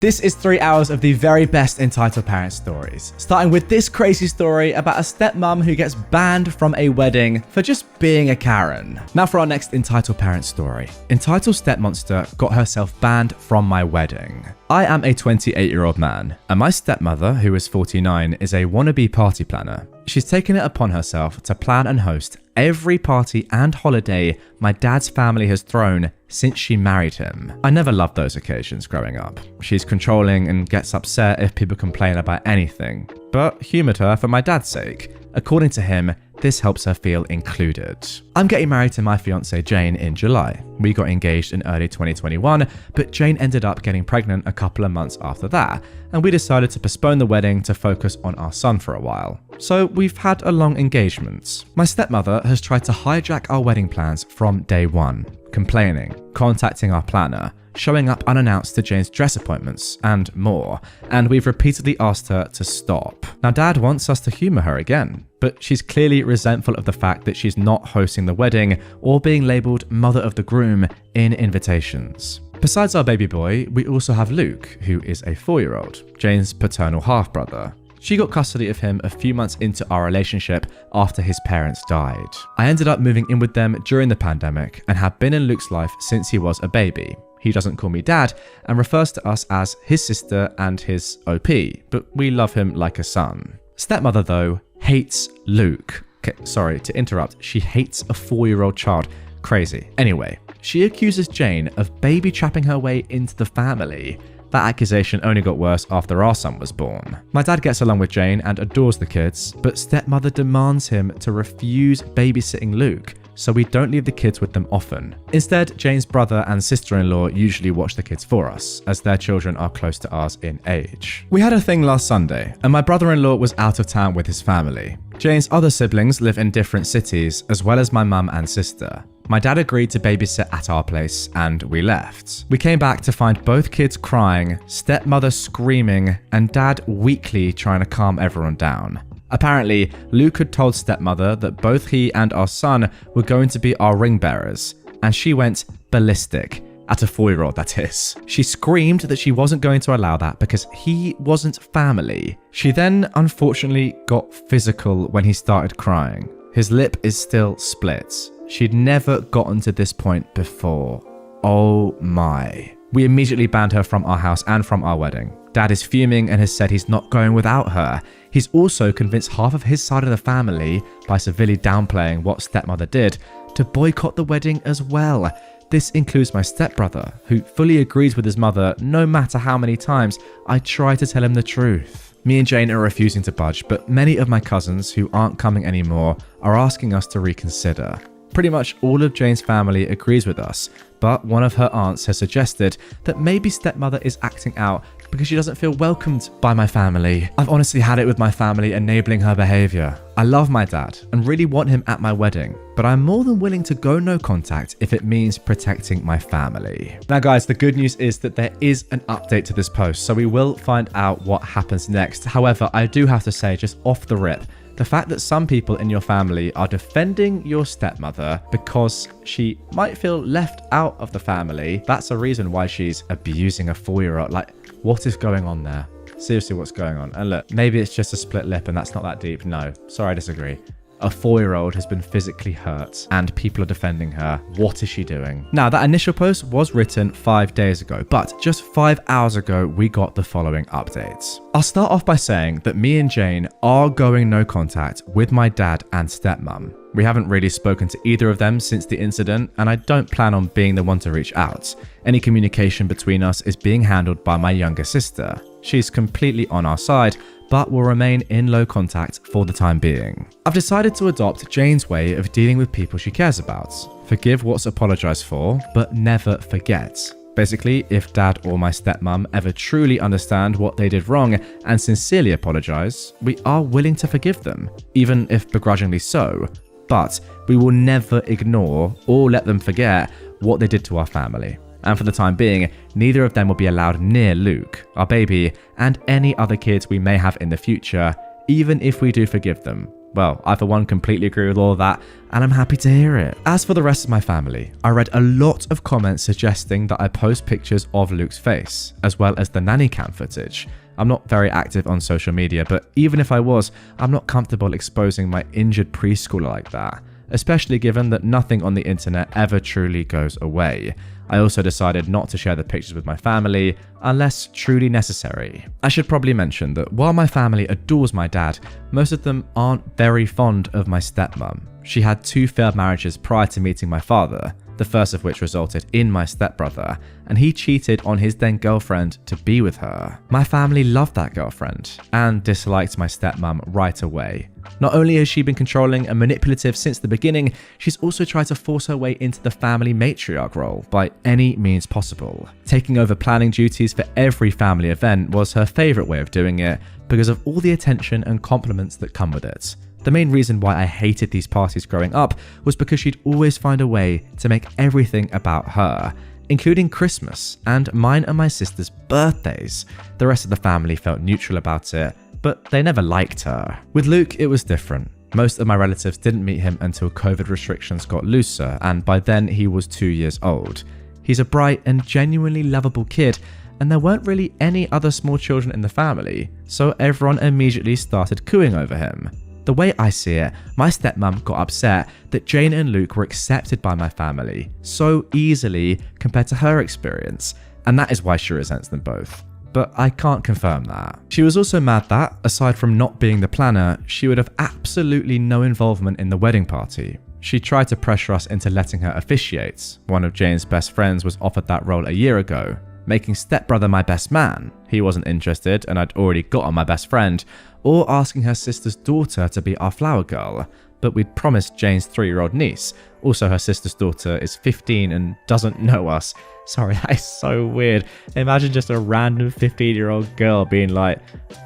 This is 3 hours of the very best entitled parent stories, starting with this crazy story about a stepmom who gets banned from a wedding for just being a Karen. Now for our next entitled parent story. Entitled Stepmonster got herself banned from my wedding. I am a 28-year-old man, and my stepmother, who is 49, is a wannabe party planner. She's taken it upon herself to plan and host every party and holiday my dad's family has thrown since she married him. I never loved those occasions growing up. She's controlling and gets upset if people complain about anything, but humoured her for my dad's sake. According to him, this helps her feel included. I'm getting married to my fiancée Jane in July. We got engaged in early 2021, but Jane ended up getting pregnant a couple of months after that, and we decided to postpone the wedding to focus on our son for a while. So we've had a long engagement. My stepmother has tried to hijack our wedding plans from day one, complaining, contacting our planner, showing up unannounced to Jane's dress appointments, and more, and we've repeatedly asked her to stop. Now Dad wants us to humour her again, but she's clearly resentful of the fact that she's not hosting the wedding or being labelled mother of the groom in invitations. Besides our baby boy, we also have Luke, who is a 4-year-old, Jane's paternal half-brother. She got custody of him a few months into our relationship after his parents died. I ended up moving in with them during the pandemic and have been in Luke's life since he was a baby. He doesn't call me dad and refers to us as his sister and his OP, but we love him like a son. Stepmother, though, hates Luke. Okay, sorry to interrupt, she hates a 4-year-old child. Crazy. Anyway, she accuses Jane of baby trapping her way into the family. That accusation only got worse after our son was born. My dad gets along with Jane and adores the kids, but stepmother demands him to refuse babysitting Luke, so we don't leave the kids with them often. Instead, Jane's brother and sister-in-law usually watch the kids for us, as their children are close to ours in age. We had a thing last Sunday, and my brother-in-law was out of town with his family. Jane's other siblings live in different cities, as well as my mum and sister. My dad agreed to babysit at our place, and we left. We came back to find both kids crying, stepmother screaming, and dad weakly trying to calm everyone down. Apparently, Luke had told stepmother that both he and our son were going to be our ring bearers, and she went ballistic. At a 4-year-old, that is. She screamed that she wasn't going to allow that because he wasn't family. She then, unfortunately, got physical when he started crying. His lip is still split. She'd never gotten to this point before. Oh my. We immediately banned her from our house and from our wedding. Dad is fuming and has said he's not going without her. He's also convinced half of his side of the family, by severely downplaying what stepmother did, to boycott the wedding as well. This includes my stepbrother, who fully agrees with his mother no matter how many times I try to tell him the truth. Me and Jane are refusing to budge, but many of my cousins who aren't coming anymore are asking us to reconsider. Pretty much all of Jane's family agrees with us, but one of her aunts has suggested that maybe stepmother is acting out because she doesn't feel welcomed by my family. I've honestly had it with my family enabling her behaviour. I love my dad and really want him at my wedding, but I'm more than willing to go no contact if it means protecting my family. Now guys, the good news is that there is an update to this post, so we will find out what happens next. However, I do have to say, just off the rip, the fact that some people in your family are defending your stepmother because she might feel left out of the family, that's a reason why she's abusing a 4-year-old. Like, what is going on there? Seriously, what's going on? And look, maybe it's just a split lip and that's not that deep. No, sorry, I disagree. A 4-year-old has been physically hurt and people are defending her. What is she doing? Now, that initial post was written 5 days ago, but just 5 hours ago, we got the following updates. I'll start off by saying that me and Jane are going no contact with my dad and stepmom. We haven't really spoken to either of them since the incident, and I don't plan on being the one to reach out. Any communication between us is being handled by my younger sister. She's completely on our side, but will remain in low contact for the time being. I've decided to adopt Jane's way of dealing with people she cares about. Forgive what's apologized for, but never forget. Basically, if dad or my stepmom ever truly understand what they did wrong and sincerely apologize, we are willing to forgive them, even if begrudgingly so. But we will never ignore or let them forget what they did to our family. And for the time being, neither of them will be allowed near Luke, our baby, and any other kids we may have in the future, even if we do forgive them. Well, I for one completely agree with all of that, and I'm happy to hear it. As for the rest of my family, I read a lot of comments suggesting that I post pictures of Luke's face, as well as the nanny cam footage. I'm not very active on social media, but even if I was, I'm not comfortable exposing my injured preschooler like that, especially given that nothing on the internet ever truly goes away. I also decided not to share the pictures with my family unless truly necessary. I should probably mention that while my family adores my dad, most of them aren't very fond of my stepmom. She had 2 failed marriages prior to meeting my father, the first of which resulted in my stepbrother, and he cheated on his then girlfriend to be with her. My family loved that girlfriend and disliked my stepmom right away. Not only has she been controlling and manipulative since the beginning, she's also tried to force her way into the family matriarch role by any means possible. Taking over planning duties for every family event was her favourite way of doing it because of all the attention and compliments that come with it. The main reason why I hated these parties growing up was because she'd always find a way to make everything about her, including Christmas and mine and my sister's birthdays. The rest of the family felt neutral about it, but they never liked her. With Luke, it was different. Most of my relatives didn't meet him until COVID restrictions got looser, and by then he was 2 years old. He's a bright and genuinely lovable kid, and there weren't really any other small children in the family, so everyone immediately started cooing over him. The way I see it, my stepmom got upset that Jane and Luke were accepted by my family so easily compared to her experience, and that is why she resents them both. But I can't confirm that. She was also mad that, aside from not being the planner, she would have absolutely no involvement in the wedding party. She tried to pressure us into letting her officiate. One of Jane's best friends was offered that role a year ago, making stepbrother my best man. He wasn't interested and I'd already got on my best friend, or asking her sister's daughter to be our flower girl, but we'd promised Jane's 3-year-old niece. Also, her sister's daughter is 15 and doesn't know us. Sorry, that is so weird. Imagine just a random 15-year-old girl being like,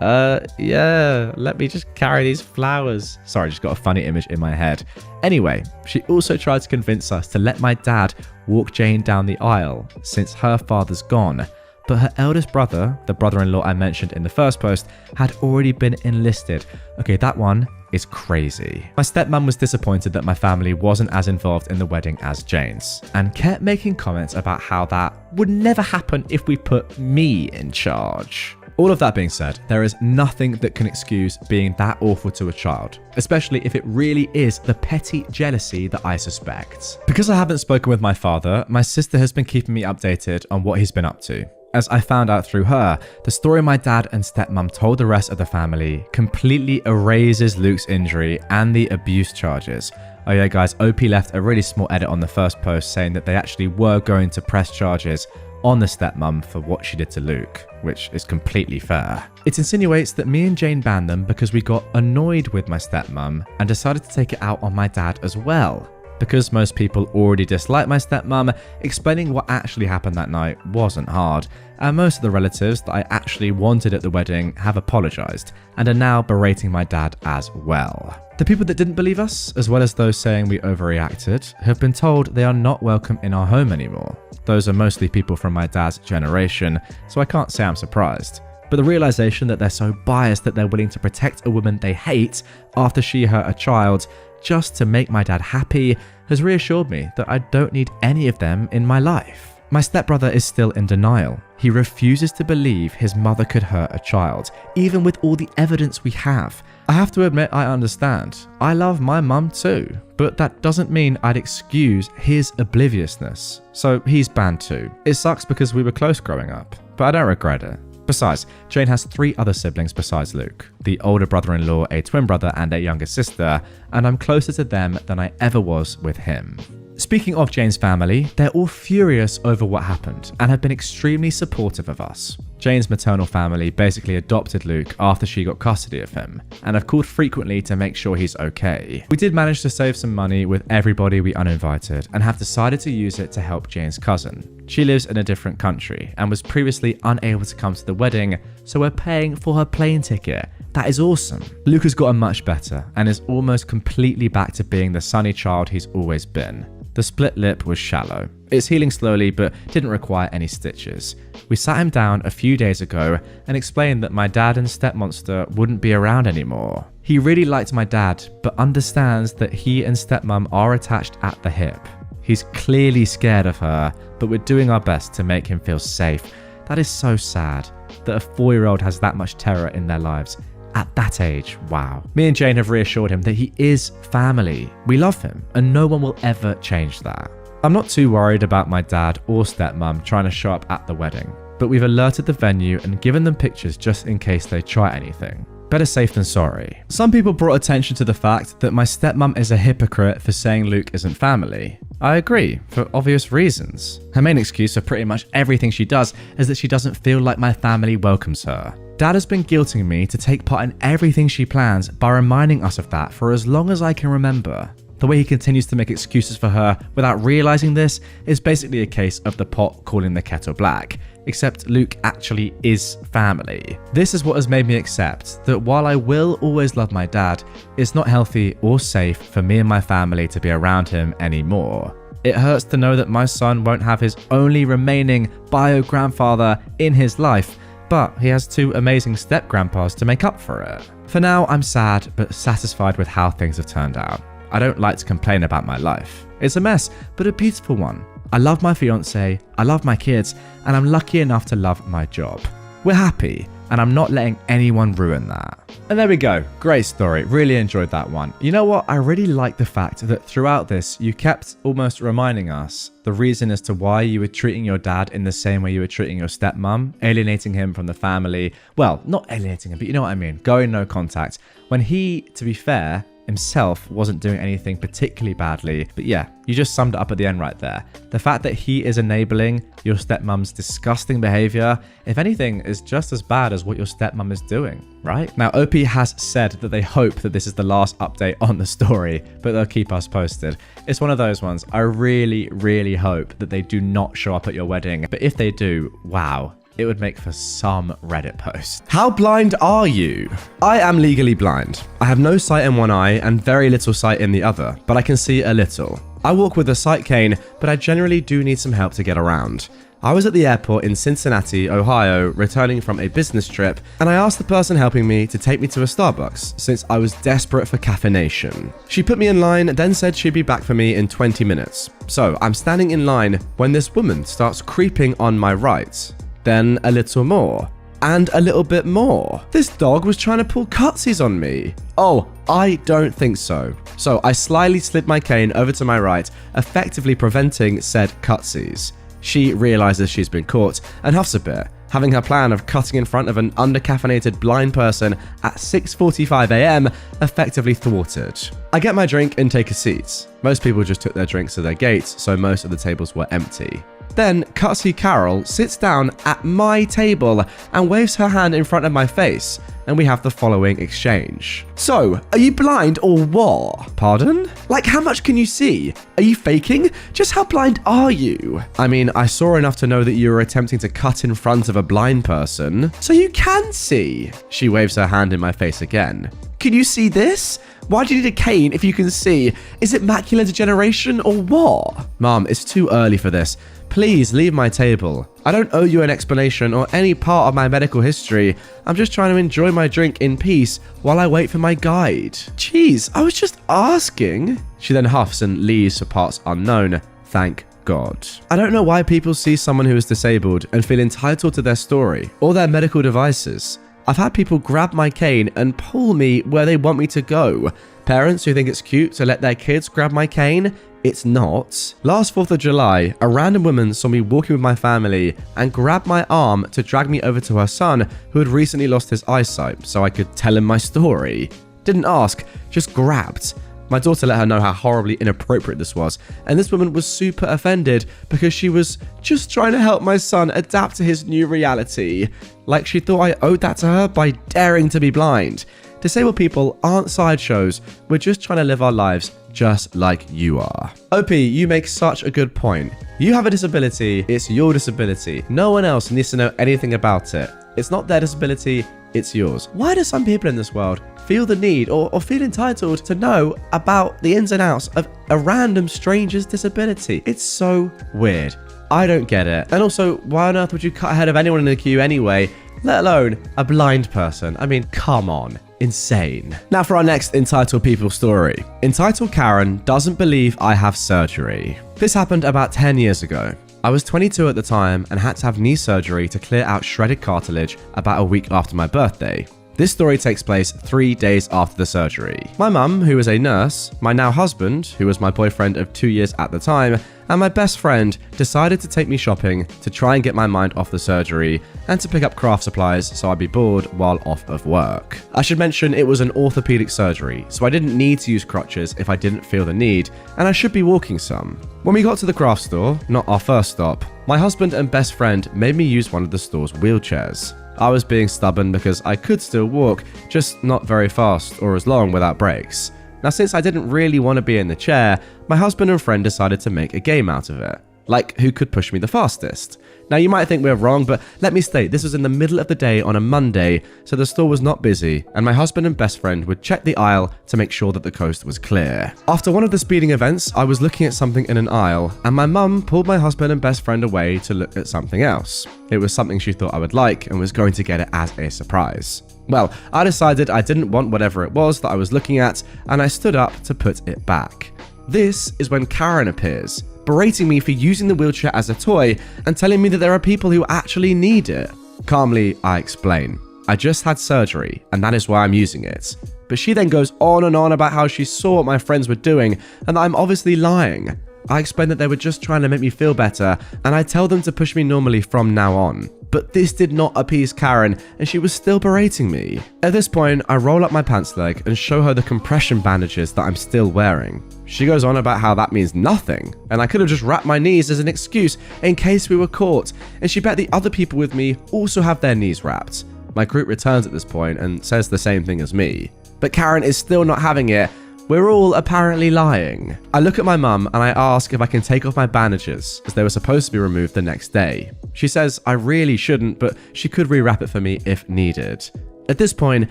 yeah, let me just carry these flowers. Sorry, I just got a funny image in my head. Anyway, she also tried to convince us to let my dad walk Jane down the aisle since her father's gone. But her eldest brother, the brother-in-law I mentioned in the first post, had already been enlisted. Okay, that one is crazy. My stepmom was disappointed that my family wasn't as involved in the wedding as Jane's, and kept making comments about how that would never happen if we put me in charge. All of that being said, there is nothing that can excuse being that awful to a child, especially if it really is the petty jealousy that I suspect. Because I haven't spoken with my father, my sister has been keeping me updated on what he's been up to. As I found out through her, the story my dad and stepmom told the rest of the family completely erases Luke's injury and the abuse charges. Oh yeah guys, OP left a really small edit on the first post saying that they actually were going to press charges on the stepmom for what she did to Luke, which is completely fair. It insinuates that me and Jane banned them because we got annoyed with my stepmom and decided to take it out on my dad as well. Because most people already dislike my stepmom, explaining what actually happened that night wasn't hard, and most of the relatives that I actually wanted at the wedding have apologised and are now berating my dad as well. The people that didn't believe us, as well as those saying we overreacted, have been told they are not welcome in our home anymore. Those are mostly people from my dad's generation, so I can't say I'm surprised. But the realisation that they're so biased that they're willing to protect a woman they hate after she hurt a child just to make my dad happy has reassured me that I don't need any of them in my life. My stepbrother is still in denial. He refuses to believe his mother could hurt a child, even with all the evidence we have. I have to admit I understand. I love my mum too, but that doesn't mean I'd excuse his obliviousness. So he's banned too. It sucks because we were close growing up, but I don't regret it. Besides, Jane has 3 other siblings besides Luke, the older brother-in-law, a twin brother, and a younger sister, and I'm closer to them than I ever was with him. Speaking of Jane's family, they're all furious over what happened and have been extremely supportive of us. Jane's maternal family basically adopted Luke after she got custody of him, and have called frequently to make sure he's okay. We did manage to save some money with everybody we uninvited and have decided to use it to help Jane's cousin. She lives in a different country and was previously unable to come to the wedding, so we're paying for her plane ticket. That is awesome. Luke has gotten much better and is almost completely back to being the sunny child he's always been. The split lip was shallow. It's healing slowly, but didn't require any stitches. We sat him down a few days ago and explained that my dad and Stepmonster wouldn't be around anymore. He really liked my dad, but understands that he and Stepmom are attached at the hip. He's clearly scared of her, but we're doing our best to make him feel safe. That is so sad that a 4-year-old has that much terror in their lives. At that age, wow. Me and Jane have reassured him that he is family. We love him, and no one will ever change that. I'm not too worried about my dad or stepmom trying to show up at the wedding, but we've alerted the venue and given them pictures just in case they try anything. Better safe than sorry. Some people brought attention to the fact that my stepmom is a hypocrite for saying Luke isn't family. I agree, for obvious reasons. Her main excuse for pretty much everything she does is that she doesn't feel like my family welcomes her. Dad has been guilting me to take part in everything she plans by reminding us of that for as long as I can remember. The way he continues to make excuses for her without realizing this is basically a case of the pot calling the kettle black, except Luke actually is family. This is what has made me accept that while I will always love my dad, it's not healthy or safe for me and my family to be around him anymore. It hurts to know that my son won't have his only remaining bio-grandfather in his life, but he has 2 amazing step-grandpas to make up for it. For now, I'm sad but satisfied with how things have turned out. I don't like to complain about my life. It's a mess, but a beautiful one. I love my fiance, I love my kids, and I'm lucky enough to love my job. We're happy, and I'm not letting anyone ruin that. And there we go. Great story. Really enjoyed that one. You know what? I really like the fact that throughout this, you kept almost reminding us the reason as to why you were treating your dad in the same way you were treating your stepmom, alienating him from the family. Well, not alienating him, but you know what I mean. Going no contact. When he, to be fair, himself wasn't doing anything particularly badly. But yeah, you just summed it up at the end right there. The fact that he is enabling your stepmom's disgusting behavior, if anything, is just as bad as what your stepmom is doing, right? Now, OP has said that they hope that this is the last update on the story, but they'll keep us posted. It's one of those ones. I really, really hope that they do not show up at your wedding. But if they do, wow. It would make for some Reddit post. How blind are you? I am legally blind. I have no sight in one eye and very little sight in the other, but I can see a little. I walk with a sight cane, but I generally do need some help to get around. I was at the airport in Cincinnati, Ohio, returning from a business trip, and I asked the person helping me to take me to a Starbucks since I was desperate for caffeination. She put me in line, then said she'd be back for me in 20 minutes. So I'm standing in line when this woman starts creeping on my right. Then a little more, and a little bit more. This dog was trying to pull cutsies on me. Oh, I don't think so. So I slyly slid my cane over to my right, effectively preventing said cutsies. She realizes she's been caught and huffs a bit, having her plan of cutting in front of an undercaffeinated blind person at 6:45 a.m. effectively thwarted. I get my drink and take a seat. Most people just took their drinks to their gates, so most of the tables were empty. Then Cutsy Carol sits down at my table and waves her hand in front of my face, and we have the following exchange. So, are you blind or what? Pardon? Like, how much can you see? Are you faking? Just how blind are you? I mean, I saw enough to know that you were attempting to cut in front of a blind person. So you can see. She waves her hand in my face again. Can you see this? Why do you need a cane if you can see? Is it macular degeneration or what? Mom, it's too early for this. Please leave my table. I don't owe you an explanation or any part of my medical history. I'm just trying to enjoy my drink in peace while I wait for my guide. Jeez, I was just asking. She then huffs and leaves for parts unknown. Thank God. I don't know why people see someone who is disabled and feel entitled to their story or their medical devices. I've had people grab my cane and pull me where they want me to go. Parents who think it's cute to let their kids grab my cane, it's not. Last 4th of July, a random woman saw me walking with my family and grabbed my arm to drag me over to her son who had recently lost his eyesight so I could tell him my story. Didn't ask, just grabbed. My daughter let her know how horribly inappropriate this was, and this woman was super offended because she was just trying to help my son adapt to his new reality. Like she thought I owed that to her by daring to be blind. Disabled people aren't sideshows, we're just trying to live our lives just like you are. OP, you make such a good point. You have a disability, it's your disability. No one else needs to know anything about it. It's not their disability, it's yours. Why do some people in this world feel the need or feel entitled to know about the ins and outs of a random stranger's disability? It's so weird. I don't get it. And also, why on earth would you cut ahead of anyone in the queue anyway, let alone a blind person? I mean, come on. Insane. Now for our next Entitled People story. Entitled Karen doesn't believe I have surgery. This happened about 10 years ago. I was 22 at the time and had to have knee surgery to clear out shredded cartilage about a week after my birthday. This story takes place 3 days after the surgery. My mum, who was a nurse, my now husband, who was my boyfriend of 2 years at the time, and my best friend decided to take me shopping to try and get my mind off the surgery and to pick up craft supplies so I'd be bored while off of work. I should mention it was an orthopedic surgery, so I didn't need to use crutches if I didn't feel the need, and I should be walking some. When we got to the craft store, not our first stop, my husband and best friend made me use one of the store's wheelchairs. I was being stubborn because I could still walk, just not very fast or as long without brakes. Now, since I didn't really want to be in the chair, my husband and friend decided to make a game out of it. Like, who could push me the fastest? Now, you might think we're wrong, but let me state, this was in the middle of the day on a Monday, so the store was not busy, and my husband and best friend would check the aisle to make sure that the coast was clear. After one of the speeding events, I was looking at something in an aisle, and my mum pulled my husband and best friend away to look at something else. It was something she thought I would like, and was going to get it as a surprise. Well, I decided I didn't want whatever it was that I was looking at, and I stood up to put it back. This is when Karen appears, berating me for using the wheelchair as a toy and telling me that there are people who actually need it. Calmly, I explain, I just had surgery, and that is why I'm using it. But she then goes on and on about how she saw what my friends were doing, and that I'm obviously lying. I explain that they were just trying to make me feel better, and I tell them to push me normally from now on. But this did not appease Karen, and she was still berating me. At this point, I roll up my pants leg and show her the compression bandages that I'm still wearing. She goes on about how that means nothing, and I could have just wrapped my knees as an excuse in case we were caught, and she bet the other people with me also have their knees wrapped. My group returns at this point and says the same thing as me. But Karen is still not having it. We're all apparently lying. I look at my mum and I ask if I can take off my bandages, as they were supposed to be removed the next day. She says I really shouldn't, but she could rewrap it for me if needed. At this point,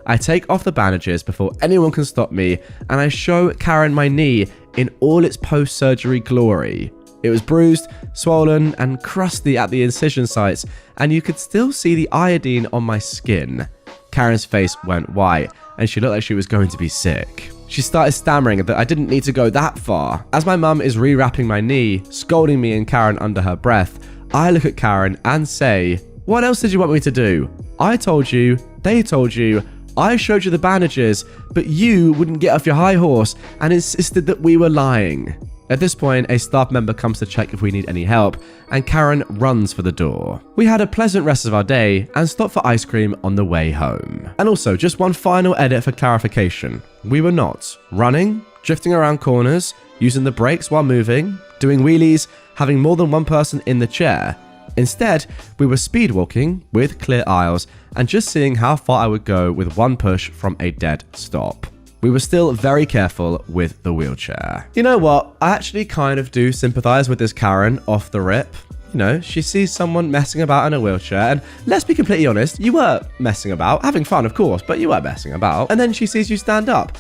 I take off the bandages before anyone can stop me, and I show Karen my knee in all its post-surgery glory. It was bruised, swollen, and crusty at the incision sites, and you could still see the iodine on my skin. Karen's face went white, and she looked like she was going to be sick. She started stammering that I didn't need to go that far. As my mum is rewrapping my knee, scolding me and Karen under her breath, I look at Karen and say, "What else did you want me to do? I told you, they told you, I showed you the bandages, but you wouldn't get off your high horse and insisted that we were lying." At this point, a staff member comes to check if we need any help, and Karen runs for the door. We had a pleasant rest of our day and stopped for ice cream on the way home. And also, just one final edit for clarification. We were not running, drifting around corners, using the brakes while moving, doing wheelies, having more than one person in the chair. Instead, we were speed walking with clear aisles and just seeing how far I would go with one push from a dead stop. We were still very careful with the wheelchair. You know what? I actually kind of do sympathize with this Karen off the rip. You know, she sees someone messing about in a wheelchair, and let's be completely honest, you were messing about, having fun of course, but you were messing about, and then she sees you stand up.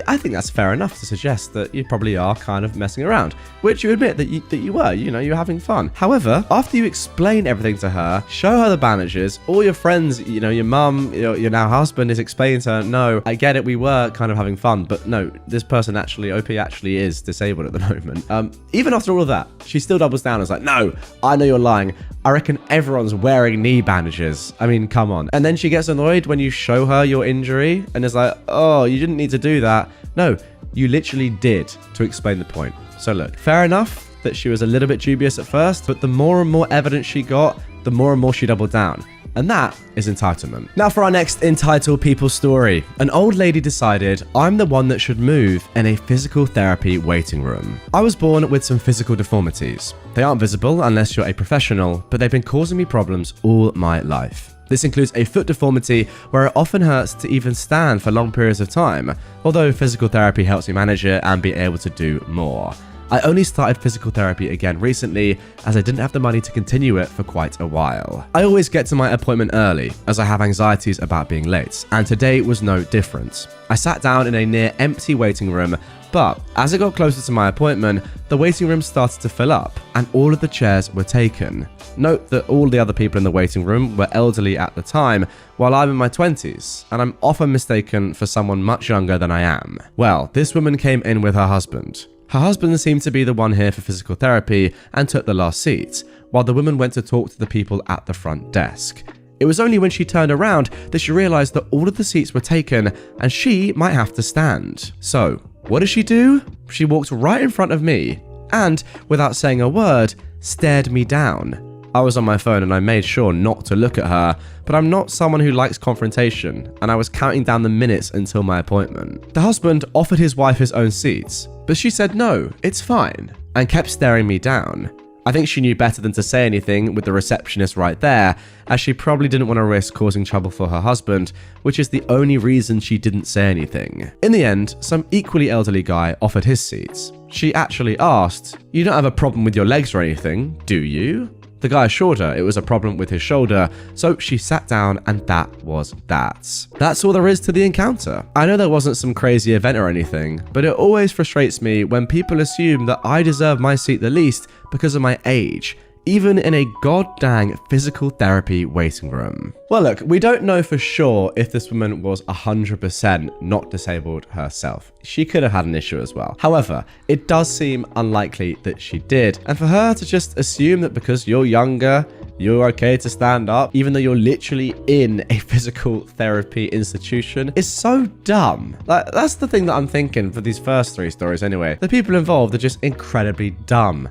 I think that's fair enough to suggest that you probably are kind of messing around, which you admit that you were, you know, you're having fun. However, after you explain everything to her, show her the bandages, all your friends, you know, your mum, your now husband is explaining to her, no, I get it, we were kind of having fun, but no, this person actually, OP actually is disabled at the moment. Even after all of that, she still doubles down and is like, no, I know you're lying. I reckon everyone's wearing knee bandages. I mean, come on. And then she gets annoyed when you show her your injury and is like, oh, you didn't need to do that. No, you literally did, to explain the point. So look, fair enough that she was a little bit dubious at first, but the more and more evidence she got, the more and more she doubled down. And that is entitlement. Now for our next entitled people story. An old lady decided I'm the one that should move in a physical therapy waiting room. I was born with some physical deformities. They aren't visible unless you're a professional, but they've been causing me problems all my life. This includes a foot deformity where it often hurts to even stand for long periods of time, although physical therapy helps me manage it and be able to do more. I only started physical therapy again recently as I didn't have the money to continue it for quite a while. I always get to my appointment early as I have anxieties about being late, and today was no different. I sat down in a near empty waiting room, but as I got closer to my appointment, the waiting room started to fill up and all of the chairs were taken. Note that all the other people in the waiting room were elderly at the time, while I'm in my 20s, and I'm often mistaken for someone much younger than I am. Well, this woman came in with her husband. Her husband seemed to be the one here for physical therapy and took the last seat, while the woman went to talk to the people at the front desk. It was only when she turned around that she realized that all of the seats were taken and she might have to stand. So, what did she do? She walked right in front of me and, without saying a word, stared me down. I was on my phone and I made sure not to look at her, but I'm not someone who likes confrontation, and I was counting down the minutes until my appointment. The husband offered his wife his own seats, but she said no, it's fine, and kept staring me down. I think she knew better than to say anything with the receptionist right there, as she probably didn't want to risk causing trouble for her husband, which is the only reason she didn't say anything. In the end, some equally elderly guy offered his seats. She actually asked, "You don't have a problem with your legs or anything, do you?" The guy assured her it was a problem with his shoulder, so she sat down and that was that. That's all there is to the encounter. I know there wasn't some crazy event or anything, but it always frustrates me when people assume that I deserve my seat the least because of my age, even in a goddamn physical therapy waiting room. Well, look, we don't know for sure if this woman was 100% not disabled herself. She could have had an issue as well. However, it does seem unlikely that she did. And for her to just assume that because you're younger, you're okay to stand up, even though you're literally in a physical therapy institution, is so dumb. Like, that's the thing that I'm thinking for these first three stories anyway. The people involved are just incredibly dumb.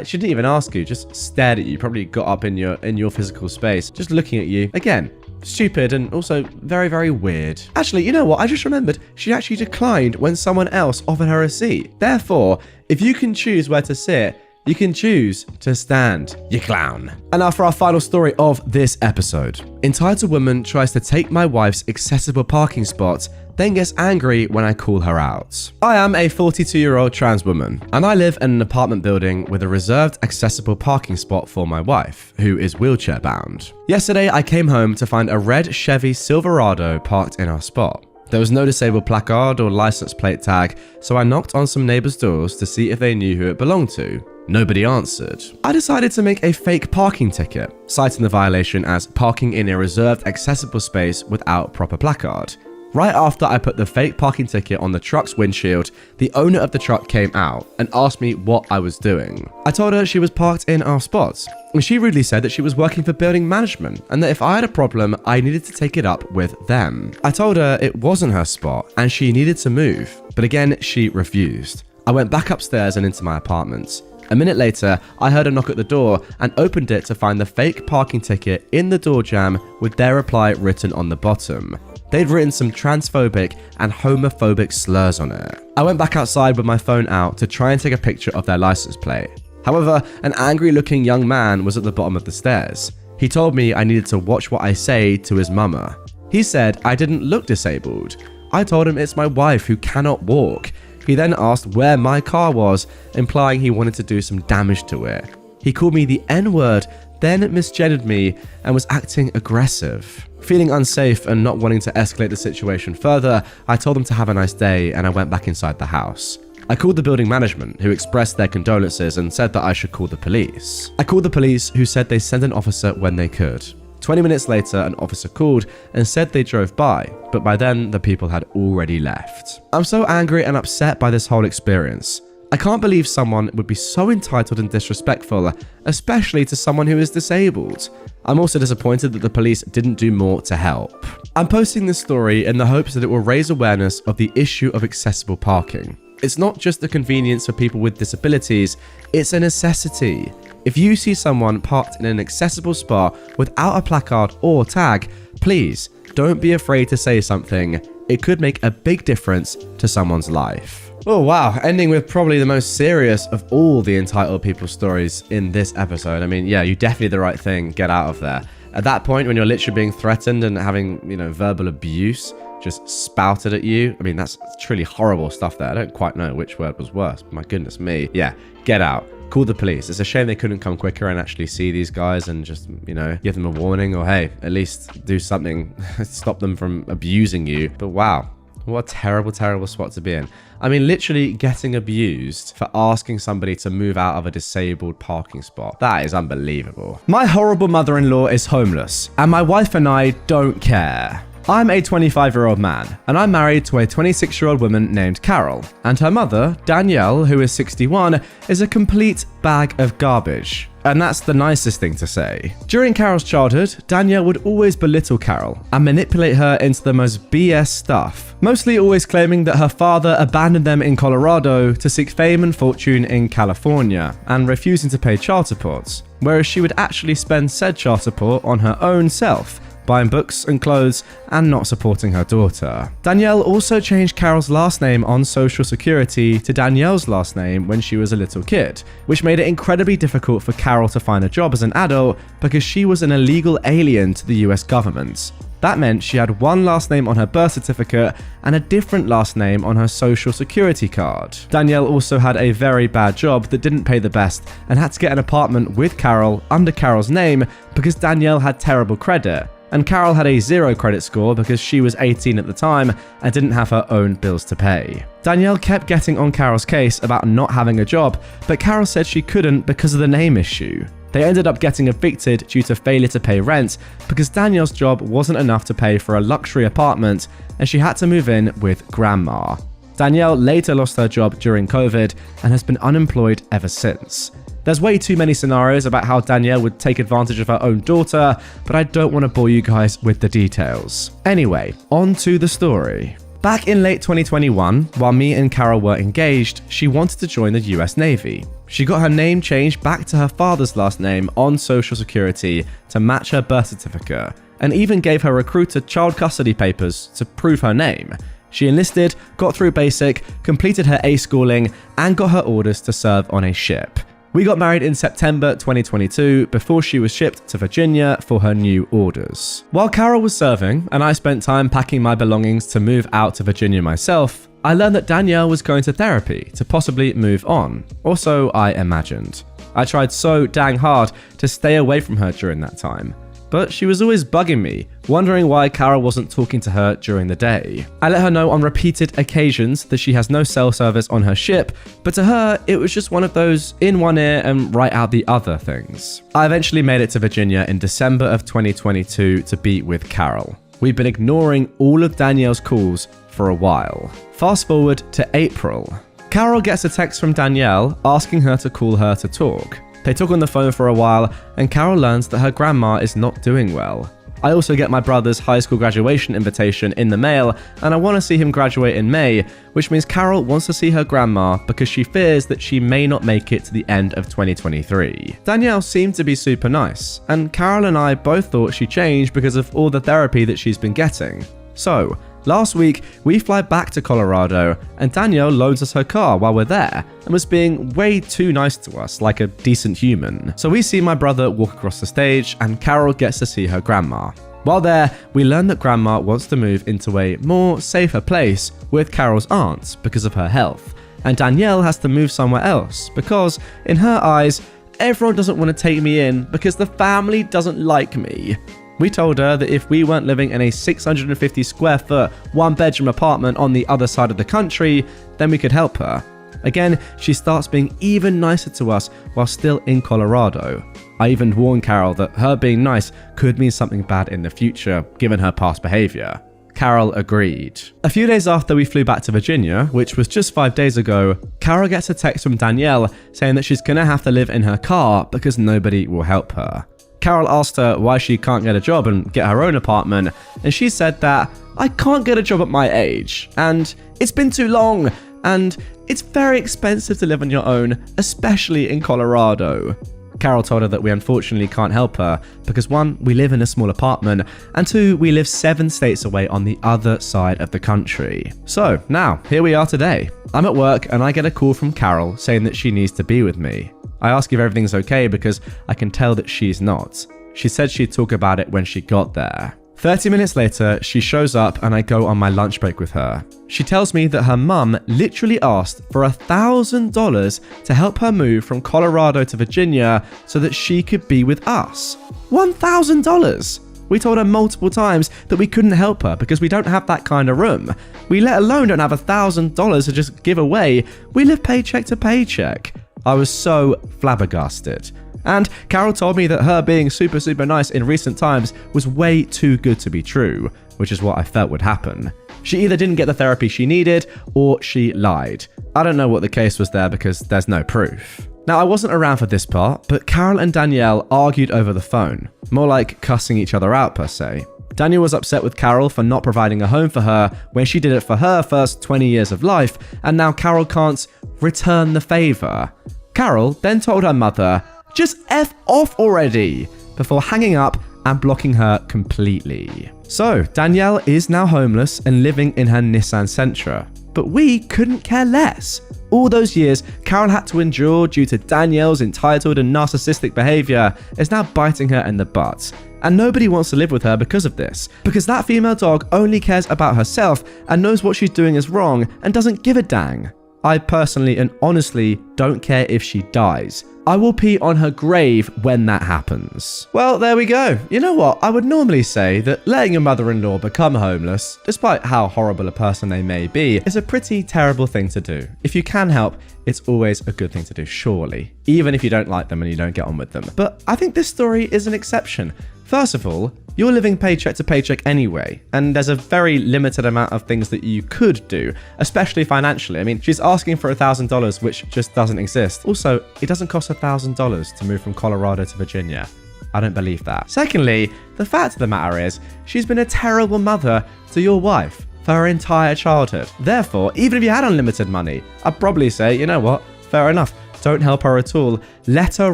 She didn't even ask you, just stared at you, probably got up in your physical space, just looking at you. Again, stupid and also very, very weird. Actually, you know what? I just remembered she actually declined when someone else offered her a seat. Therefore, if you can choose where to sit, you can choose to stand, you clown. And now for our final story of this episode. Entitled woman tries to take my wife's accessible parking spot, then gets angry when I call her out. I am a 42-year-old trans woman, and I live in an apartment building with a reserved accessible parking spot for my wife, who is wheelchair bound. Yesterday, I came home to find a red Chevy Silverado parked in our spot. There was no disabled placard or license plate tag, so I knocked on some neighbors' doors to see if they knew who it belonged to. Nobody answered. I decided to make a fake parking ticket, citing the violation as parking in a reserved accessible space without proper placard. Right after I put the fake parking ticket on the truck's windshield, the owner of the truck came out and asked me what I was doing. I told her she was parked in our spot, and she rudely said that she was working for building management and that if I had a problem, I needed to take it up with them. I told her it wasn't her spot and she needed to move, but again, she refused. I went back upstairs and into my apartment. A minute later, I heard a knock at the door and opened it to find the fake parking ticket in the door jamb with their reply written on the bottom. They'd written some transphobic and homophobic slurs on it. I went back outside with my phone out to try and take a picture of their license plate. However, an angry-looking young man was at the bottom of the stairs. He told me I needed to watch what I say to his mama. He said I didn't look disabled. I told him it's my wife who cannot walk. He then asked where my car was, implying he wanted to do some damage to it. He called me the N-word, then misgendered me and was acting aggressive. Feeling unsafe and not wanting to escalate the situation further, I told them to have a nice day and I went back inside the house. I called the building management, who expressed their condolences and said that I should call the police. I called the police, who said they sent an officer when they could. 20 minutes later, an officer called and said they drove by, but by then the people had already left. I'm so angry and upset by this whole experience. I can't believe someone would be so entitled and disrespectful, especially to someone who is disabled. I'm also disappointed that the police didn't do more to help. I'm posting this story in the hopes that it will raise awareness of the issue of accessible parking. It's not just a convenience for people with disabilities, it's a necessity. If you see someone parked in an accessible spot without a placard or tag, please don't be afraid to say something. It could make a big difference to someone's life. Oh wow, ending with probably the most serious of all the entitled people stories in this episode. I mean, yeah, you definitely did the right thing, get out of there. At that point, when you're literally being threatened and having, verbal abuse, just spouted at you. I mean, that's truly horrible stuff there. I don't quite know which word was worse. My goodness me. Yeah, get out. Call the police. It's a shame they couldn't come quicker and actually see these guys and just, give them a warning, or hey, at least do something, stop them from abusing you. But wow, what a terrible, terrible spot to be in. I mean, literally getting abused for asking somebody to move out of a disabled parking spot. That is unbelievable. My horrible mother-in-law is homeless, and my wife and I don't care. I'm a 25-year-old man, and I'm married to a 26-year-old woman named Carol, and her mother, Danielle, who is 61, is a complete bag of garbage. And that's the nicest thing to say. During Carol's childhood, Danielle would always belittle Carol and manipulate her into the most BS stuff, mostly always claiming that her father abandoned them in Colorado to seek fame and fortune in California, and refusing to pay child support, whereas she would actually spend said child support on her own self, buying books and clothes and not supporting her daughter. Danielle also changed Carol's last name on Social Security to Danielle's last name when she was a little kid, which made it incredibly difficult for Carol to find a job as an adult because she was an illegal alien to the US government. That meant she had one last name on her birth certificate and a different last name on her Social Security card. Danielle also had a very bad job that didn't pay the best and had to get an apartment with Carol under Carol's name because Danielle had terrible credit. And Carol had a 0 credit score because she was 18 at the time and didn't have her own bills to pay. Danielle kept getting on Carol's case about not having a job, but Carol said she couldn't because of the name issue. They ended up getting evicted due to failure to pay rent because Danielle's job wasn't enough to pay for a luxury apartment and she had to move in with grandma. Danielle later lost her job during COVID and has been unemployed ever since. There's way too many scenarios about how Danielle would take advantage of her own daughter, but I don't want to bore you guys with the details. Anyway, on to the story. Back in late 2021, while me and Carol were engaged, she wanted to join the US Navy. She got her name changed back to her father's last name on Social Security to match her birth certificate, and even gave her recruiter child custody papers to prove her name. She enlisted, got through basic, completed her A schooling, and got her orders to serve on a ship. We got married in September 2022 before she was shipped to Virginia for her new orders. While Carol was serving and I spent time packing my belongings to move out to Virginia myself, I learned that Danielle was going to therapy to possibly move on, or so I imagined. I tried so dang hard to stay away from her during that time, but she was always bugging me, wondering why Carol wasn't talking to her during the day. I let her know on repeated occasions that she has no cell service on her ship, but to her, it was just one of those in one ear and right out the other things. I eventually made it to Virginia in December of 2022 to be with Carol. We've been ignoring all of Danielle's calls for a while. Fast forward to April. Carol gets a text from Danielle asking her to call her to talk. They talk on the phone for a while, and Carol learns that her grandma is not doing well. I also get my brother's high school graduation invitation in the mail, and I want to see him graduate in May, which means Carol wants to see her grandma because she fears that she may not make it to the end of 2023. Danielle seemed to be super nice, and Carol and I both thought she changed because of all the therapy that she's been getting. So, last week, we fly back to Colorado, and Danielle loans us her car while we're there, and was being way too nice to us, like a decent human. So we see my brother walk across the stage, and Carol gets to see her grandma. While there, we learn that grandma wants to move into a more safer place with Carol's aunt because of her health, and Danielle has to move somewhere else because, in her eyes, everyone doesn't want to take me in because the family doesn't like me. We told her that if we weren't living in a 650 square foot, 1-bedroom apartment on the other side of the country, then we could help her. Again, she starts being even nicer to us while still in Colorado. I even warned Carol that her being nice could mean something bad in the future, given her past behavior. Carol agreed. A few days after we flew back to Virginia, which was just 5 days ago, Carol gets a text from Danielle saying that she's gonna have to live in her car because nobody will help her. Carol asked her why she can't get a job and get her own apartment, and she said that, "I can't get a job at my age, and it's been too long, and it's very expensive to live on your own, especially in Colorado." Carol told her that we unfortunately can't help her because 1, we live in a small apartment, and 2, we live 7 states away on the other side of the country. So now, here we are today. I'm at work and I get a call from Carol saying that she needs to be with me. I ask if everything's okay because I can tell that she's not. She said she'd talk about it when she got there. 30 minutes later, she shows up and I go on my lunch break with her. She tells me that her mum literally asked for $1,000 to help her move from Colorado to Virginia so that she could be with us. $1,000! We told her multiple times that we couldn't help her because we don't have that kind of room. We let alone don't have $1,000 to just give away. We live paycheck to paycheck. I was so flabbergasted. And Carol told me that her being super nice in recent times was way too good to be true, which is what I felt would happen. She either didn't get the therapy she needed or she lied. I don't know what the case was there because there's no proof. Now, I wasn't around for this part, but Carol and Danielle argued over the phone, more like cussing each other out per se. Danielle was upset with Carol for not providing a home for her when she did it for her first 20 years of life, and now Carol can't return the favor. Carol then told her mother, "Just F off already," before hanging up and blocking her completely. So, Danielle is now homeless and living in her Nissan Sentra. But we couldn't care less. All those years Carol had to endure due to Danielle's entitled and narcissistic behavior is now biting her in the butt. And nobody wants to live with her because of this. Because that female dog only cares about herself and knows what she's doing is wrong and doesn't give a dang. I personally and honestly don't care if she dies. I will pee on her grave when that happens. Well, there we go. You know what? I would normally say that letting your mother-in-law become homeless, despite how horrible a person they may be, is a pretty terrible thing to do. If you can help, it's always a good thing to do, surely. Even if you don't like them and you don't get on with them. But I think this story is an exception. First of all, you're living paycheck to paycheck anyway, and there's a very limited amount of things that you could do, especially financially. I mean, she's asking for $1,000, which just doesn't exist. Also, it doesn't cost $1,000 to move from Colorado to Virginia. I don't believe that. Secondly, the fact of the matter is, she's been a terrible mother to your wife for her entire childhood. Therefore, even if you had unlimited money, I'd probably say, you know what, fair enough. Don't help her at all. Let her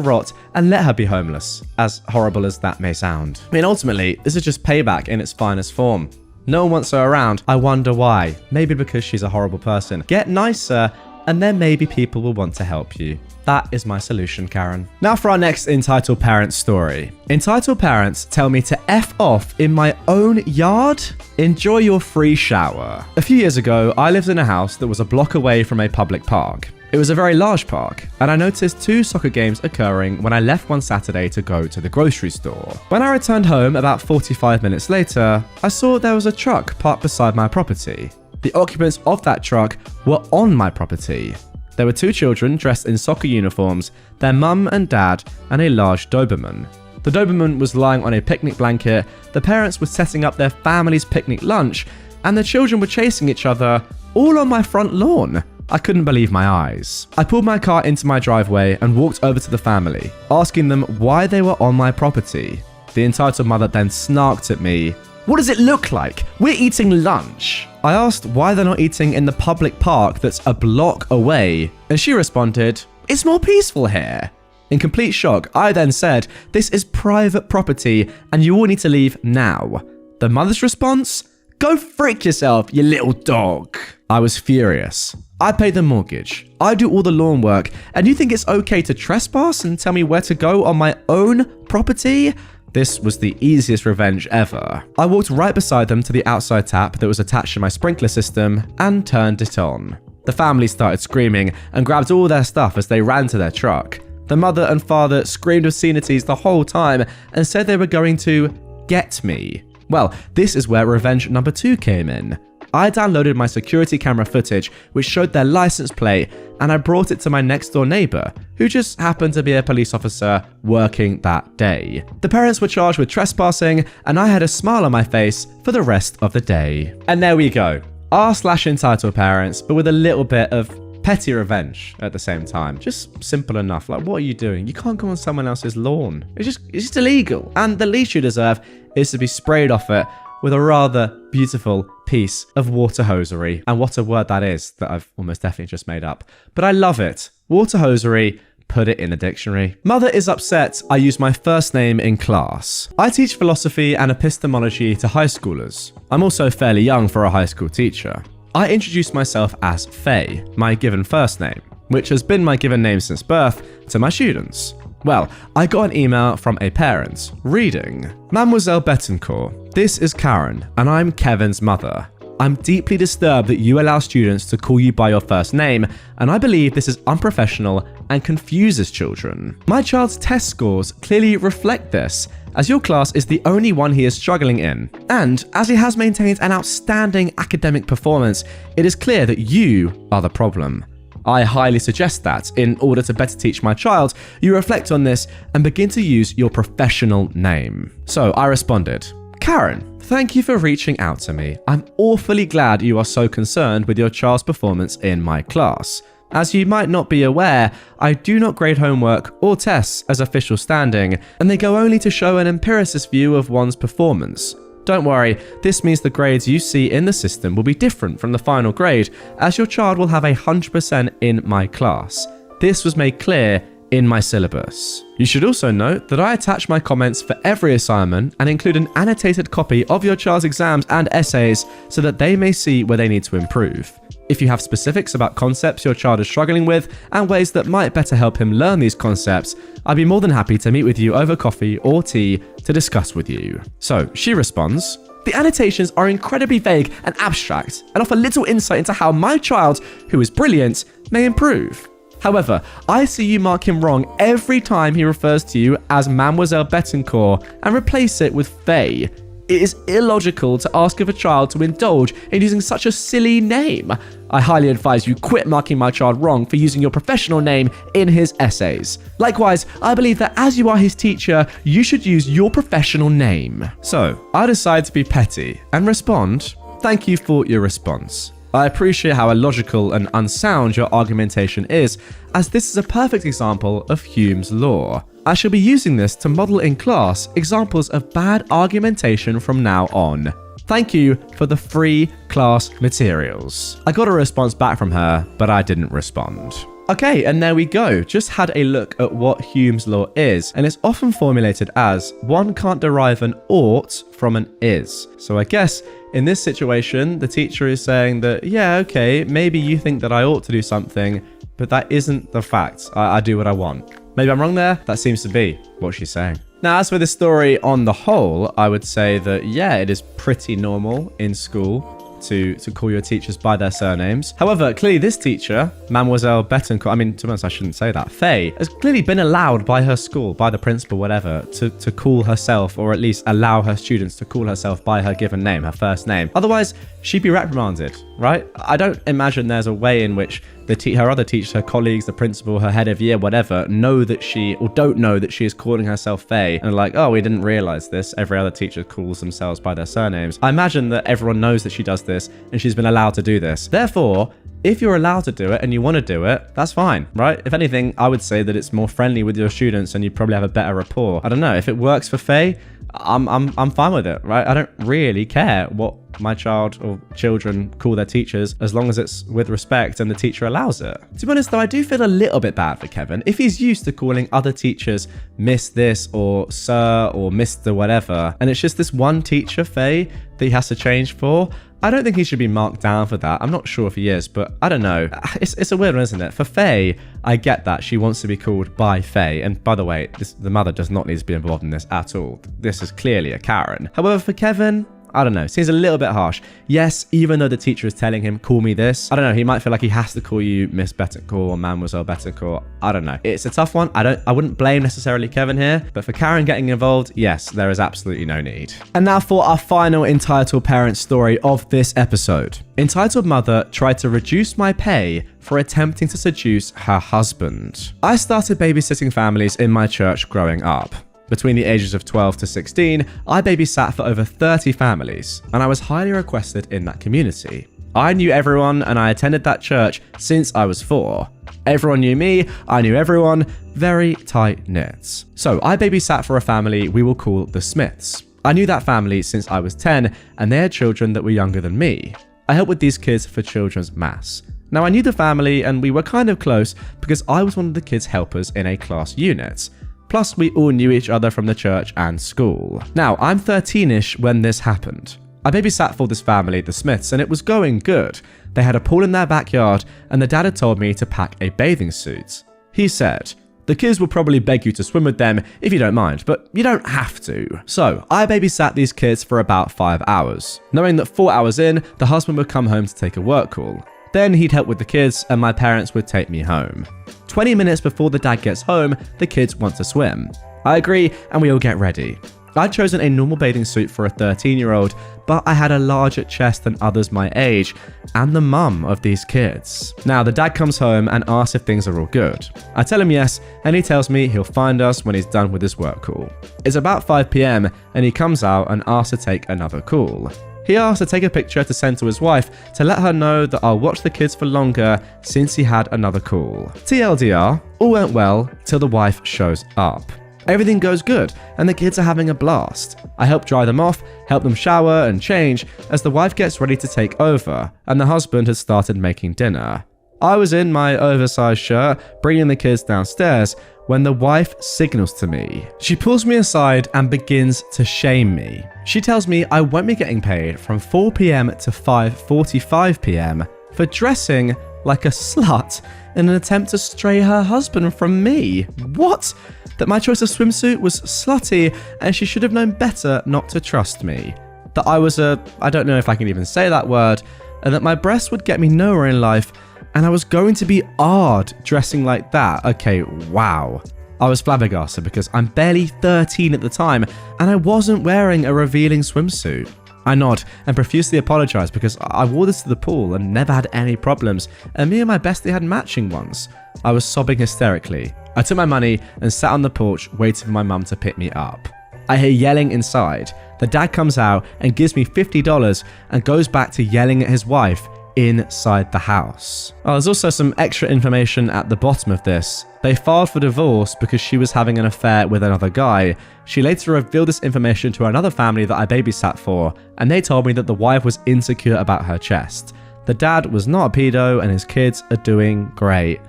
rot and let her be homeless, as horrible as that may sound. I mean, ultimately, this is just payback in its finest form. No one wants her around. I wonder why. Maybe because she's a horrible person. Get nicer, and then maybe people will want to help you. That is my solution, Karen. Now for our next Entitled Parents story. Entitled Parents tell me to F off in my own yard? Enjoy your free shower. A few years ago, I lived in a house that was a block away from a public park. It was a very large park, and I noticed 2 soccer games occurring when I left one Saturday to go to the grocery store. When I returned home about 45 minutes later, I saw there was a truck parked beside my property. The occupants of that truck were on my property. There were 2 children dressed in soccer uniforms, their mum and dad, and a large Doberman. The Doberman was lying on a picnic blanket, the parents were setting up their family's picnic lunch, and the children were chasing each other all on my front lawn. I couldn't believe my eyes. I pulled my car into my driveway and walked over to the family, asking them why they were on my property. The entitled mother then snarked at me, "What does it look like? We're eating lunch." I asked why they're not eating in the public park that's a block away, and she responded, "It's more peaceful here." In complete shock, I then said, "This is private property and you all need to leave now." The mother's response, "Go frick yourself, you little dog." I was furious. I pay the mortgage, I do all the lawn work, and you think it's okay to trespass and tell me where to go on my own property? This was the easiest revenge ever. I walked right beside them to the outside tap that was attached to my sprinkler system and turned it on. The family started screaming and grabbed all their stuff as they ran to their truck. The mother and father screamed obscenities the whole time and said they were going to get me. Well, this is where revenge number 2 came in. I downloaded my security camera footage, which showed their license plate, and I brought it to my next door neighbor, who just happened to be a police officer working that day. The parents were charged with trespassing, and I had a smile on my face for the rest of the day. And there we go. R/entitled parents, but with a little bit of petty revenge at the same time. Just simple enough. Like, what are you doing? You can't go on someone else's lawn. It's just illegal. And the least you deserve is to be sprayed off it with a rather beautiful piece of water hosiery. And what a word that is that I've almost definitely just made up. But I love it. Water hosiery, put it in the dictionary. Mother is upset I use my first name in class. I teach philosophy and epistemology to high schoolers. I'm also fairly young for a high school teacher. I introduced myself as Faye, my given first name, which has been my given name since birth, to my students. Well, I got an email from a parent reading, Mademoiselle Betancourt, this is Karen, and I'm Kevin's mother. I'm deeply disturbed that you allow students to call you by your first name, and I believe this is unprofessional and confuses children. My child's test scores clearly reflect this, as your class is the only one he is struggling in. And as he has maintained an outstanding academic performance, it is clear that you are the problem. I highly suggest that, in order to better teach my child, you reflect on this and begin to use your professional name. So I responded, Karen, thank you for reaching out to me. I'm awfully glad you are so concerned with your child's performance in my class. As you might not be aware, I do not grade homework or tests as official standing, and they go only to show an empiricist view of one's performance. Don't worry, this means the grades you see in the system will be different from the final grade, as your child will have 100% in my class. This was made clear in my syllabus. You should also note that I attach my comments for every assignment and include an annotated copy of your child's exams and essays so that they may see where they need to improve. If you have specifics about concepts your child is struggling with and ways that might better help him learn these concepts, I'd be more than happy to meet with you over coffee or tea to discuss with you. So she responds, the annotations are incredibly vague and abstract and offer little insight into how my child, who is brilliant, may improve. However, I see you mark him wrong every time he refers to you as Mademoiselle Betancourt and replace it with Faye. It is illogical to ask of a child to indulge in using such a silly name. I highly advise you quit marking my child wrong for using your professional name in his essays. Likewise, I believe that as you are his teacher, you should use your professional name. So, I decide to be petty and respond, thank you for your response. I appreciate how illogical and unsound your argumentation is, as this is a perfect example of Hume's law. I shall be using this to model in class examples of bad argumentation from now on. Thank you for the free class materials. I got a response back from her, but I didn't respond. Okay, and there we go. Just had a look at what Hume's law is, and it's often formulated as one can't derive an ought from an is. So I guess in this situation, the teacher is saying that, yeah, okay, maybe you think that I ought to do something, but that isn't the fact. I do what I want. Maybe I'm wrong there. That seems to be what she's saying. Now, as for this story on the whole, I would say that, yeah, it is pretty normal in school to call your teachers by their surnames. However, clearly this teacher, Mademoiselle Betancourt, I mean, to be honest, I shouldn't say that, Faye, has clearly been allowed by her school, by the principal, whatever, to call herself, or at least allow her students to call herself by her given name, her first name. Otherwise, she'd be reprimanded, right? I don't imagine there's a way in which her other teachers, her colleagues, the principal, her head of year, whatever, know that she, or don't know that she is calling herself Faye, and like, oh, we didn't realize this. Every other teacher calls themselves by their surnames. I imagine that everyone knows that she does this, and she's been allowed to do this. Therefore, if you're allowed to do it and you want to do it, that's fine, right? If anything, I would say that it's more friendly with your students and you probably have a better rapport. I don't know, if it works for Faye, I'm fine with it, right? I don't really care what my child or children call their teachers as long as it's with respect and the teacher allows it. To be honest though, I do feel a little bit bad for Kevin. If he's used to calling other teachers Miss this or Sir or Mr. whatever, and it's just this one teacher, Faye, that he has to change for, I don't think he should be marked down for that. I'm not sure if he is, but I don't know. It's a weird one, isn't it? For Faye, I get that. She wants to be called by Faye. And by the way, the mother does not need to be involved in this at all. This is clearly a Karen. However, for Kevin, I don't know, seems a little bit harsh. Yes, even though the teacher is telling him, call me this, I don't know, he might feel like he has to call you Miss Betancourt or Mademoiselle Betancourt. I don't know. It's a tough one. I wouldn't blame necessarily Kevin here, but for Karen getting involved, yes, there is absolutely no need. And now for our final entitled parent story of this episode. Entitled mother tried to reduce my pay for attempting to seduce her husband. I started babysitting families in my church growing up. Between the ages of 12 to 16, I babysat for over 30 families, and I was highly requested in that community. I knew everyone, and I attended that church since I was 4. Everyone knew me, I knew everyone, very tight-knit. So I babysat for a family we will call the Smiths. I knew that family since I was 10, and they had children that were younger than me. I helped with these kids for children's mass. Now I knew the family, and we were kind of close because I was one of the kids' helpers in a class unit. Plus, we all knew each other from the church and school. Now, I'm 13-ish when this happened. I babysat for this family, the Smiths, and it was going good. They had a pool in their backyard, and the dad had told me to pack a bathing suit. He said, The kids will probably beg you to swim with them if you don't mind, but you don't have to. So I babysat these kids for about 5 hours, knowing that 4 hours in, the husband would come home to take a work call. Then he'd help with the kids and my parents would take me home. 20 minutes before the dad gets home, the kids want to swim. I agree and we all get ready. I'd chosen a normal bathing suit for a 13-year-old, but I had a larger chest than others my age and the mum of these kids. Now the dad comes home and asks if things are all good. I tell him yes, and he tells me he'll find us when he's done with his work call. It's about 5 p.m. and he comes out and asks to take another call. He asked to take a picture to send to his wife to let her know that I'll watch the kids for longer since he had another call. TLDR, all went well till the wife shows up. Everything goes good and the kids are having a blast. I help dry them off, help them shower and change as the wife gets ready to take over and the husband has started making dinner. I was in my oversized shirt bringing the kids downstairs when the wife signals to me. She pulls me aside and begins to shame me. She tells me I won't be getting paid from 4 p.m. to 5:45 p.m. for dressing like a slut in an attempt to stray her husband from me. What? That my choice of swimsuit was slutty and she should have known better not to trust me. That I was I don't know if I can even say that word, and that my breasts would get me nowhere in life and I was going to be odd dressing like that. Okay, wow. I was flabbergasted because I'm barely 13 at the time and I wasn't wearing a revealing swimsuit. I nod and profusely apologise because I wore this to the pool and never had any problems, and me and my bestie had matching ones. I was sobbing hysterically. I took my money and sat on the porch waiting for my mum to pick me up. I hear yelling inside. The dad comes out and gives me $50 and goes back to yelling at his wife inside the house. Oh, there's also some extra information at the bottom of this. They filed for divorce because she was having an affair with another guy. She later revealed this information to another family that I babysat for, and they told me that the wife was insecure about her chest. The dad was not a pedo and his kids are doing great.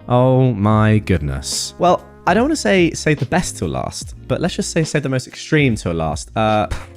Oh my goodness. Well, I don't want to say save the best till last, but let's just say save the most extreme till last.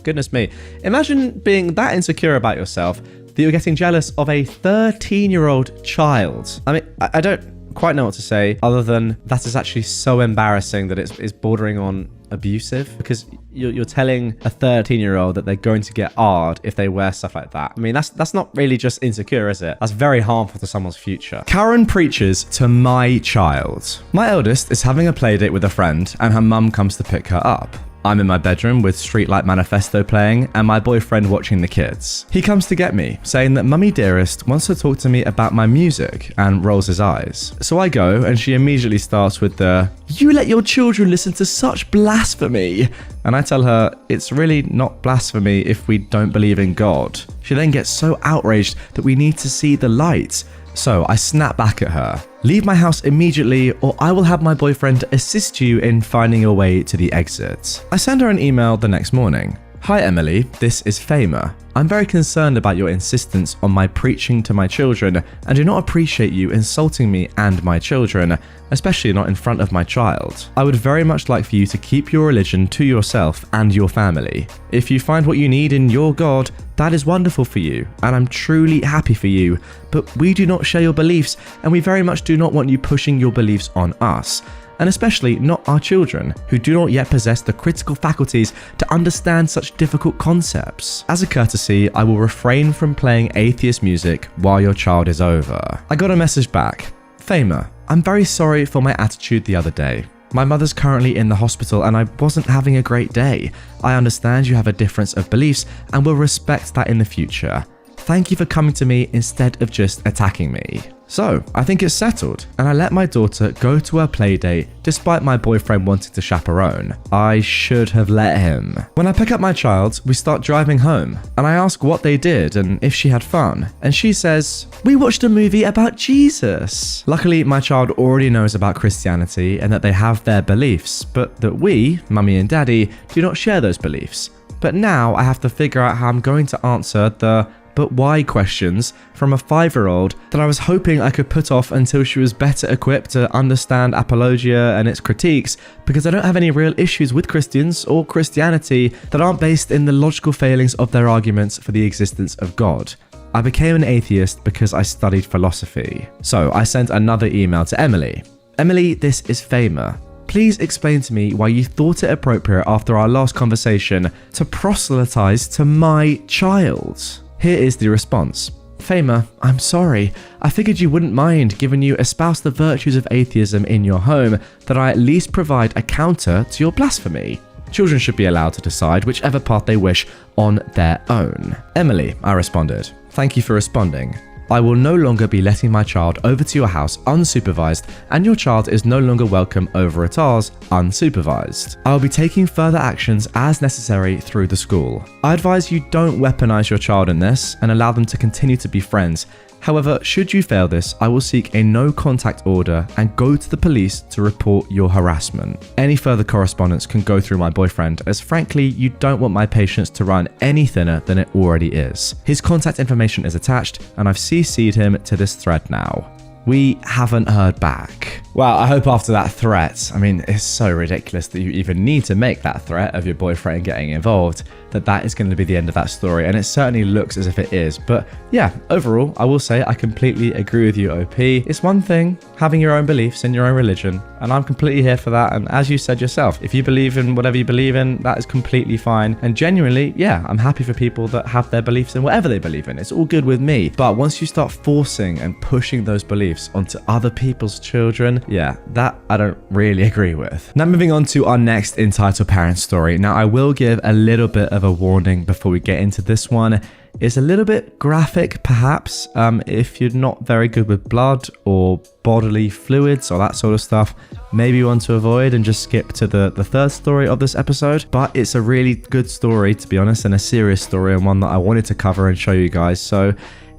Goodness me. Imagine being that insecure about yourself that you're getting jealous of a 13-year-old child. I mean, I don't quite know what to say other than that is actually so embarrassing that it's bordering on abusive, because you're telling a 13-year-old that they're going to get hard if they wear stuff like that. I mean, that's not really just insecure, is it? That's very harmful to someone's future. Karen preaches to my child. My eldest is having a play date with a friend and her mum comes to pick her up. I'm in my bedroom with Streetlight Manifesto playing and my boyfriend watching the kids. He comes to get me, saying that Mummy Dearest wants to talk to me about my music and rolls his eyes. So I go and she immediately starts with the, "You let your children listen to such blasphemy." And I tell her it's really not blasphemy if we don't believe in God. She then gets so outraged that we need to see the light. So I snap back at her. "Leave my house immediately or I will have my boyfriend assist you in finding your way to the exit." I send her an email the next morning. "Hi Emily, this is Famer. I'm very concerned about your insistence on my preaching to my children and do not appreciate you insulting me and my children, especially not in front of my child. I would very much like for you to keep your religion to yourself and your family. If you find what you need in your God, that is wonderful for you, and I'm truly happy for you, but we do not share your beliefs and we very much do not want you pushing your beliefs on us. And especially not our children, who do not yet possess the critical faculties to understand such difficult concepts. As a courtesy, I will refrain from playing atheist music while your child is over." I got a message back. "Famer, I'm very sorry for my attitude the other day. My mother's currently in the hospital and I wasn't having a great day. I understand you have a difference of beliefs and will respect that in the future. Thank you for coming to me instead of just attacking me." So, I think it's settled, and I let my daughter go to her playdate despite my boyfriend wanting to chaperone. I should have let him. When I pick up my child, we start driving home, and I ask what they did and if she had fun, and she says, "We watched a movie about Jesus." Luckily, my child already knows about Christianity and that they have their beliefs, but that we, mummy and daddy, do not share those beliefs. But now I have to figure out how I'm going to answer the "but why" questions from a 5-year-old that I was hoping I could put off until she was better equipped to understand apologia and its critiques, because I don't have any real issues with Christians or Christianity that aren't based in the logical failings of their arguments for the existence of God. I became an atheist because I studied philosophy. So I sent another email to Emily. Emily, this is Famer. Please explain to me why you thought it appropriate after our last conversation to proselytize to my child. Here is the response. Famer, I'm sorry. I figured you wouldn't mind, given you espouse the virtues of atheism in your home, that I at least provide a counter to your blasphemy. Children should be allowed to decide whichever path they wish on their own. Emily, I responded. Thank you for responding. I will no longer be letting my child over to your house unsupervised, and your child is no longer welcome over at ours unsupervised. I will be taking further actions as necessary through the school. I advise you don't weaponize your child in this and allow them to continue to be friends. However, should you fail this, I will seek a no contact order and go to the police to report your harassment. Any further correspondence can go through my boyfriend, as frankly, you don't want my patience to run any thinner than it already is. His contact information is attached, and I've CC'd him to this thread now. We haven't heard back. Well, I hope after that threat, I mean, it's so ridiculous that you even need to make that threat of your boyfriend getting involved, that is going to be the end of that story, and it certainly looks as if it is. But yeah, overall, I will say I completely agree with you, OP. It's one thing having your own beliefs in your own religion, and I'm completely here for that. And as you said yourself, if you believe in whatever you believe in, that is completely fine. And genuinely, yeah, I'm happy for people that have their beliefs in whatever they believe in. It's all good with me. But once you start forcing and pushing those beliefs onto other people's children, yeah, that I don't really agree with. Now moving on to our next entitled parent story. Now I will give a little bit of a warning before we get into this one. It's a little bit graphic, perhaps. If you're not very good with blood or bodily fluids or that sort of stuff, maybe you want to avoid and just skip to the third story of this episode. But it's a really good story, to be honest, and a serious story, and one that I wanted to cover and show you guys. So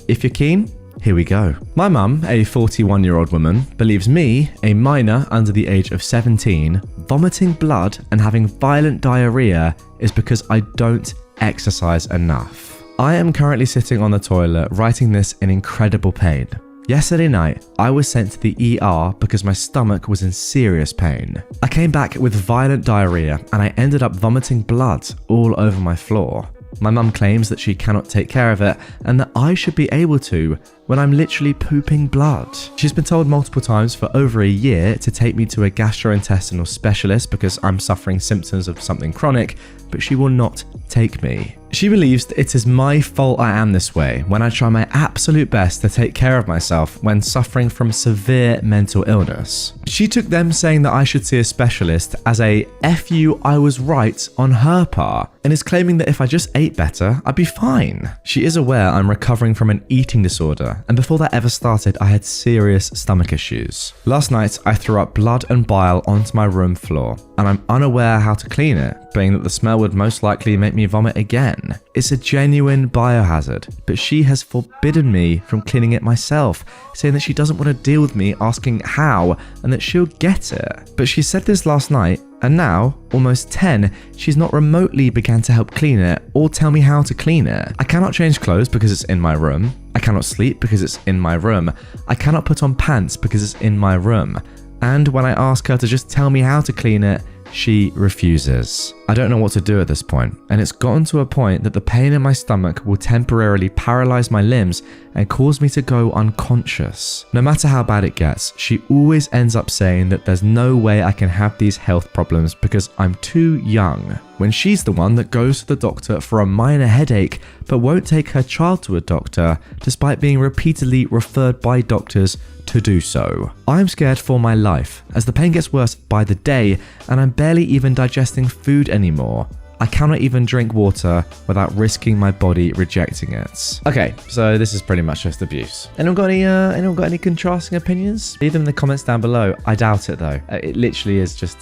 if you're keen, here we go. My mum, a 41-year-old woman, believes me, a minor under the age of 17, vomiting blood and having violent diarrhea is because I don't exercise enough. I am currently sitting on the toilet writing this in incredible pain. Yesterday night, I was sent to the ER because my stomach was in serious pain. I came back with violent diarrhea and I ended up vomiting blood all over my floor. My mum claims that she cannot take care of it and that I should be able to when I'm literally pooping blood. She's been told multiple times for over a year to take me to a gastrointestinal specialist because I'm suffering symptoms of something chronic, but she will not take me. She believes that it is my fault I am this way when I try my absolute best to take care of myself when suffering from severe mental illness. She took them saying that I should see a specialist as a F you, I was right on her part, and is claiming that if I just ate better, I'd be fine. She is aware I'm recovering from an eating disorder, and before that ever started, I had serious stomach issues. Last night, I threw up blood and bile onto my room floor, and I'm unaware how to clean it, being that the smell would most likely make me vomit again. It's a genuine biohazard, but she has forbidden me from cleaning it myself, saying that she doesn't want to deal with me asking how and that she'll get it. But she said this last night, and now, almost 10, she's not remotely began to help clean it or tell me how to clean it. I cannot change clothes because it's in my room. I cannot sleep because it's in my room. I cannot put on pants because it's in my room. And when I ask her to just tell me how to clean it, she refuses. I don't know what to do at this point, and it's gotten to a point that the pain in my stomach will temporarily paralyze my limbs and cause me to go unconscious. No matter how bad it gets, she always ends up saying that there's no way I can have these health problems because I'm too young, when she's the one that goes to the doctor for a minor headache but won't take her child to a doctor despite being repeatedly referred by doctors to do so. I'm scared for my life as the pain gets worse by the day and I'm barely even digesting food anymore. I cannot even drink water without risking my body rejecting it. Okay, so this is pretty much just abuse. Anyone got any contrasting opinions? Leave them in the comments down below. I doubt it though. It literally is just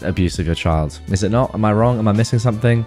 abuse of your child. Is it not? Am I wrong? Am I missing something?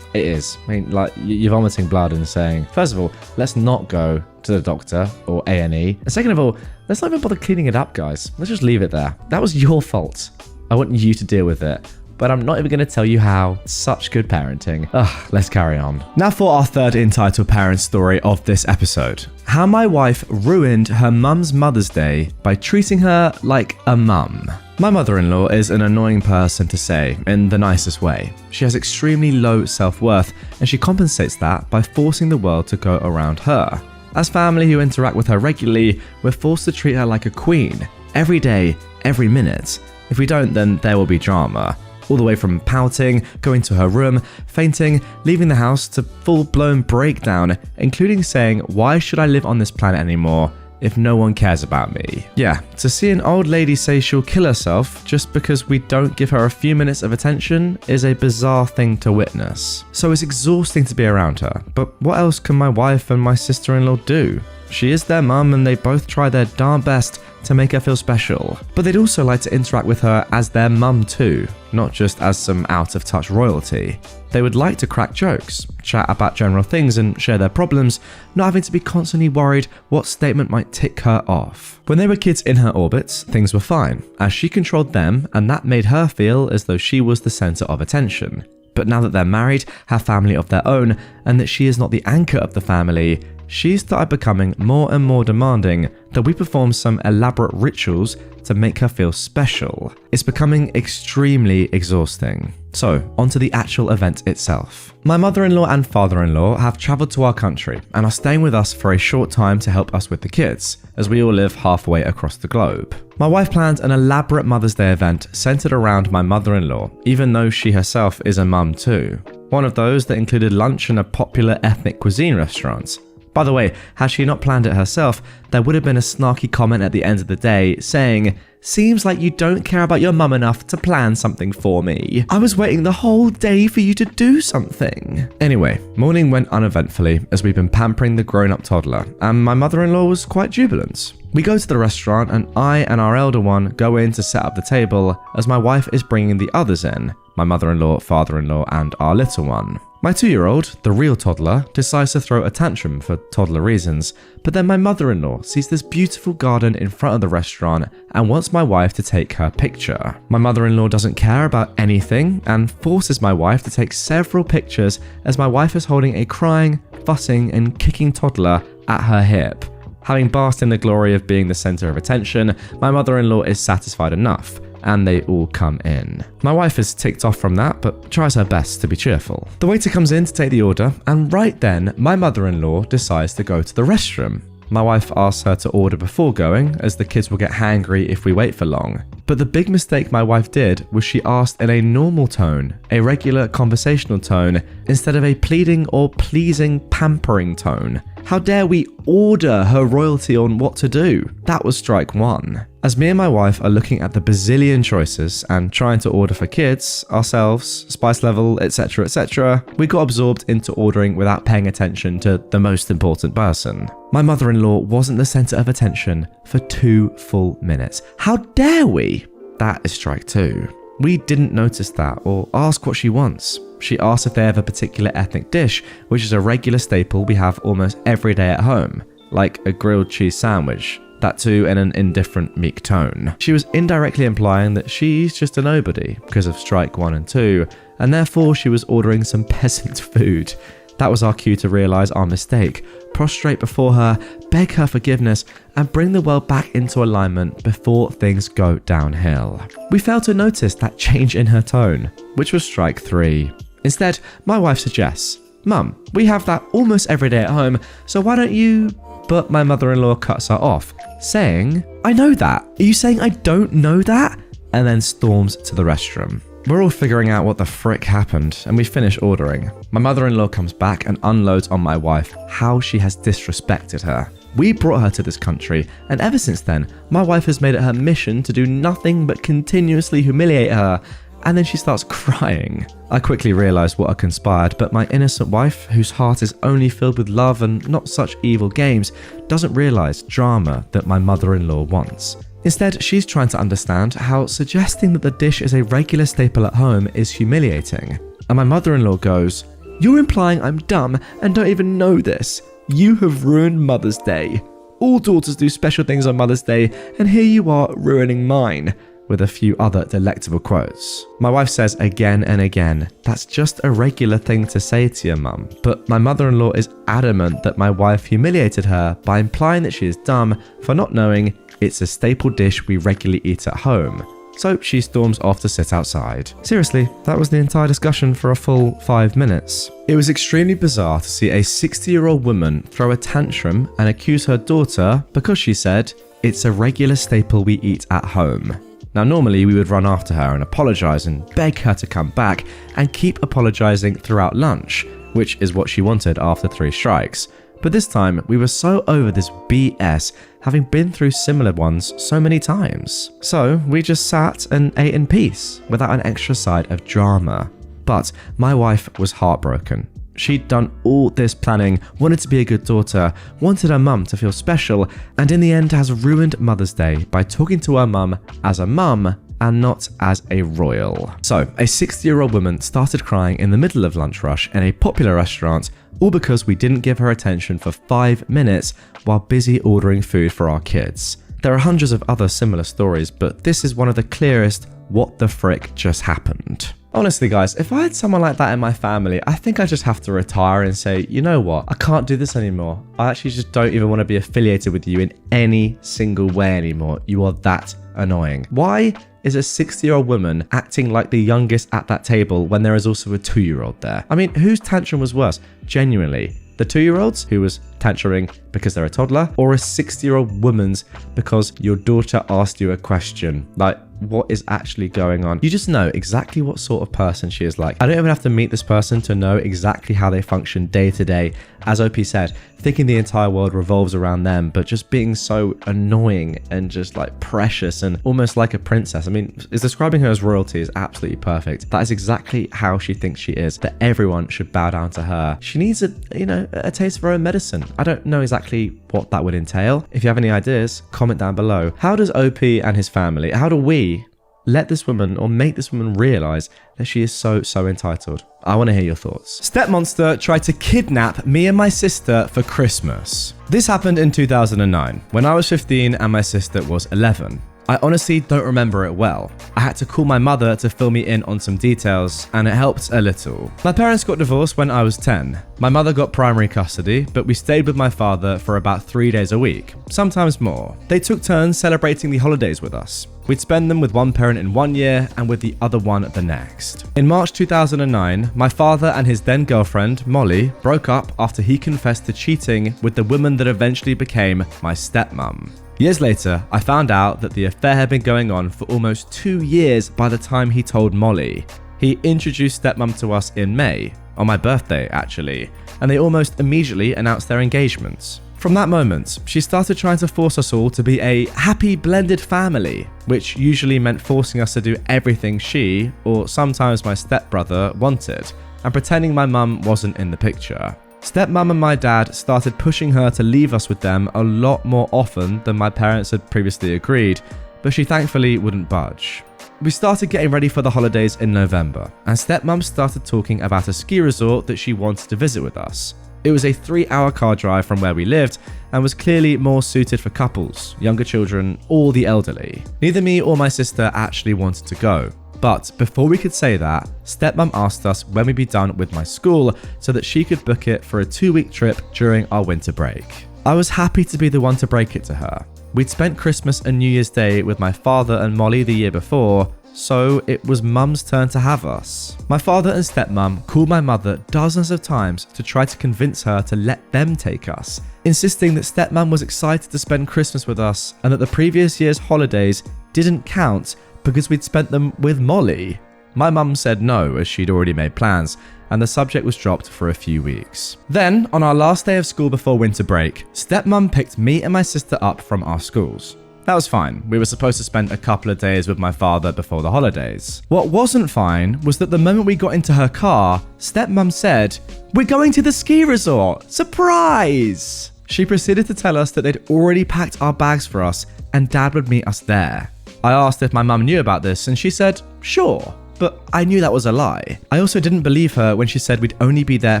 It is. I mean, like, you're vomiting blood and saying, first of all, let's not go to the doctor or A&E. And second of all, let's not even bother cleaning it up, guys. Let's just leave it there. That was your fault. I want you to deal with it. But I'm not even going to tell you how. Such good parenting. Let's carry on. Now for our third entitled parent story of this episode. How my wife ruined her mum's Mother's Day by treating her like a mum. My mother-in-law is an annoying person to say, in the nicest way. She has extremely low self-worth, and she compensates that by forcing the world to go around her. As family who interact with her regularly, we're forced to treat her like a queen. Every day, every minute. If we don't, then there will be drama. All the way from pouting, going to her room, fainting, leaving the house to full-blown breakdown, including saying, "Why should I live on this planet anymore if no one cares about me?" Yeah, to see an old lady say she'll kill herself just because we don't give her a few minutes of attention is a bizarre thing to witness. So it's exhausting to be around her, but what else can my wife and my sister-in-law do? She is their mum and they both try their darn best to make her feel special. But they'd also like to interact with her as their mum too, not just as some out-of-touch royalty. They would like to crack jokes, chat about general things and share their problems, not having to be constantly worried what statement might tick her off. When they were kids in her orbits, things were fine, as she controlled them and that made her feel as though she was the centre of attention. But now that they're married, have family of their own, and that she is not the anchor of the family, she started becoming more and more demanding that we perform some elaborate rituals to make her feel special. It's becoming extremely exhausting. So, onto the actual event itself. My mother-in-law and father-in-law have travelled to our country and are staying with us for a short time to help us with the kids, as we all live halfway across the globe. My wife planned an elaborate Mother's Day event centred around my mother-in-law, even though she herself is a mum too. One of those that included lunch in a popular ethnic cuisine restaurant. By the way, had she not planned it herself, there would have been a snarky comment at the end of the day saying, "Seems like you don't care about your mum enough to plan something for me. I was waiting the whole day for you to do something." Anyway, morning went uneventfully as we've been pampering the grown-up toddler, and my mother-in-law was quite jubilant. We go to the restaurant and I and our elder one go in to set up the table as my wife is bringing the others in, my mother-in-law, father-in-law and our little one. My 2-year-old, the real toddler, decides to throw a tantrum for toddler reasons, but then my mother-in-law sees this beautiful garden in front of the restaurant and wants my wife to take her picture. My mother-in-law doesn't care about anything and forces my wife to take several pictures as my wife is holding a crying, fussing and kicking toddler at her hip. Having basked in the glory of being the centre of attention, my mother-in-law is satisfied enough, and they all come in. My wife is ticked off from that, but tries her best to be cheerful. The waiter comes in to take the order, and right then, my mother-in-law decides to go to the restroom. My wife asks her to order before going, as the kids will get hangry if we wait for long. But the big mistake my wife did was she asked in a normal tone, a regular conversational tone, instead of a pleading or pleasing pampering tone. How dare we order her royalty on what to do? That was strike one. As me and my wife are looking at the bazillion choices and trying to order for kids, ourselves, spice level, etc., we got absorbed into ordering without paying attention to the most important person. My mother-in-law wasn't the centre of attention for 2 full minutes. How dare we? That is strike 2. We didn't notice that or ask what she wants. She asked if they have a particular ethnic dish, which is a regular staple we have almost every day at home, like a grilled cheese sandwich. That too in an indifferent, meek tone. She was indirectly implying that she's just a nobody because of strike 1 and 2, and therefore she was ordering some peasant food. That was our cue to realise our mistake, prostrate before her, beg her forgiveness, and bring the world back into alignment before things go downhill. We failed to notice that change in her tone, which was strike 3. Instead, my wife suggests, "Mum, we have that almost every day at home, so why don't you..." But my mother-in-law cuts her off, saying, "I know that. Are you saying I don't know that?" And then storms to the restroom. We're all figuring out what the frick happened, and we finish ordering. My mother-in-law comes back and unloads on my wife how she has disrespected her. We brought her to this country, and ever since then, my wife has made it her mission to do nothing but continuously humiliate her, and then she starts crying. I quickly realised what had conspired, but my innocent wife, whose heart is only filled with love and not such evil games, doesn't realise drama that my mother-in-law wants. Instead, she's trying to understand how suggesting that the dish is a regular staple at home is humiliating. And my mother-in-law goes, "You're implying I'm dumb and don't even know this. You have ruined Mother's Day. All daughters do special things on Mother's Day, and here you are ruining mine," with a few other delectable quotes. My wife says again and again, "That's just a regular thing to say to your mum," but my mother-in-law is adamant that my wife humiliated her by implying that she is dumb for not knowing it's a staple dish we regularly eat at home. So she storms off to sit outside. Seriously, that was the entire discussion for a full 5 minutes. It was extremely bizarre to see a 60-year-old woman throw a tantrum and accuse her daughter because she said, "It's a regular staple we eat at home." Now, normally we would run after her and apologize and beg her to come back and keep apologizing throughout lunch, which is what she wanted after 3 strikes. But this time, we were so over this BS, having been through similar ones so many times. So we just sat and ate in peace, without an extra side of drama. But my wife was heartbroken. She'd done all this planning, wanted to be a good daughter, wanted her mum to feel special, and in the end has ruined Mother's Day by talking to her mum as a mum and not as a royal. So, a 60-year-old woman started crying in the middle of lunch rush in a popular restaurant, all because we didn't give her attention for 5 minutes while busy ordering food for our kids. There are hundreds of other similar stories, but this is one of the clearest what the frick just happened. Honestly, guys, if I had someone like that in my family, I think I just have to retire and say, you know what, I can't do this anymore. I actually just don't even want to be affiliated with you in any single way anymore. You are that annoying. Why is a 60-year-old woman acting like the youngest at that table when there is also a 2-year-old there? I mean, whose tantrum was worse? Genuinely. The 2-year-old's, who was tantruming because they're a toddler, or a 60-year-old woman's because your daughter asked you a question? Like, what is actually going on? You just know exactly what sort of person she is like. I don't even have to meet this person to know exactly how they function day to day. As OP said, thinking the entire world revolves around them, but just being so annoying and just like precious and almost like a princess. I mean, is describing her as royalty is absolutely perfect. That is exactly how she thinks she is, that everyone should bow down to her. She needs a taste of her own medicine. I don't know exactly what that would entail. If you have any ideas, comment down below. How does OP and his family, how do we let this woman or make this woman realize that she is so entitled? I want to hear your thoughts. Stepmonster tried to kidnap me and my sister for Christmas. This happened in 2009 when I was 15 and my sister was 11. I honestly don't remember it well. I had to call my mother to fill me in on some details, and it helped a little. My parents got divorced when I was 10. My mother got primary custody, but we stayed with my father for about 3 days a week, sometimes more. They took turns celebrating the holidays with us. We'd spend them with one parent in 1 year and with the other one the next. In March 2009, my father and his then girlfriend, Molly, broke up after he confessed to cheating with the woman that eventually became my stepmom. Years later, I found out that the affair had been going on for almost 2 years by the time he told Molly. He introduced stepmom to us in May, on my birthday actually, and they almost immediately announced their engagement. From that moment, she started trying to force us all to be a happy blended family, which usually meant forcing us to do everything she, or sometimes my stepbrother, wanted, and pretending my mum wasn't in the picture. Stepmom and my dad started pushing her to leave us with them a lot more often than my parents had previously agreed, but she thankfully wouldn't budge. We started getting ready for the holidays in November, and stepmom started talking about a ski resort that she wanted to visit with us. It was a 3-hour car drive from where we lived and was clearly more suited for couples, younger children, or the elderly. Neither me or my sister actually wanted to go. But before we could say that, stepmom asked us when we'd be done with my school so that she could book it for a 2-week trip during our winter break. I was happy to be the one to break it to her. We'd spent Christmas and New Year's Day with my father and Molly the year before, so it was mum's turn to have us. My father and stepmom called my mother dozens of times to try to convince her to let them take us, insisting that stepmom was excited to spend Christmas with us and that the previous year's holidays didn't count because we'd spent them with Molly. My mum said no, as she'd already made plans, and the subject was dropped for a few weeks. Then, on our last day of school before winter break, stepmom picked me and my sister up from our schools. That was fine. We were supposed to spend a couple of days with my father before the holidays. What wasn't fine was that the moment we got into her car, stepmom said, "We're going to the ski resort! Surprise!" She proceeded to tell us that they'd already packed our bags for us and dad would meet us there. I asked if my mum knew about this and she said, sure, but I knew that was a lie. I also didn't believe her when she said we'd only be there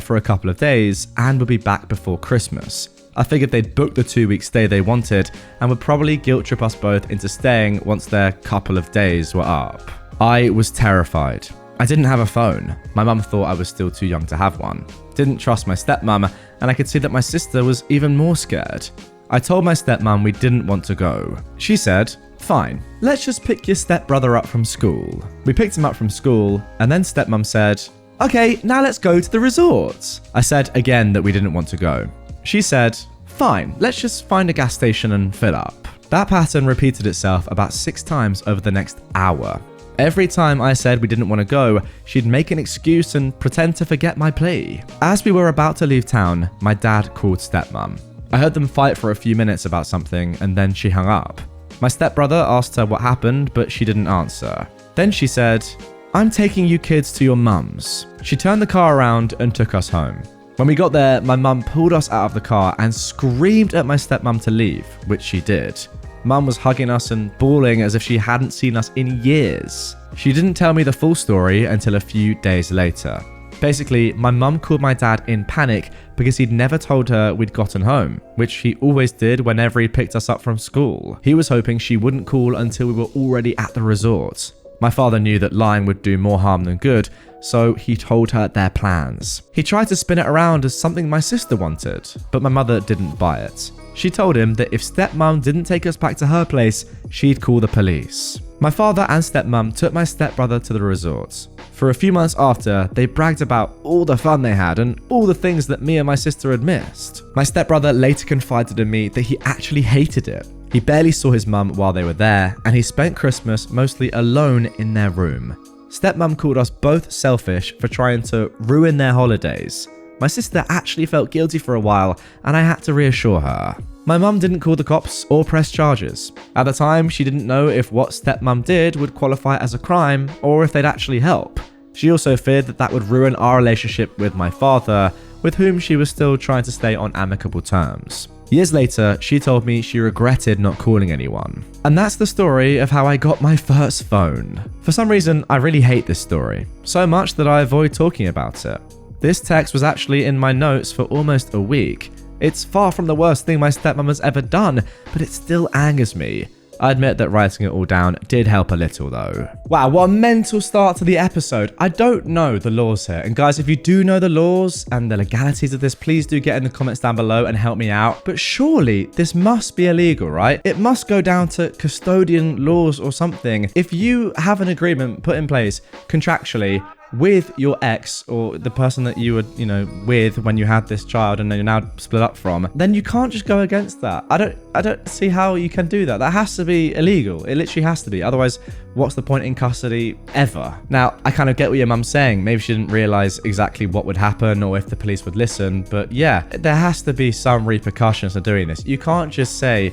for a couple of days and would be back before Christmas. I figured they'd booked the 2-week stay they wanted and would probably guilt trip us both into staying once their couple of days were up. I was terrified. I didn't have a phone. My mum thought I was still too young to have one. Didn't trust my stepmom, and I could see that my sister was even more scared. I told my stepmom we didn't want to go. She said, fine, let's just pick your stepbrother up from school. We picked him up from school, and then stepmom said, okay, now let's go to the resort. I said again that we didn't want to go. She said, fine, let's just find a gas station and fill up. That pattern repeated itself about 6 times over the next hour. Every time I said we didn't want to go, she'd make an excuse and pretend to forget my plea. As we were about to leave town, my dad called Stepmom. I heard them fight for a few minutes about something and then she hung up. My stepbrother asked her what happened, but she didn't answer. Then she said, "I'm taking you kids to your mum's." She turned the car around and took us home. When we got there, my mum pulled us out of the car and screamed at my stepmom to leave, which she did. Mum was hugging us and bawling as if she hadn't seen us in years. She didn't tell me the full story until a few days later. Basically, my mum called my dad in panic because he'd never told her we'd gotten home, which he always did whenever he picked us up from school. He was hoping she wouldn't call until we were already at the resort. My father knew that lying would do more harm than good, so he told her their plans. He tried to spin it around as something my sister wanted, but my mother didn't buy it. She told him that if stepmom didn't take us back to her place, she'd call the police. My father and stepmom took my stepbrother to the resort. For a few months after, they bragged about all the fun they had and all the things that me and my sister had missed. My stepbrother later confided in me that he actually hated it. He barely saw his mum while they were there, and he spent Christmas mostly alone in their room. Stepmom called us both selfish for trying to ruin their holidays. My sister actually felt guilty for a while, and I had to reassure her. My mum didn't call the cops or press charges. At the time, she didn't know if what stepmom did would qualify as a crime or if they'd actually help. She also feared that that would ruin our relationship with my father, with whom she was still trying to stay on amicable terms. Years later, she told me she regretted not calling anyone. And that's the story of how I got my first phone. For some reason, I really hate this story, so much that I avoid talking about it. This text was actually in my notes for almost a week. It's far from the worst thing my stepmom has ever done, but it still angers me. I admit that writing it all down did help a little though. Wow, what a mental start to the episode. I don't know the laws here. And guys, if you do know the laws and the legalities of this, please do get in the comments down below and help me out. But surely this must be illegal, right? It must go down to custodian laws or something. If you have an agreement put in place contractually with your ex or the person that you were, with when you had this child and then you're now split up from, then you can't just go against that. I don't see how you can do that. That has to be illegal. It literally has to be. Otherwise, what's the point in custody ever? Now, I kind of get what your mum's saying. Maybe she didn't realize exactly what would happen or if the police would listen. But yeah, there has to be some repercussions to doing this. You can't just say,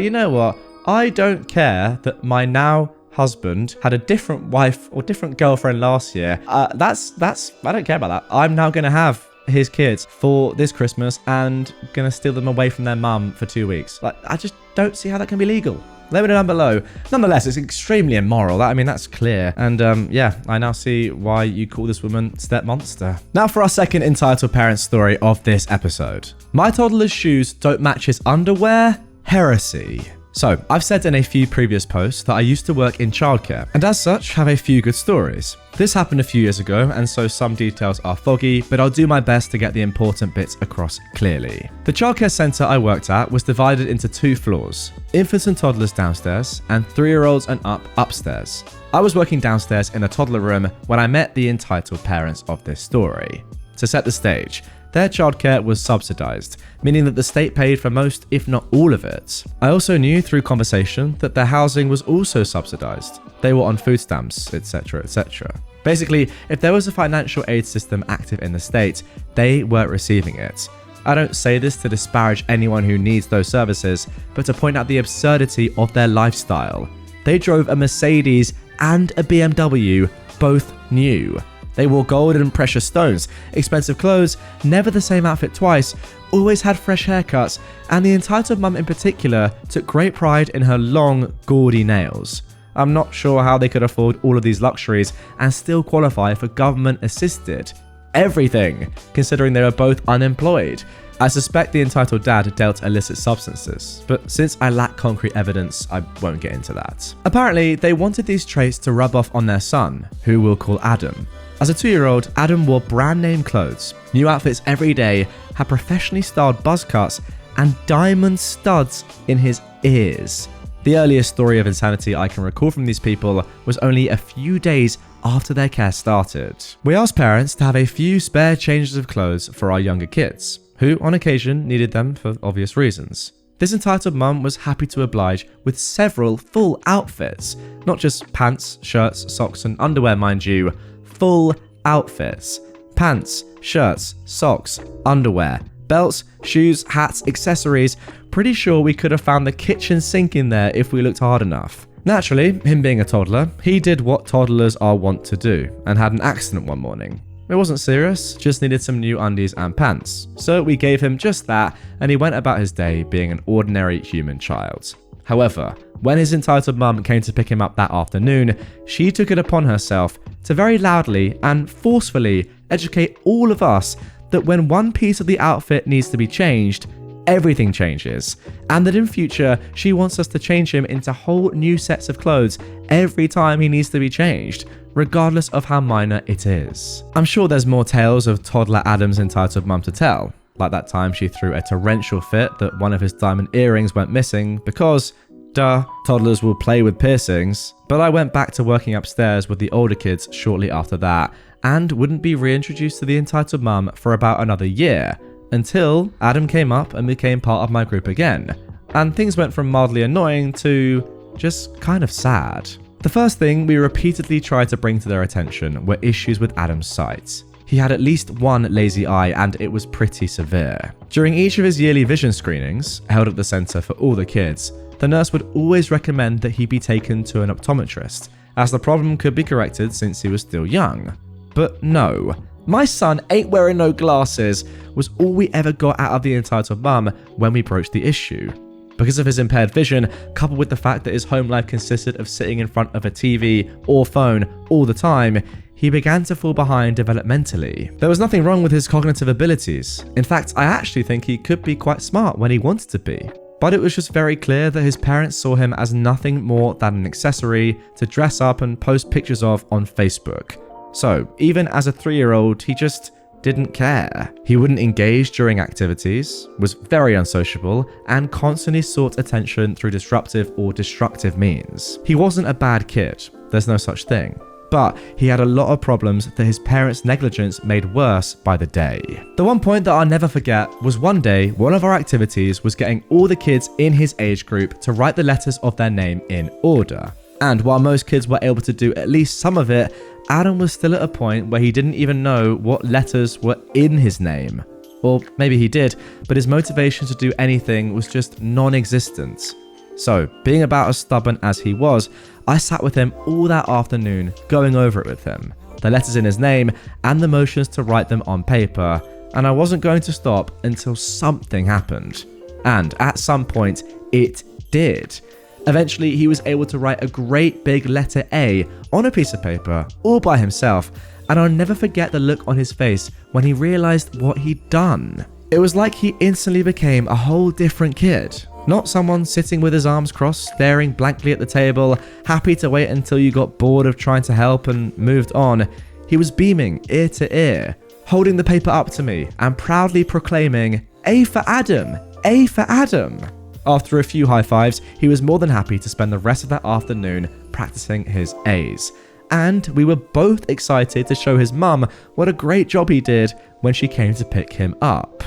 you know what? I don't care that my now husband had a different wife or different girlfriend last year. I don't care about that. I'm now going to have his kids for this Christmas and going to steal them away from their mum for 2 weeks. Like, I just don't see how that can be legal. Let me know down below. Nonetheless, it's extremely immoral. That's clear. And yeah, I now see why you call this woman Stepmonster. Now for our second entitled parent story of this episode. My toddler's shoes don't match his underwear? Heresy. So, I've said in a few previous posts that I used to work in childcare, and as such have a few good stories. This happened a few years ago, and so some details are foggy, but I'll do my best to get the important bits across clearly. The childcare centre I worked at was divided into 2 floors, infants and toddlers downstairs, and 3-year-olds and up upstairs. I was working downstairs in a toddler room when I met the entitled parents of this story. To set the stage, their childcare was subsidised, meaning that the state paid for most, if not all of it. I also knew through conversation that their housing was also subsidised. They were on food stamps, etc, etc. Basically, if there was a financial aid system active in the state, they were receiving it. I don't say this to disparage anyone who needs those services, but to point out the absurdity of their lifestyle. They drove a Mercedes and a BMW, both new. They wore gold and precious stones, expensive clothes, never the same outfit twice, always had fresh haircuts, and the entitled mum in particular took great pride in her long, gaudy nails. I'm not sure how they could afford all of these luxuries and still qualify for government-assisted everything, considering they were both unemployed. I suspect the entitled dad dealt illicit substances, but since I lack concrete evidence, I won't get into that. Apparently, they wanted these traits to rub off on their son, who we'll call Adam. As a 2-year-old, Adam wore brand name clothes, new outfits every day, had professionally styled buzz cuts, and diamond studs in his ears. The earliest story of insanity I can recall from these people was only a few days after their care started. We asked parents to have a few spare changes of clothes for our younger kids, who on occasion needed them for obvious reasons. This entitled mum was happy to oblige with several full outfits. Not just pants, shirts, socks and underwear, mind you. Full outfits. Pants, shirts, socks, underwear, belts, shoes, hats, accessories. Pretty sure we could have found the kitchen sink in there if we looked hard enough. Naturally, him being a toddler, he did what toddlers are wont to do and had an accident one morning. It wasn't serious, just needed some new undies and pants. So we gave him just that and he went about his day being an ordinary human child. However, when his entitled mum came to pick him up that afternoon, she took it upon herself to very loudly and forcefully educate all of us that when one piece of the outfit needs to be changed, everything changes, and that in future she wants us to change him into whole new sets of clothes every time he needs to be changed, regardless of how minor it is. I'm sure there's more tales of toddler Adam's entitled mum to tell, like that time she threw a torrential fit that one of his diamond earrings went missing because, duh, toddlers will play with piercings. But I went back to working upstairs with the older kids shortly after that and wouldn't be reintroduced to the entitled mum for about another year, until Adam came up and became part of my group again, and things went from mildly annoying to just kind of sad. The first thing we repeatedly tried to bring to their attention were issues with Adam's sight. He had at least one lazy eye and it was pretty severe. During each of his yearly vision screenings, held at the centre for all the kids, the nurse would always recommend that he be taken to an optometrist, as the problem could be corrected since he was still young. But no. My son ain't wearing no glasses was all we ever got out of the entitled mum when we broached the issue. Because of his impaired vision, coupled with the fact that his home life consisted of sitting in front of a TV or phone all the time, he began to fall behind developmentally. There was nothing wrong with his cognitive abilities. In fact, I actually think he could be quite smart when he wanted to be. But it was just very clear that his parents saw him as nothing more than an accessory to dress up and post pictures of on Facebook. So, even as a 3-year-old, he just didn't care. He wouldn't engage during activities, was very unsociable, and constantly sought attention through disruptive or destructive means. He wasn't a bad kid, there's no such thing, but he had a lot of problems that his parents' negligence made worse by the day. The one point that I'll never forget was one day, one of our activities was getting all the kids in his age group to write the letters of their name in order. And while most kids were able to do at least some of it, Adam was still at a point where he didn't even know what letters were in his name. Or maybe he did, but his motivation to do anything was just non-existent. So, being about as stubborn as he was, I sat with him all that afternoon, going over it with him, the letters in his name and the motions to write them on paper, and I wasn't going to stop until something happened. And at some point, it did. Eventually, he was able to write a great big letter A on a piece of paper, all by himself, and I'll never forget the look on his face when he realized what he'd done. It was like he instantly became a whole different kid. Not someone sitting with his arms crossed, staring blankly at the table, happy to wait until you got bored of trying to help and moved on. He was beaming ear to ear, holding the paper up to me and proudly proclaiming, "A for Adam! A for Adam!" After a few high fives, he was more than happy to spend the rest of that afternoon practicing his A's. And we were both excited to show his mum what a great job he did when she came to pick him up.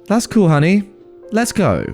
That's cool, honey. Let's go.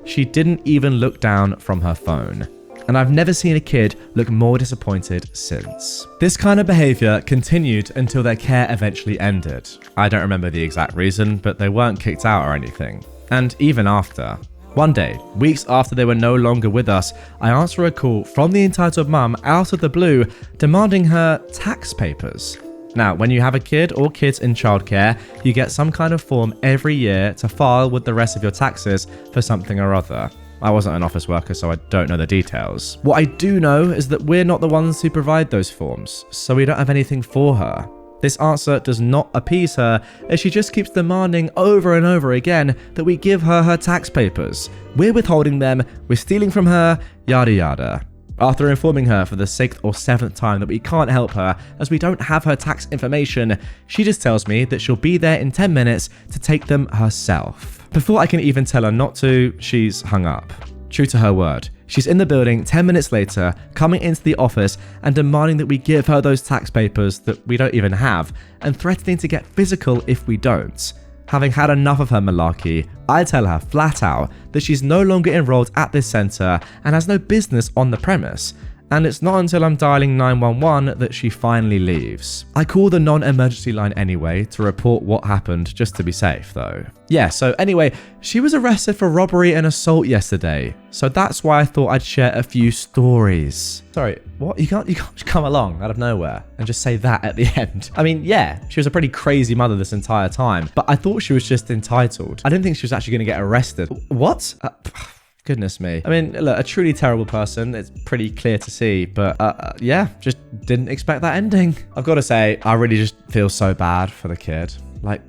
She didn't even look down from her phone. And I've never seen a kid look more disappointed since. This kind of behavior continued until their care eventually ended. I don't remember the exact reason, but they weren't kicked out or anything. And even after. One day, weeks after they were no longer with us, I answer a call from the entitled mum out of the blue demanding her tax papers. Now, when you have a kid or kids in childcare, you get some kind of form every year to file with the rest of your taxes for something or other. I wasn't an office worker, so I don't know the details. What I do know is that we're not the ones who provide those forms, so we don't have anything for her. This answer does not appease her, as she just keeps demanding over and over again that we give her her tax papers. We're withholding them, we're stealing from her, yada yada. After informing her for the 6th or 7th time that we can't help her as we don't have her tax information, she just tells me that she'll be there in 10 minutes to take them herself. Before I can even tell her not to, she's hung up. True to her word, she's in the building 10 minutes later, coming into the office and demanding that we give her those tax papers that we don't even have, and threatening to get physical if we don't. Having had enough of her malarkey, I tell her flat out that she's no longer enrolled at this centre and has no business on the premise. And it's not until I'm dialing 911 that she finally leaves. I call the non-emergency line anyway to report what happened, just to be safe though. Yeah, so anyway, she was arrested for robbery and assault yesterday. So that's why I thought I'd share a few stories. Sorry, what? You can't just come along out of nowhere and just say that at the end. I mean, yeah, she was a pretty crazy mother this entire time, but I thought she was just entitled. I didn't think she was actually going to get arrested. What? Goodness me. I mean, look, a truly terrible person. It's pretty clear to see, but yeah, just didn't expect that ending. I've got to say, I really just feel so bad for the kid. Like,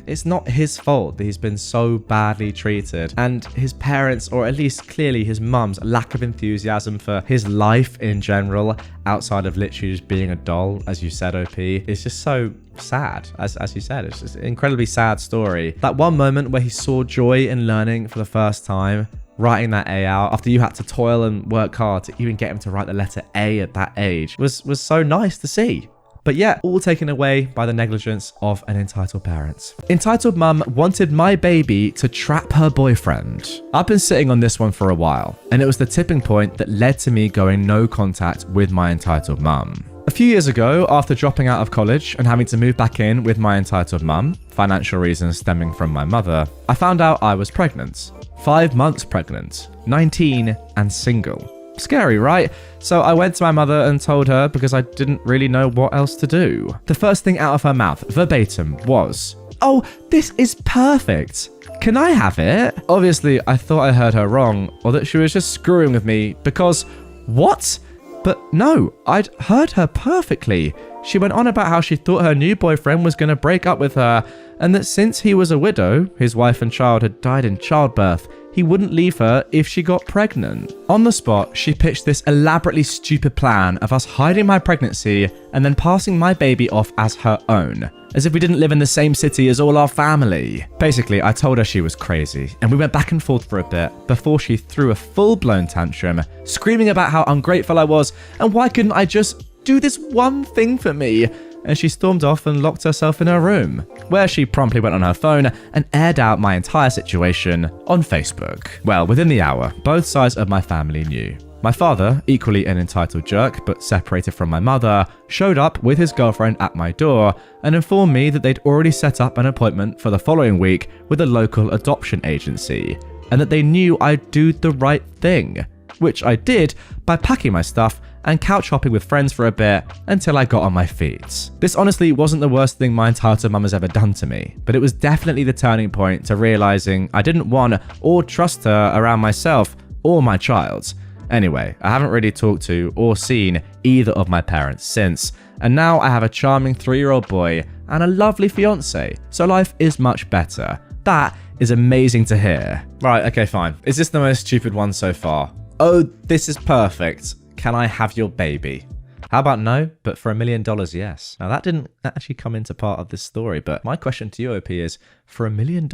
it's not his fault that he's been so badly treated, and his parents, or at least clearly his mum's lack of enthusiasm for his life in general, outside of literally just being a doll, as you said, OP, is just so sad. As you said, it's just an incredibly sad story. That one moment where he saw joy in learning for the first time, writing that A out after you had to toil and work hard to even get him to write the letter A at that age was so nice to see. But yeah, all taken away by the negligence of an entitled parent. Entitled mum wanted my baby to trap her boyfriend. I've been sitting on this one for a while, and it was the tipping point that led to me going no contact with my entitled mum. A few years ago, after dropping out of college and having to move back in with my entitled mum, financial reasons stemming from my mother, I found out I was pregnant. 5 months pregnant, 19 and single. Scary, right? So I went to my mother and told her because I didn't really know what else to do. The first thing out of her mouth, verbatim, was, "Oh, this is perfect. Can I have it?" Obviously, I thought I heard her wrong, or that she was just screwing with me because, what? But no, I'd heard her perfectly. She went on about how she thought her new boyfriend was going to break up with her, and that since he was a widow, his wife and child had died in childbirth, he wouldn't leave her if she got pregnant. On the spot, she pitched this elaborately stupid plan of us hiding my pregnancy and then passing my baby off as her own, as if we didn't live in the same city as all our family. Basically, I told her she was crazy, and we went back and forth for a bit before she threw a full-blown tantrum, screaming about how ungrateful I was and why couldn't I just do this one thing for me. And she stormed off and locked herself in her room, where she promptly went on her phone and aired out my entire situation on Facebook. Well, within the hour, both sides of my family knew. My father, equally an entitled jerk but separated from my mother, showed up with his girlfriend at my door and informed me that they'd already set up an appointment for the following week with a local adoption agency, and that they knew I'd do the right thing, which I did by packing my stuff and couch hopping with friends for a bit until I got on my feet. This honestly wasn't the worst thing my entitled mum has ever done to me, but it was definitely the turning point to realizing I didn't want or trust her around myself or my child. Anyway, I haven't really talked to or seen either of my parents since, and now I have a charming 3-year-old boy and a lovely fiance, so life is much better. That is amazing to hear. Right, okay, fine. Is this the most stupid one so far? Oh, this is perfect. Can I have your baby? How about no, but for $1 million, yes. Now that didn't actually come into part of this story, but my question to you, OP, is for $1 million,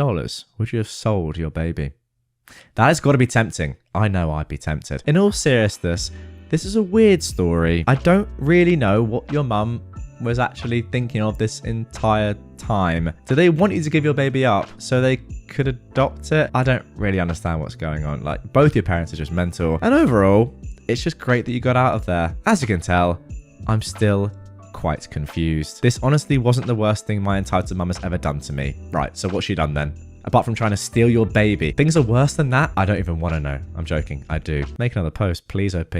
would you have sold your baby? That has got to be tempting. I know I'd be tempted. In all seriousness, this is a weird story. I don't really know what your mum was actually thinking of this entire time. Do they want you to give your baby up so they could adopt it? I don't really understand what's going on. Like, both your parents are just mental. And overall, it's just great that you got out of there. As you can tell, I'm still quite confused. This honestly wasn't the worst thing my entitled mum has ever done to me. Right, so what's she done then? Apart from trying to steal your baby. Things are worse than that? I don't even want to know. I'm joking. I do. Make another post, please, OP.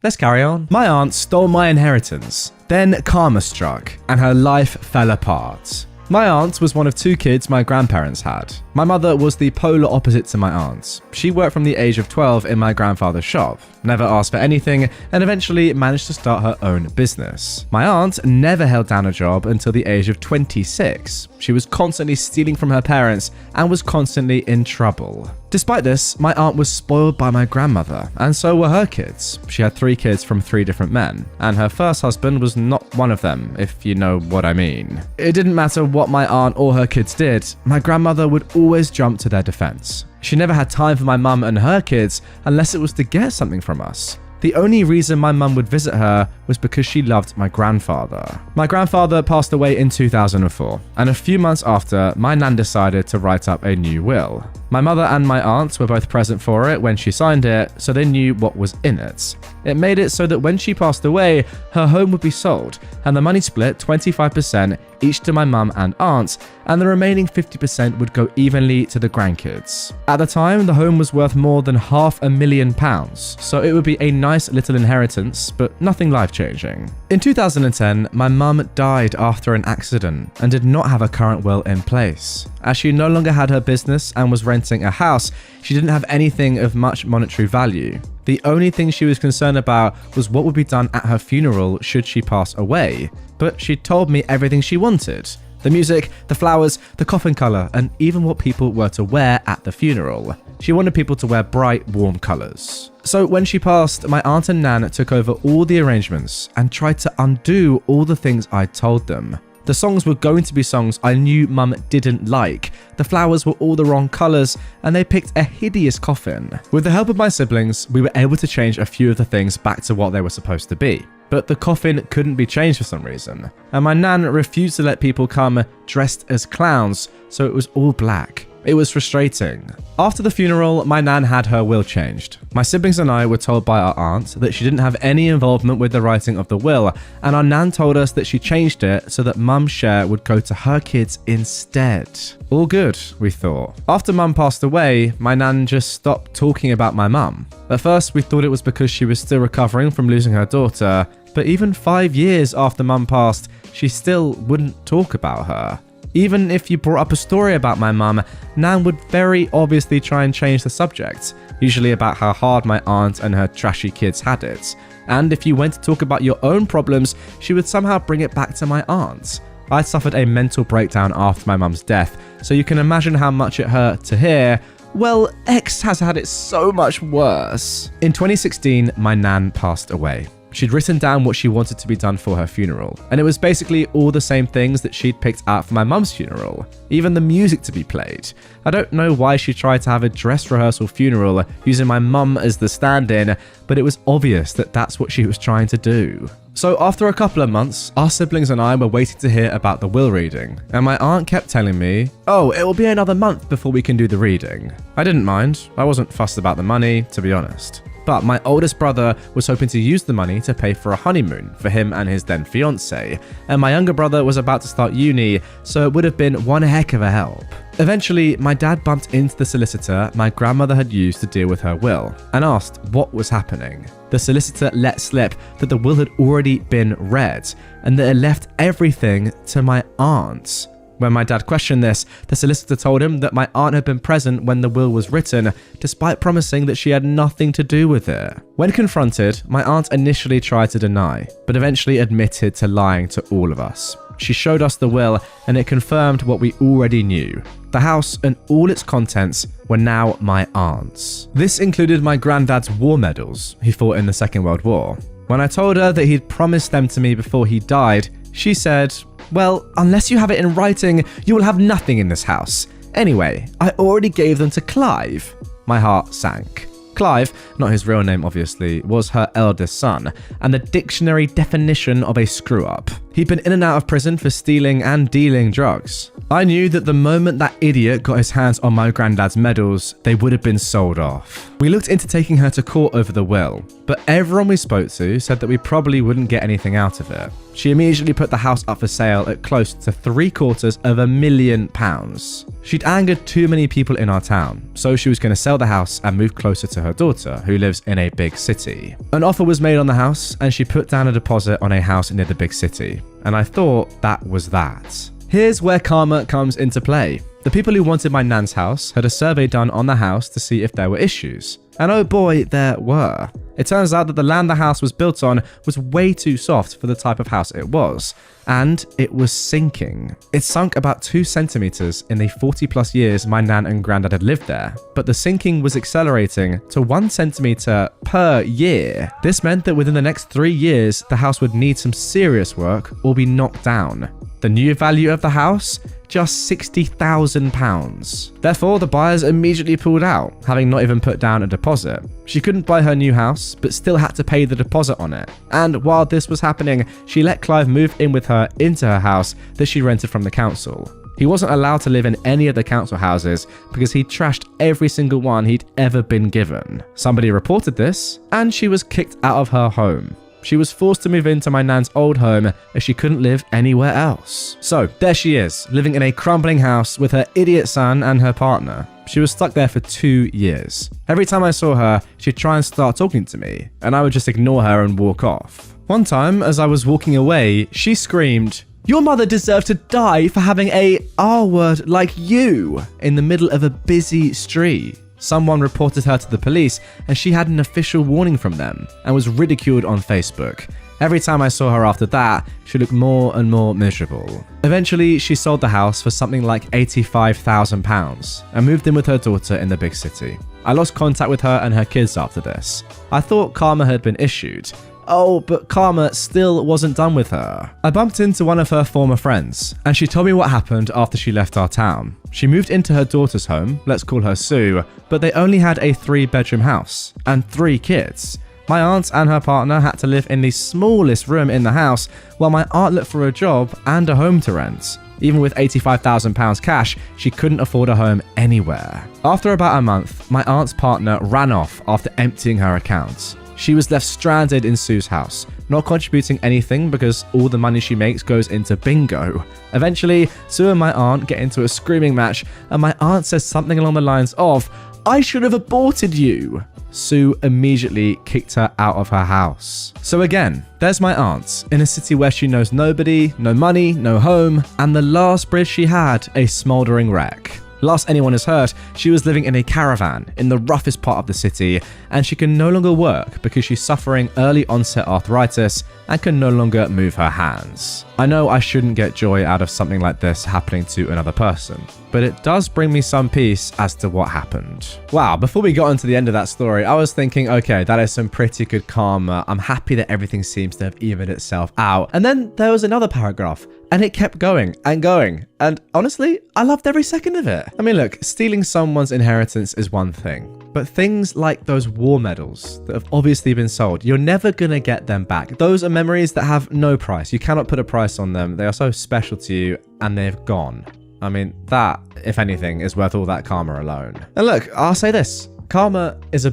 Let's carry on. My aunt stole my inheritance. Then karma struck, and her life fell apart. My aunt was one of 2 kids my grandparents had. My mother was the polar opposite to my aunt. She worked from the age of 12 in my grandfather's shop, never asked for anything, and eventually managed to start her own business. My aunt never held down a job until the age of 26. She was constantly stealing from her parents and was constantly in trouble. Despite this, my aunt was spoiled by my grandmother, and so were her kids. She had 3 kids from 3 different men, and her first husband was not one of them, if you know what I mean. It didn't matter what my aunt or her kids did, my grandmother would always jump to their defense. She never had time for my mum and her kids unless it was to get something from us. The only reason my mum would visit her was because she loved my grandfather. My grandfather passed away in 2004, and a few months after, my nan decided to write up a new will. My mother and my aunt were both present for it when she signed it, so they knew what was in it. It made it so that when she passed away, her home would be sold, and the money split 25% each to my mum and aunt, and the remaining 50% would go evenly to the grandkids. At the time, the home was worth more than £500,000, so it would be a nice little inheritance, but nothing life-changing. In 2010, my mum died after an accident and did not have a current will in place. As she no longer had her business and was renting a house, she didn't have anything of much monetary value. The only thing she was concerned about was what would be done at her funeral should she pass away. But she told me everything she wanted. The music, the flowers, the coffin colour, and even what people were to wear at the funeral. She wanted people to wear bright, warm colours. So when she passed, my aunt and nan took over all the arrangements and tried to undo all the things I told them. The songs were going to be songs I knew mum didn't like. The flowers were all the wrong colours, and they picked a hideous coffin. With the help of my siblings, we were able to change a few of the things back to what they were supposed to be. But the coffin couldn't be changed for some reason, and my nan refused to let people come dressed as clowns, so it was all black. It was frustrating. After the funeral, my nan had her will changed. My siblings and I were told by our aunt that she didn't have any involvement with the writing of the will, and our nan told us that she changed it so that mum's share would go to her kids instead. All good, we thought. After mum passed away, my nan just stopped talking about my mum. At first, we thought it was because she was still recovering from losing her daughter, but even 5 years after mum passed, she still wouldn't talk about her. Even if you brought up a story about my mum, Nan would very obviously try and change the subject, usually about how hard my aunt and her trashy kids had it. And if you went to talk about your own problems, she would somehow bring it back to my aunt. I suffered a mental breakdown after my mum's death, so you can imagine how much it hurt to hear, well, X has had it so much worse. In 2016, my nan passed away. She'd written down what she wanted to be done for her funeral, and it was basically all the same things that she'd picked out for my mum's funeral, even the music to be played. I don't know why she tried to have a dress rehearsal funeral using my mum as the stand-in, but it was obvious that that's what she was trying to do. So after a couple of months, our siblings and I were waiting to hear about the will reading, and my aunt kept telling me, "Oh, it will be another month before we can do the reading." I didn't mind. I wasn't fussed about the money, to be honest. But my oldest brother was hoping to use the money to pay for a honeymoon for him and his then fiancée, and my younger brother was about to start uni, so it would have been one heck of a help. Eventually, my dad bumped into the solicitor my grandmother had used to deal with her will, and asked what was happening. The solicitor let slip that the will had already been read, and that it left everything to my aunt. When my dad questioned this, the solicitor told him that my aunt had been present when the will was written, despite promising that she had nothing to do with it. When confronted, my aunt initially tried to deny, but eventually admitted to lying to all of us. She showed us the will, and it confirmed what we already knew. The house and all its contents were now my aunt's. This included my granddad's war medals. He fought in the Second World War. When I told her that he'd promised them to me before he died, she said, "Well, unless you have it in writing, you will have nothing in this house. Anyway, I already gave them to Clive." My heart sank. Clive, not his real name obviously, was her eldest son, and the dictionary definition of a screw-up. He'd been in and out of prison for stealing and dealing drugs. I knew that the moment that idiot got his hands on my granddad's medals, they would have been sold off. We looked into taking her to court over the will, but everyone we spoke to said that we probably wouldn't get anything out of it. She immediately put the house up for sale at close to £750,000. She'd angered too many people in our town, so she was going to sell the house and move closer to her daughter, who lives in a big city. An offer was made on the house, and she put down a deposit on a house near the big city, and I thought that was that. Here's where karma comes into play. The people who wanted my nan's house had a survey done on the house to see if there were issues. And oh boy, there were. It turns out that the land the house was built on was way too soft for the type of house it was, and it was sinking. It sunk about 2 centimeters in the 40+ years my nan and granddad had lived there, but the sinking was accelerating to 1 centimeter per year. This meant that within the next 3 years, the house would need some serious work or be knocked down. The new value of the house? just £60,000. Therefore, the buyers immediately pulled out, having not even put down a deposit. She couldn't buy her new house, but still had to pay the deposit on it. And while this was happening, she let Clive move in with her into her house that she rented from the council. He wasn't allowed to live in any of the council houses because he trashed every single one he'd ever been given. Somebody reported this, and she was kicked out of her home. She was forced to move into my nan's old home as she couldn't live anywhere else. So there she is, living in a crumbling house with her idiot son and her partner. She was stuck there for 2 years. Every time I saw her, she'd try and start talking to me, and I would just ignore her and walk off. One time, as I was walking away, she screamed, "Your mother deserved to die for having a R-word like you in the middle of a busy street." Someone reported her to the police, and she had an official warning from them and was ridiculed on Facebook. Every time I saw her after that, she looked more and more miserable. Eventually, she sold the house for something like £85,000 and moved in with her daughter in the big city. I lost contact with her and her kids after this. I thought karma had been issued. Oh, but karma still wasn't done with her. I bumped into one of her former friends, and she told me what happened after she left our town. She moved into her daughter's home, let's call her Sue, but they only had a 3-bedroom house and 3 kids. My aunt and her partner had to live in the smallest room in the house, while my aunt looked for a job and a home to rent. Even with £85,000 cash, she couldn't afford a home anywhere. After about a month, my aunt's partner ran off after emptying her accounts. She was left stranded in Sue's house, not contributing anything because all the money she makes goes into bingo. Eventually, Sue and my aunt get into a screaming match, and my aunt says something along the lines of, "I should have aborted you." Sue immediately kicked her out of her house. So again, there's my aunt, in a city where she knows nobody, no money, no home, and the last bridge she had, a smouldering wreck. Last anyone has heard, she was living in a caravan in the roughest part of the city, and she can no longer work because she's suffering early onset arthritis and can no longer move her hands. I know I shouldn't get joy out of something like this happening to another person, but it does bring me some peace as to what happened. Wow, before we got into the end of that story, I was thinking, okay, that is some pretty good karma. I'm happy that everything seems to have evened itself out. And then there was another paragraph, and it kept going and going. And honestly, I loved every second of it. I mean, look, stealing someone's inheritance is one thing, but things like those war medals that have obviously been sold, you're never gonna get them back. Those are memories that have no price. You cannot put a price on them. They are so special to you, and they've gone. I mean, that, if anything, is worth all that karma alone. And look, I'll say this. Karma is a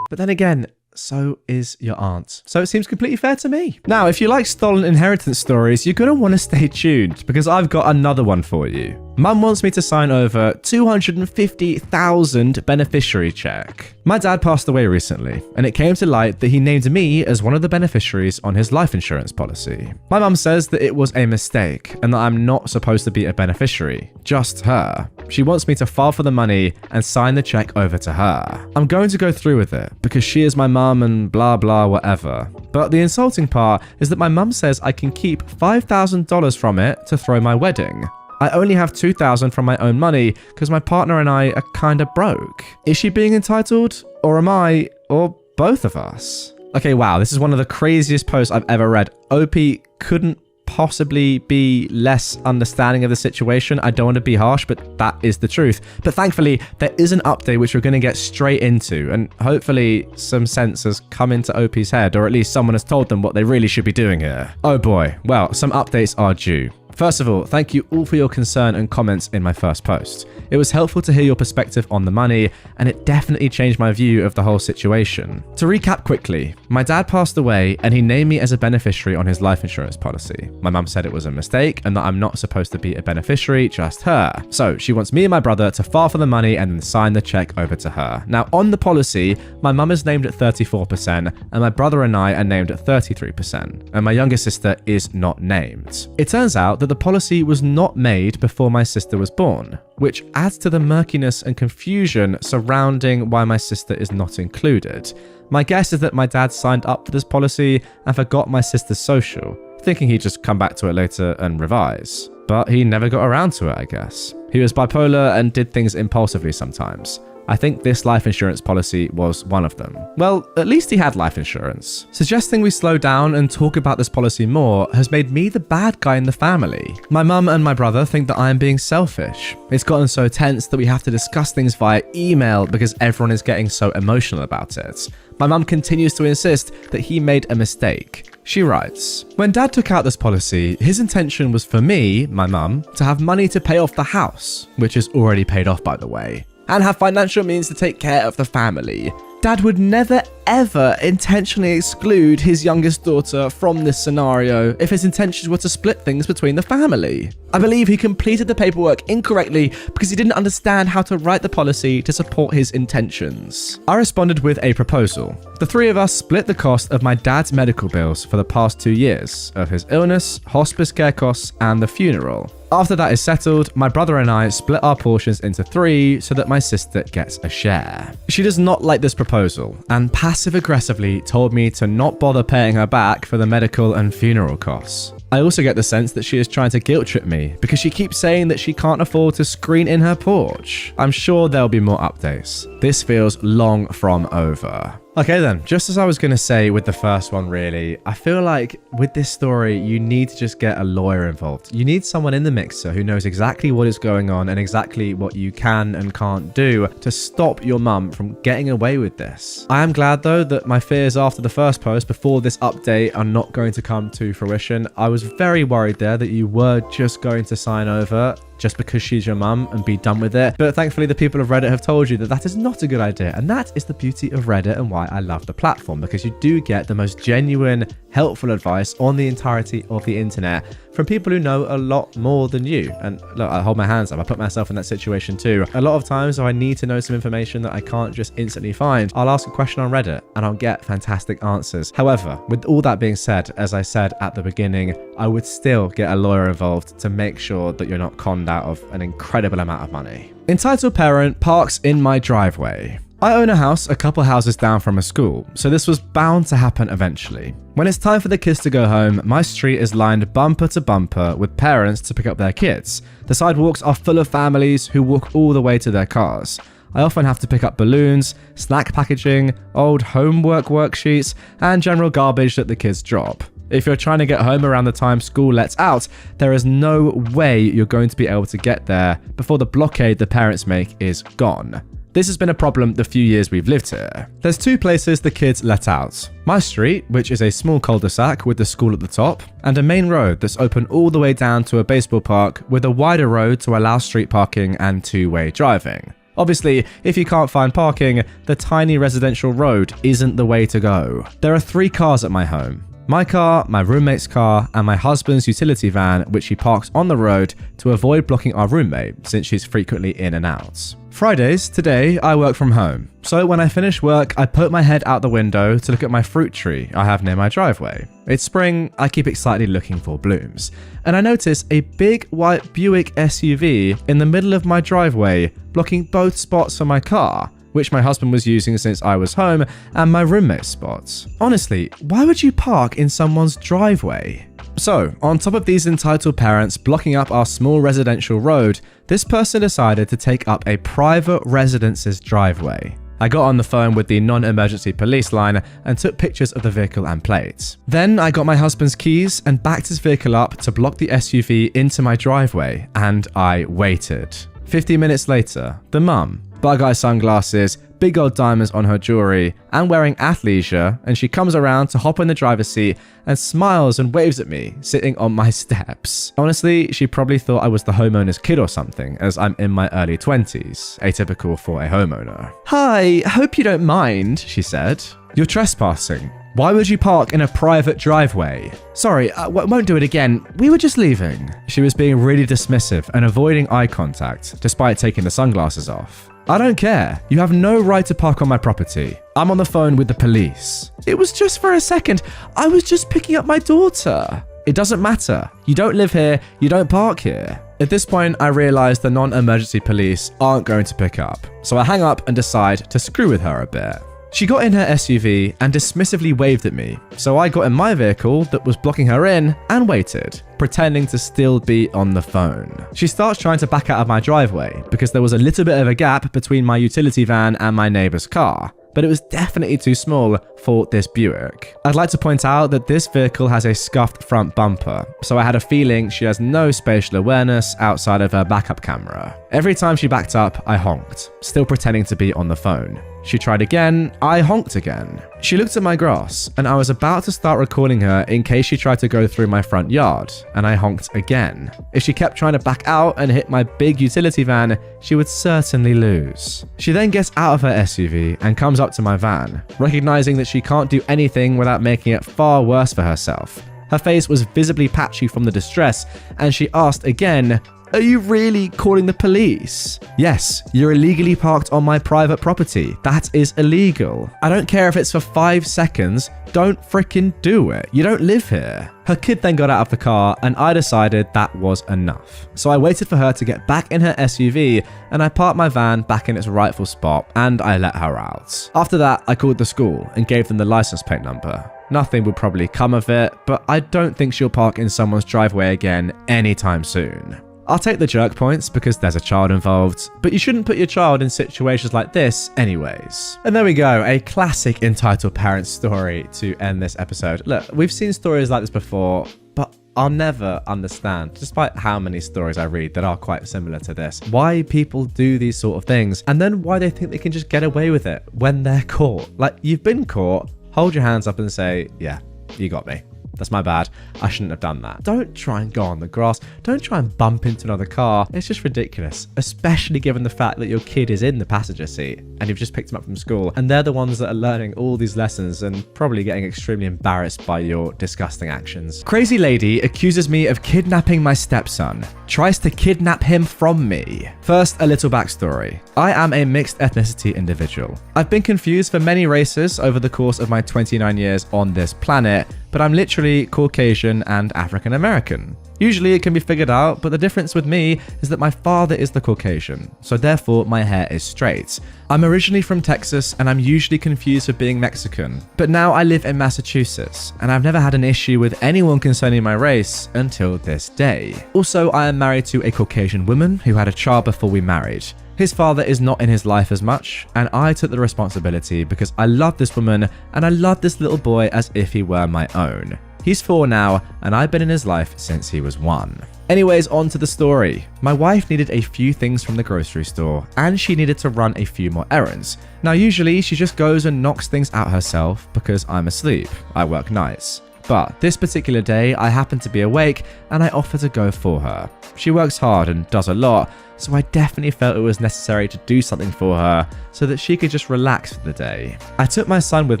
but then again, so is your aunt. So it seems completely fair to me. Now, if you like stolen inheritance stories, you're gonna want to stay tuned because I've got another one for you. Mum wants me to sign over $250,000 beneficiary check. My dad passed away recently, and it came to light that he named me as one of the beneficiaries on his life insurance policy. My mum says that it was a mistake and that I'm not supposed to be a beneficiary, just her. She wants me to file for the money and sign the check over to her. I'm going to go through with it because she is my mum and blah blah whatever. But the insulting part is that my mum says I can keep $5,000 from it to throw my wedding. I only have $2,000 from my own money because my partner and I are kinda broke. Is she being entitled? Or am I? Or both of us? Okay, wow, this is one of the craziest posts I've ever read. OP couldn't possibly be less understanding of the situation. I don't want to be harsh, but that is the truth. But thankfully, there is an update which we're going to get straight into, and hopefully some sense has come into OP's head, or at least someone has told them what they really should be doing here. Oh boy, well, some updates are due. First of all, thank you all for your concern and comments in my first post. It was helpful to hear your perspective on the money, and it definitely changed my view of the whole situation. To recap quickly, my dad passed away and he named me as a beneficiary on his life insurance policy. My mum said it was a mistake and that I'm not supposed to be a beneficiary, just her. So she wants me and my brother to file for the money and then sign the check over to her. Now on the policy, my mum is named at 34% and my brother and I are named at 33%, and my younger sister is not named. It turns out that the policy was not made before my sister was born, which adds to the murkiness and confusion surrounding why my sister is not included. My guess is that my dad signed up for this policy and forgot my sister's social, thinking he'd just come back to it later and revise. But he never got around to it, I guess. He was bipolar and did things impulsively sometimes. I think this life insurance policy was one of them. Well, at least he had life insurance. Suggesting we slow down and talk about this policy more has made me the bad guy in the family. My mum and my brother think that I am being selfish. It's gotten so tense that we have to discuss things via email because everyone is getting so emotional about it. My mum continues to insist that he made a mistake. She writes, "When Dad took out this policy, his intention was for me, my mum, to have money to pay off the house, which is already paid off by the way, and have financial means to take care of the family. Dad would never ever intentionally exclude his youngest daughter from this scenario if his intentions were to split things between the family. I believe he completed the paperwork incorrectly because he didn't understand how to write the policy to support his intentions." I responded with a proposal. The three of us split the cost of my dad's medical bills for the past 2 years, of his illness, hospice care costs, and the funeral. After that is settled, my brother and I split our portions into 3 so that my sister gets a share. She does not like this proposal and passive-aggressively told me to not bother paying her back for the medical and funeral costs. I also get the sense that she is trying to guilt-trip me because she keeps saying that she can't afford to screen in her porch. I'm sure there'll be more updates. This feels long from over. Okay then, just as I was going to say with the first one really, I feel like with this story, you need to just get a lawyer involved. You need someone in the mixer who knows exactly what is going on and exactly what you can and can't do to stop your mum from getting away with this. I am glad though that my fears after the first post before this update are not going to come to fruition. I was very worried there that you were just going to sign over just because she's your mum and be done with it. But thankfully the people of Reddit have told you that that is not a good idea. And that is the beauty of Reddit and why I love the platform, because you do get the most genuine, helpful advice on the entirety of the internet from people who know a lot more than you. And look, I hold my hands up. I put myself in that situation too. A lot of times if I need to know some information that I can't just instantly find, I'll ask a question on Reddit and I'll get fantastic answers. However, with all that being said, as I said at the beginning, I would still get a lawyer involved to make sure that you're not conned out of an incredible amount of money. Entitled parent parks in my driveway. I own a house a couple houses down from a school, so this was bound to happen eventually. When it's time for the kids to go home, my street is lined bumper to bumper with parents to pick up their kids. The sidewalks are full of families who walk all the way to their cars. I often have to pick up balloons, snack packaging, old homework worksheets, and general garbage that the kids drop. If you're trying to get home around the time school lets out, there is no way you're going to be able to get there before the blockade the parents make is gone. This has been a problem the few years we've lived here. There's 2 places the kids let out. My street, which is a small cul-de-sac with the school at the top, and a main road that's open all the way down to a baseball park with a wider road to allow street parking and 2-way driving. Obviously, if you can't find parking, the tiny residential road isn't the way to go. There are 3 cars at my home. My car, my roommate's car, and my husband's utility van, which he parks on the road to avoid blocking our roommate since she's frequently in and out. Fridays, today, I work from home. So when I finish work, I poke my head out the window to look at my fruit tree I have near my driveway. It's spring, I keep excitedly looking for blooms. And I notice a big white Buick SUV in the middle of my driveway, blocking both spots for my car, which my husband was using since I was home, and my roommate's spots. Honestly, why would you park in someone's driveway? So, on top of these entitled parents blocking up our small residential road, this person decided to take up a private residence's driveway. I got on the phone with the non-emergency police line and took pictures of the vehicle and plates. Then I got my husband's keys and backed his vehicle up to block the SUV into my driveway, and I waited. 50 minutes later, the mum, bug-eye sunglasses, big old diamonds on her jewelry, and wearing athleisure, and she comes around to hop in the driver's seat and smiles and waves at me, sitting on my steps. Honestly, she probably thought I was the homeowner's kid or something, as I'm in my early 20s, atypical for a homeowner. "Hi, hope you don't mind," she said. "You're trespassing. Why would you park in a private driveway?" "Sorry, I won't do it again. We were just leaving." She was being really dismissive and avoiding eye contact, despite taking the sunglasses off. "I don't care. You have no right to park on my property. I'm on the phone with the police." "It was just for a second. I was just picking up my daughter." "It doesn't matter. You don't live here. You don't park here." At this point, I realize the non-emergency police aren't going to pick up, so I hang up and decide to screw with her a bit. She got in her SUV and dismissively waved at me, so I got in my vehicle that was blocking her in and waited, pretending to still be on the phone. She starts trying to back out of my driveway because there was a little bit of a gap between my utility van and my neighbor's car, but it was definitely too small for this Buick. I'd like to point out that this vehicle has a scuffed front bumper, so I had a feeling she has no spatial awareness outside of her backup camera. Every time she backed up, I honked, still pretending to be on the phone. She tried again, I honked again. She looked at my grass, and I was about to start recording her in case she tried to go through my front yard, and I honked again. If she kept trying to back out and hit my big utility van, she would certainly lose. She then gets out of her SUV and comes up to my van, recognizing that she can't do anything without making it far worse for herself. Her face was visibly patchy from the distress, and she asked again, "Are you really calling the police?" "Yes, you're illegally parked on my private property. That is illegal. I don't care if it's for 5 seconds. Don't frickin' do it. You don't live here." Her kid then got out of the car, and I decided that was enough. So I waited for her to get back in her SUV, and I parked my van back in its rightful spot, and I let her out. After that, I called the school and gave them the license plate number. Nothing would probably come of it, but I don't think she'll park in someone's driveway again anytime soon. I'll take the jerk points because there's a child involved, but you shouldn't put your child in situations like this anyways. And there we go, a classic entitled parent story to end this episode. Look, we've seen stories like this before, but I'll never understand, despite how many stories I read that are quite similar to this, why people do these sort of things, and then why they think they can just get away with it when they're caught. Like, you've been caught, hold your hands up and say, yeah, you got me. That's my bad. I shouldn't have done that. Don't try and go on the grass. Don't try and bump into another car. It's just ridiculous, especially given the fact that your kid is in the passenger seat and you've just picked them up from school and they're the ones that are learning all these lessons and probably getting extremely embarrassed by your disgusting actions. Crazy lady accuses me of kidnapping my stepson. Tries to kidnap him from me. First, a little backstory. I am a mixed ethnicity individual. I've been confused for many races over the course of my 29 years on this planet, but I'm literally Caucasian and African American. Usually it can be figured out, but the difference with me is that my father is the Caucasian, so therefore my hair is straight. I'm originally from Texas and I'm usually confused for being Mexican, but now I live in Massachusetts and I've never had an issue with anyone concerning my race until this day. Also, I am married to a Caucasian woman who had a child before we married. His father is not in his life as much, and I took the responsibility because I love this woman and I love this little boy as if he were my own. He's 4 now, and I've been in his life since he was 1. Anyways, on to the story. My wife needed a few things from the grocery store, and she needed to run a few more errands. Now, usually she just goes and knocks things out herself because I'm asleep. I work nights. But this particular day, I happened to be awake and I offered to go for her. She works hard and does a lot, so I definitely felt it was necessary to do something for her so that she could just relax for the day. I took my son with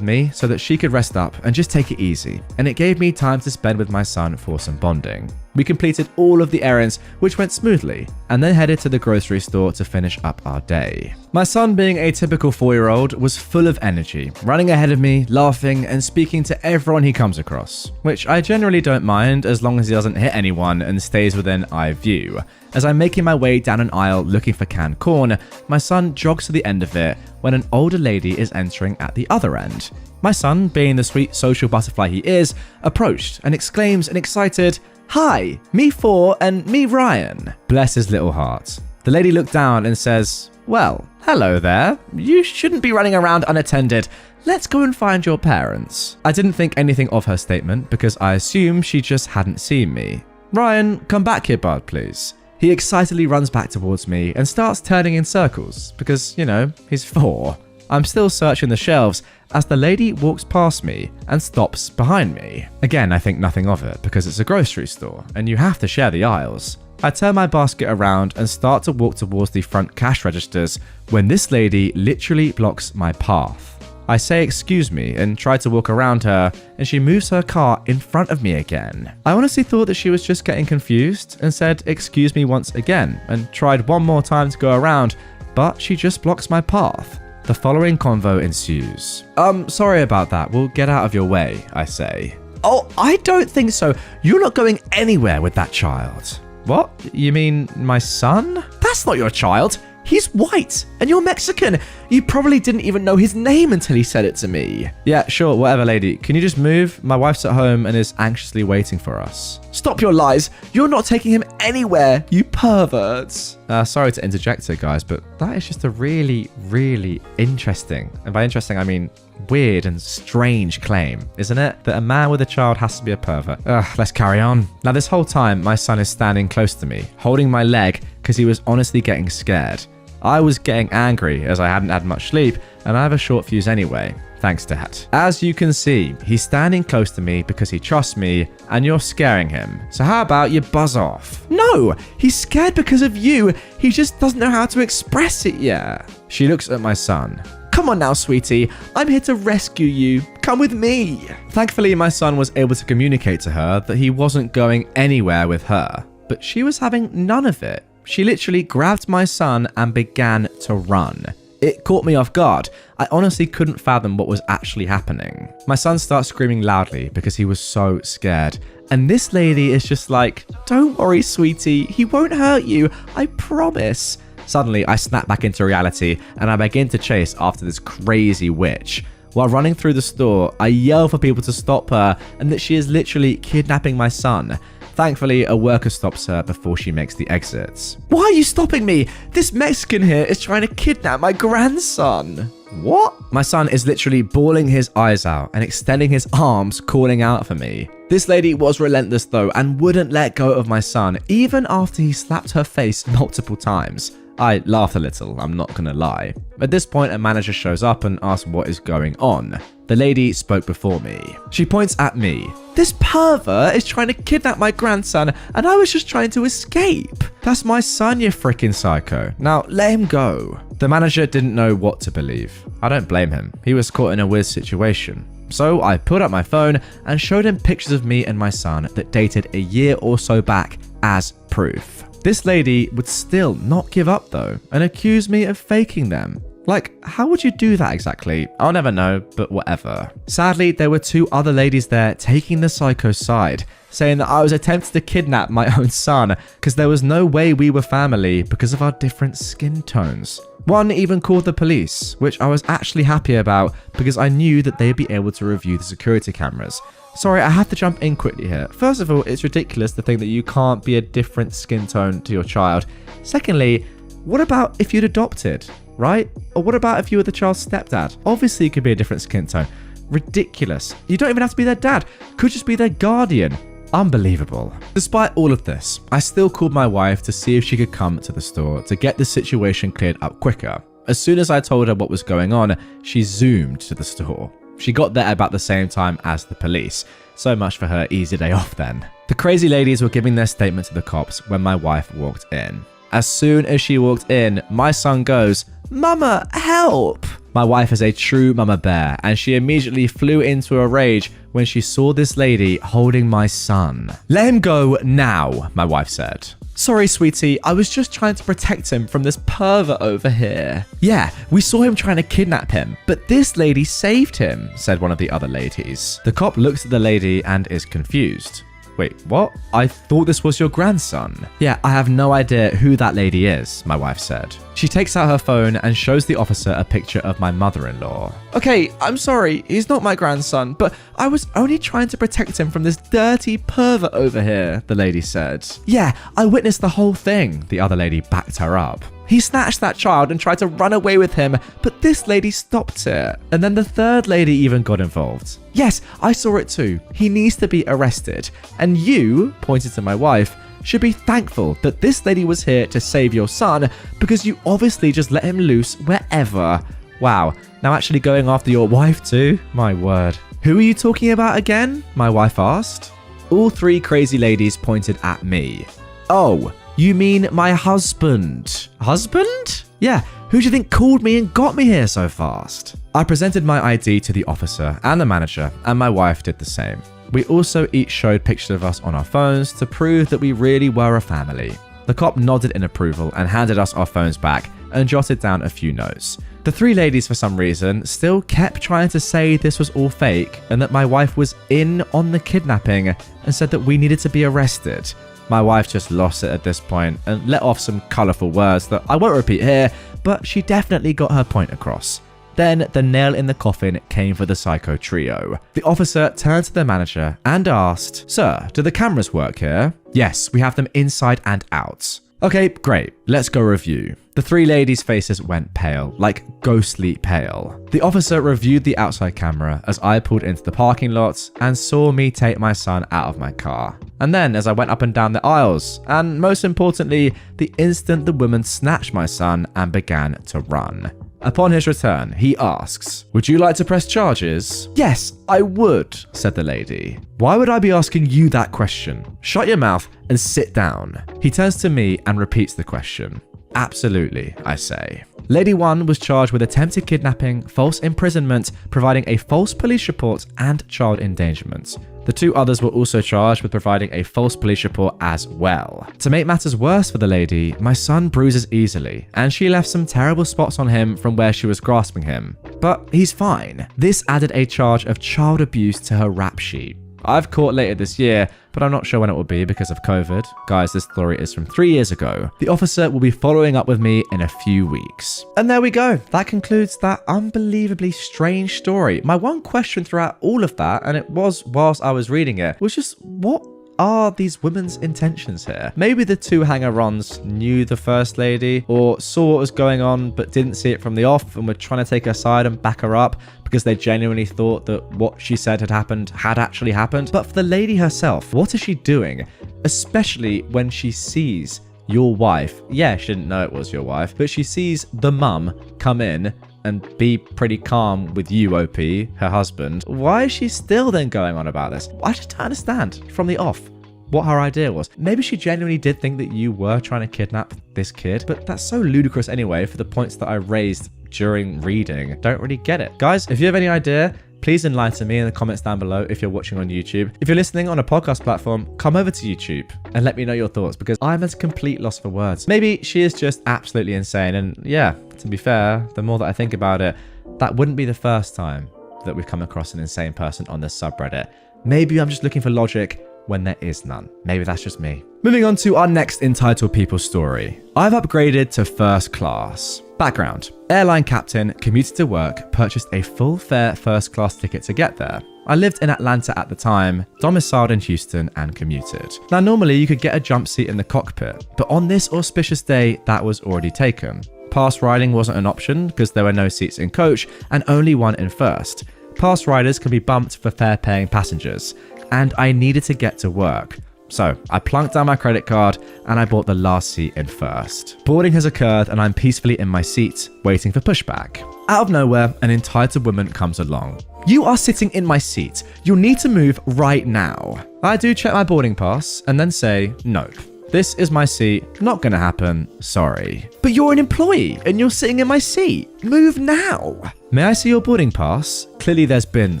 me so that she could rest up and just take it easy, and it gave me time to spend with my son for some bonding. We completed all of the errands, which went smoothly, and then headed to the grocery store to finish up our day. My son, being a typical 4-year-old, was full of energy, running ahead of me, laughing and speaking to everyone he comes across, which I generally don't mind as long as he doesn't hit anyone and stays within eye view. As I'm making my way down an aisle looking for canned corn, my son jogs to the end of it when an older lady is entering at the other end. My son, being the sweet social butterfly he is, approached and exclaims an excited, "Hi, me 4 and me Ryan." Bless his little heart. The lady looked down and says, "Well, hello there. You shouldn't be running around unattended. Let's go and find your parents." I didn't think anything of her statement because I assumed she just hadn't seen me. "Ryan, come back here, bud, please." He excitedly runs back towards me and starts turning in circles because, you know, he's 4. I'm still searching the shelves as the lady walks past me and stops behind me. Again, I think nothing of it because it's a grocery store and you have to share the aisles. I turn my basket around and start to walk towards the front cash registers when this lady literally blocks my path. I say excuse me and try to walk around her, and she moves her car in front of me again. I honestly thought that she was just getting confused and said excuse me once again and tried one more time to go around, but she just blocks my path. The following convo ensues. Sorry about that. We'll get out of your way," I say. "Oh, I don't think so. You're not going anywhere with that child." "What? You mean my son?" "That's not your child. He's white, and you're Mexican. You probably didn't even know his name until he said it to me. Yeah, sure, whatever, lady. Can you just move? My wife's at home and is anxiously waiting for us. Stop your lies. You're not taking him anywhere, you perverts. Sorry to interject here, guys, but that is just a really, really interesting, and by interesting, I mean weird and strange claim, isn't it? That a man with a child has to be a pervert. Let's carry on. Now, this whole time, my son is standing close to me, holding my leg because he was honestly getting scared. I was getting angry as I hadn't had much sleep, and I have a short fuse anyway. Thanks, Dad. As you can see, he's standing close to me because he trusts me, and you're scaring him. So how about you buzz off? No, he's scared because of you. He just doesn't know how to express it yet. She looks at my son. Come on now, sweetie. I'm here to rescue you. Come with me. Thankfully, my son was able to communicate to her that he wasn't going anywhere with her, but she was having none of it. She literally grabbed my son and began to run. It caught me off guard. I honestly couldn't fathom what was actually happening. My son starts screaming loudly because he was so scared. And this lady is just like, don't worry, sweetie. He won't hurt you. I promise. Suddenly, I snap back into reality and I begin to chase after this crazy witch. While running through the store, I yell for people to stop her and that she is literally kidnapping my son. Thankfully, a worker stops her before she makes the exits. Why are you stopping me? This Mexican here is trying to kidnap my grandson. What? My son is literally bawling his eyes out and extending his arms, calling out for me. This lady was relentless though and wouldn't let go of my son, even after he slapped her face multiple times. I laughed a little, I'm not gonna lie. At this point, a manager shows up and asks what is going on. The lady spoke before me. She points at me. This pervert is trying to kidnap my grandson and I was just trying to escape. That's my son, you freaking psycho. Now, let him go. The manager didn't know what to believe. I don't blame him. He was caught in a weird situation. So I pulled up my phone and showed him pictures of me and my son that dated a year or so back as proof. This lady would still not give up though and accuse me of faking them. Like, how would you do that exactly? I'll never know, but whatever. Sadly, there were two other ladies there taking the psycho's side, saying that I was attempting to kidnap my own son because there was no way we were family because of our different skin tones. One even called the police, which I was actually happy about because I knew that they'd be able to review the security cameras. Sorry, I have to jump in quickly here. First of all, it's ridiculous to think that you can't be a different skin tone to your child. Secondly, what about if you'd adopted, right? Or what about if you were the child's stepdad? Obviously, it could be a different skin tone. Ridiculous. You don't even have to be their dad. Could just be their guardian. Unbelievable. Despite all of this, I still called my wife to see if she could come to the store to get the situation cleared up quicker. As soon as I told her what was going on, she zoomed to the store. She got there about the same time as the police. So much for her easy day off then. The crazy ladies were giving their statement to the cops when my wife walked in. As soon as she walked in, my son goes, "Mama, help!" My wife is a true mama bear, and she immediately flew into a rage when she saw this lady holding my son. "Let him go now," my wife said. "Sorry, sweetie, I was just trying to protect him from this pervert over here." "Yeah, we saw him trying to kidnap him, but this lady saved him," said one of the other ladies. The cop looks at the lady and is confused. "Wait, what? I thought this was your grandson." "Yeah, I have no idea who that lady is," my wife said. She takes out her phone and shows the officer a picture of my mother-in-law. "Okay, I'm sorry, he's not my grandson, but I was only trying to protect him from this dirty pervert over here," the lady said. "Yeah, I witnessed the whole thing," the other lady backed her up. "He snatched that child and tried to run away with him, but this lady stopped it." And then the third lady even got involved. "Yes, I saw it too. He needs to be arrested. And you," pointed to my wife, "should be thankful that this lady was here to save your son because you obviously just let him loose wherever." Wow, now actually going after your wife too? My word. "Who are you talking about again?" my wife asked. All three crazy ladies pointed at me. "Oh, you mean my husband?" "Husband? Yeah, who do you think called me and got me here so fast?" I presented my ID to the officer and the manager, and my wife did the same. We also each showed pictures of us on our phones to prove that we really were a family. The cop nodded in approval and handed us our phones back and jotted down a few notes. The three ladies, for some reason, still kept trying to say this was all fake and that my wife was in on the kidnapping and said that we needed to be arrested. My wife just lost it at this point and let off some colourful words that I won't repeat here, but she definitely got her point across. Then the nail in the coffin came for the psycho trio. The officer turned to the manager and asked, "Sir, do the cameras work here?" "Yes, we have them inside and out." "Okay, great. Let's go review." The three ladies' faces went pale, like ghostly pale. The officer reviewed the outside camera as I pulled into the parking lot and saw me take my son out of my car. And then as I went up and down the aisles, and most importantly, the instant the woman snatched my son and began to run. Upon his return, he asks, "Would you like to press charges?" "Yes, I would," said the lady. "Why would I be asking you that question? Shut your mouth and sit down." He turns to me and repeats the question. "Absolutely," I say. Lady 1 was charged with attempted kidnapping, false imprisonment, providing a false police report, and child endangerment. The two others were also charged with providing a false police report as well. To make matters worse for the lady, my son bruises easily, and she left some terrible spots on him from where she was grasping him. But he's fine. This added a charge of child abuse to her rap sheet. I've caught later this year, but I'm not sure when it will be because of COVID. Guys, this story is from 3 years ago. The officer will be following up with me in a few weeks. And there we go. That concludes that unbelievably strange story. My one question throughout all of that, and it was whilst I was reading it, was just what are these women's intentions here? Maybe the two hanger-ons knew the first lady or saw what was going on but didn't see it from the off and were trying to take her side and back her up because they genuinely thought that what she said had happened had actually happened. But for the lady herself, what is she doing? Especially when she sees your wife. Yeah, she didn't know it was your wife, but she sees the mum come in and be pretty calm with you, OP, her husband. Why is she still then going on about this? I just don't understand from the off what her idea was. Maybe she genuinely did think that you were trying to kidnap this kid, but that's so ludicrous anyway for the points that I raised during reading. Don't really get it. Guys, if you have any idea, please enlighten me in the comments down below if you're watching on YouTube. If you're listening on a podcast platform, come over to YouTube and let me know your thoughts because I'm at a complete loss for words. Maybe she is just absolutely insane, and yeah, to be fair, the more that I think about it, that wouldn't be the first time that we've come across an insane person on this subreddit. Maybe I'm just looking for logic when there is none. Maybe that's just me. Moving on to our next entitled people story. I've upgraded to first class. Background. Airline captain, commuted to work, purchased a full fare first class ticket to get there. I lived in Atlanta at the time, domiciled in Houston, and commuted. Now normally you could get a jump seat in the cockpit, but on this auspicious day that was already taken. Pass riding wasn't an option because there were no seats in coach and only one in first. Pass riders can be bumped for fare paying passengers, and I needed to get to work. So I plunked down my credit card and I bought the last seat in first. Boarding has occurred and I'm peacefully in my seat, waiting for pushback. Out of nowhere, an entitled woman comes along. "You are sitting in my seat. You'll need to move right now." I do check my boarding pass and then say, "Nope. This is my seat. Not gonna happen. Sorry." "But you're an employee and you're sitting in my seat. Move now." "May I see your boarding pass?" Clearly there's been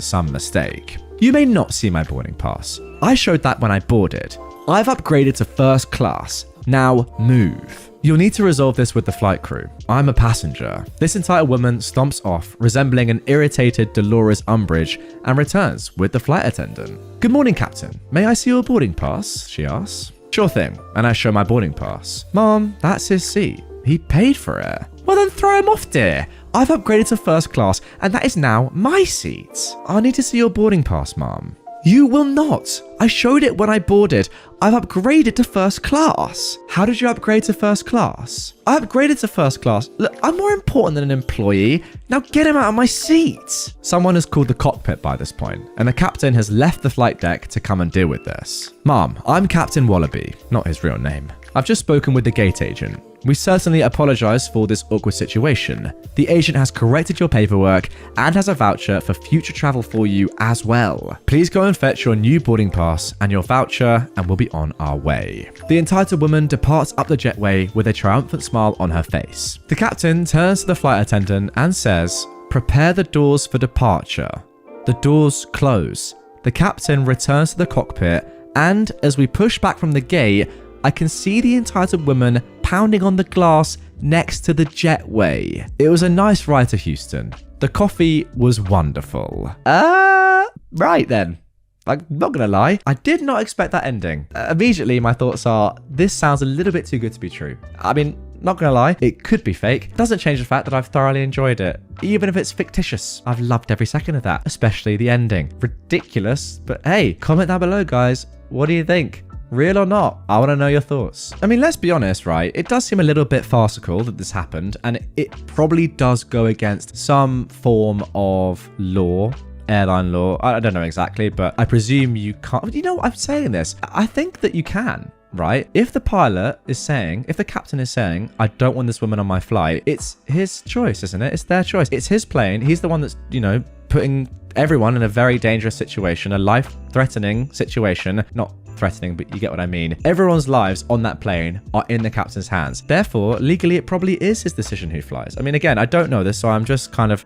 some mistake. "You may not see my boarding pass. I showed that when I boarded. I've upgraded to first class. Now move." "You'll need to resolve this with the flight crew. I'm a passenger." This entitled woman stomps off, resembling an irritated Dolores Umbridge, and returns with the flight attendant. "Good morning, Captain. May I see your boarding pass?" she asks. "Sure thing," and I show my boarding pass. "Mom, that's his seat. He paid for it." "Well then throw him off, dear. I've upgraded to first class and that is now my seat." "I need to see your boarding pass, Mom." "You will not. I showed it when I boarded. I've upgraded to first class." "How did you upgrade to first class?" "I upgraded to first class. Look, I'm more important than an employee. Now get him out of my seat." Someone has called the cockpit by this point, and the captain has left the flight deck to come and deal with this. "Mom, I'm Captain Wallaby," not his real name. "I've just spoken with the gate agent. We certainly apologize for this awkward situation. The agent has corrected your paperwork and has a voucher for future travel for you as well. Please go and fetch your new boarding pass and your voucher and we'll be on our way." The entitled woman departs up the jetway with a triumphant smile on her face. The captain turns to the flight attendant and says, "Prepare the doors for departure." The doors close. The captain returns to the cockpit and as we push back from the gate, I can see the entitled woman pounding on the glass next to the jetway. It was a nice ride to Houston. The coffee was wonderful. Right then. Like, not gonna lie, I did not expect that ending. Immediately, my thoughts are, this sounds a little bit too good to be true. I mean, not gonna lie, it could be fake. Doesn't change the fact that I've thoroughly enjoyed it. Even if it's fictitious, I've loved every second of that, especially the ending. Ridiculous, but hey, comment down below, guys. What do you think? Real or not? I want to know your thoughts. I mean, let's be honest, right? It does seem a little bit farcical that this happened, and it probably does go against some form of law. Airline law. I don't know exactly, but I presume you can't. You know what I'm saying this? I think that you can, right? If the pilot is saying, if the captain is saying, I don't want this woman on my flight, it's his choice, isn't it? It's their choice. It's his plane. He's the one that's, putting everyone in a very dangerous situation, a life-threatening situation. Not threatening, but you get what I mean. Everyone's lives on that plane are in the captain's hands. Therefore, legally, it probably is his decision who flies. I mean, again, I don't know this, so I'm just kind of,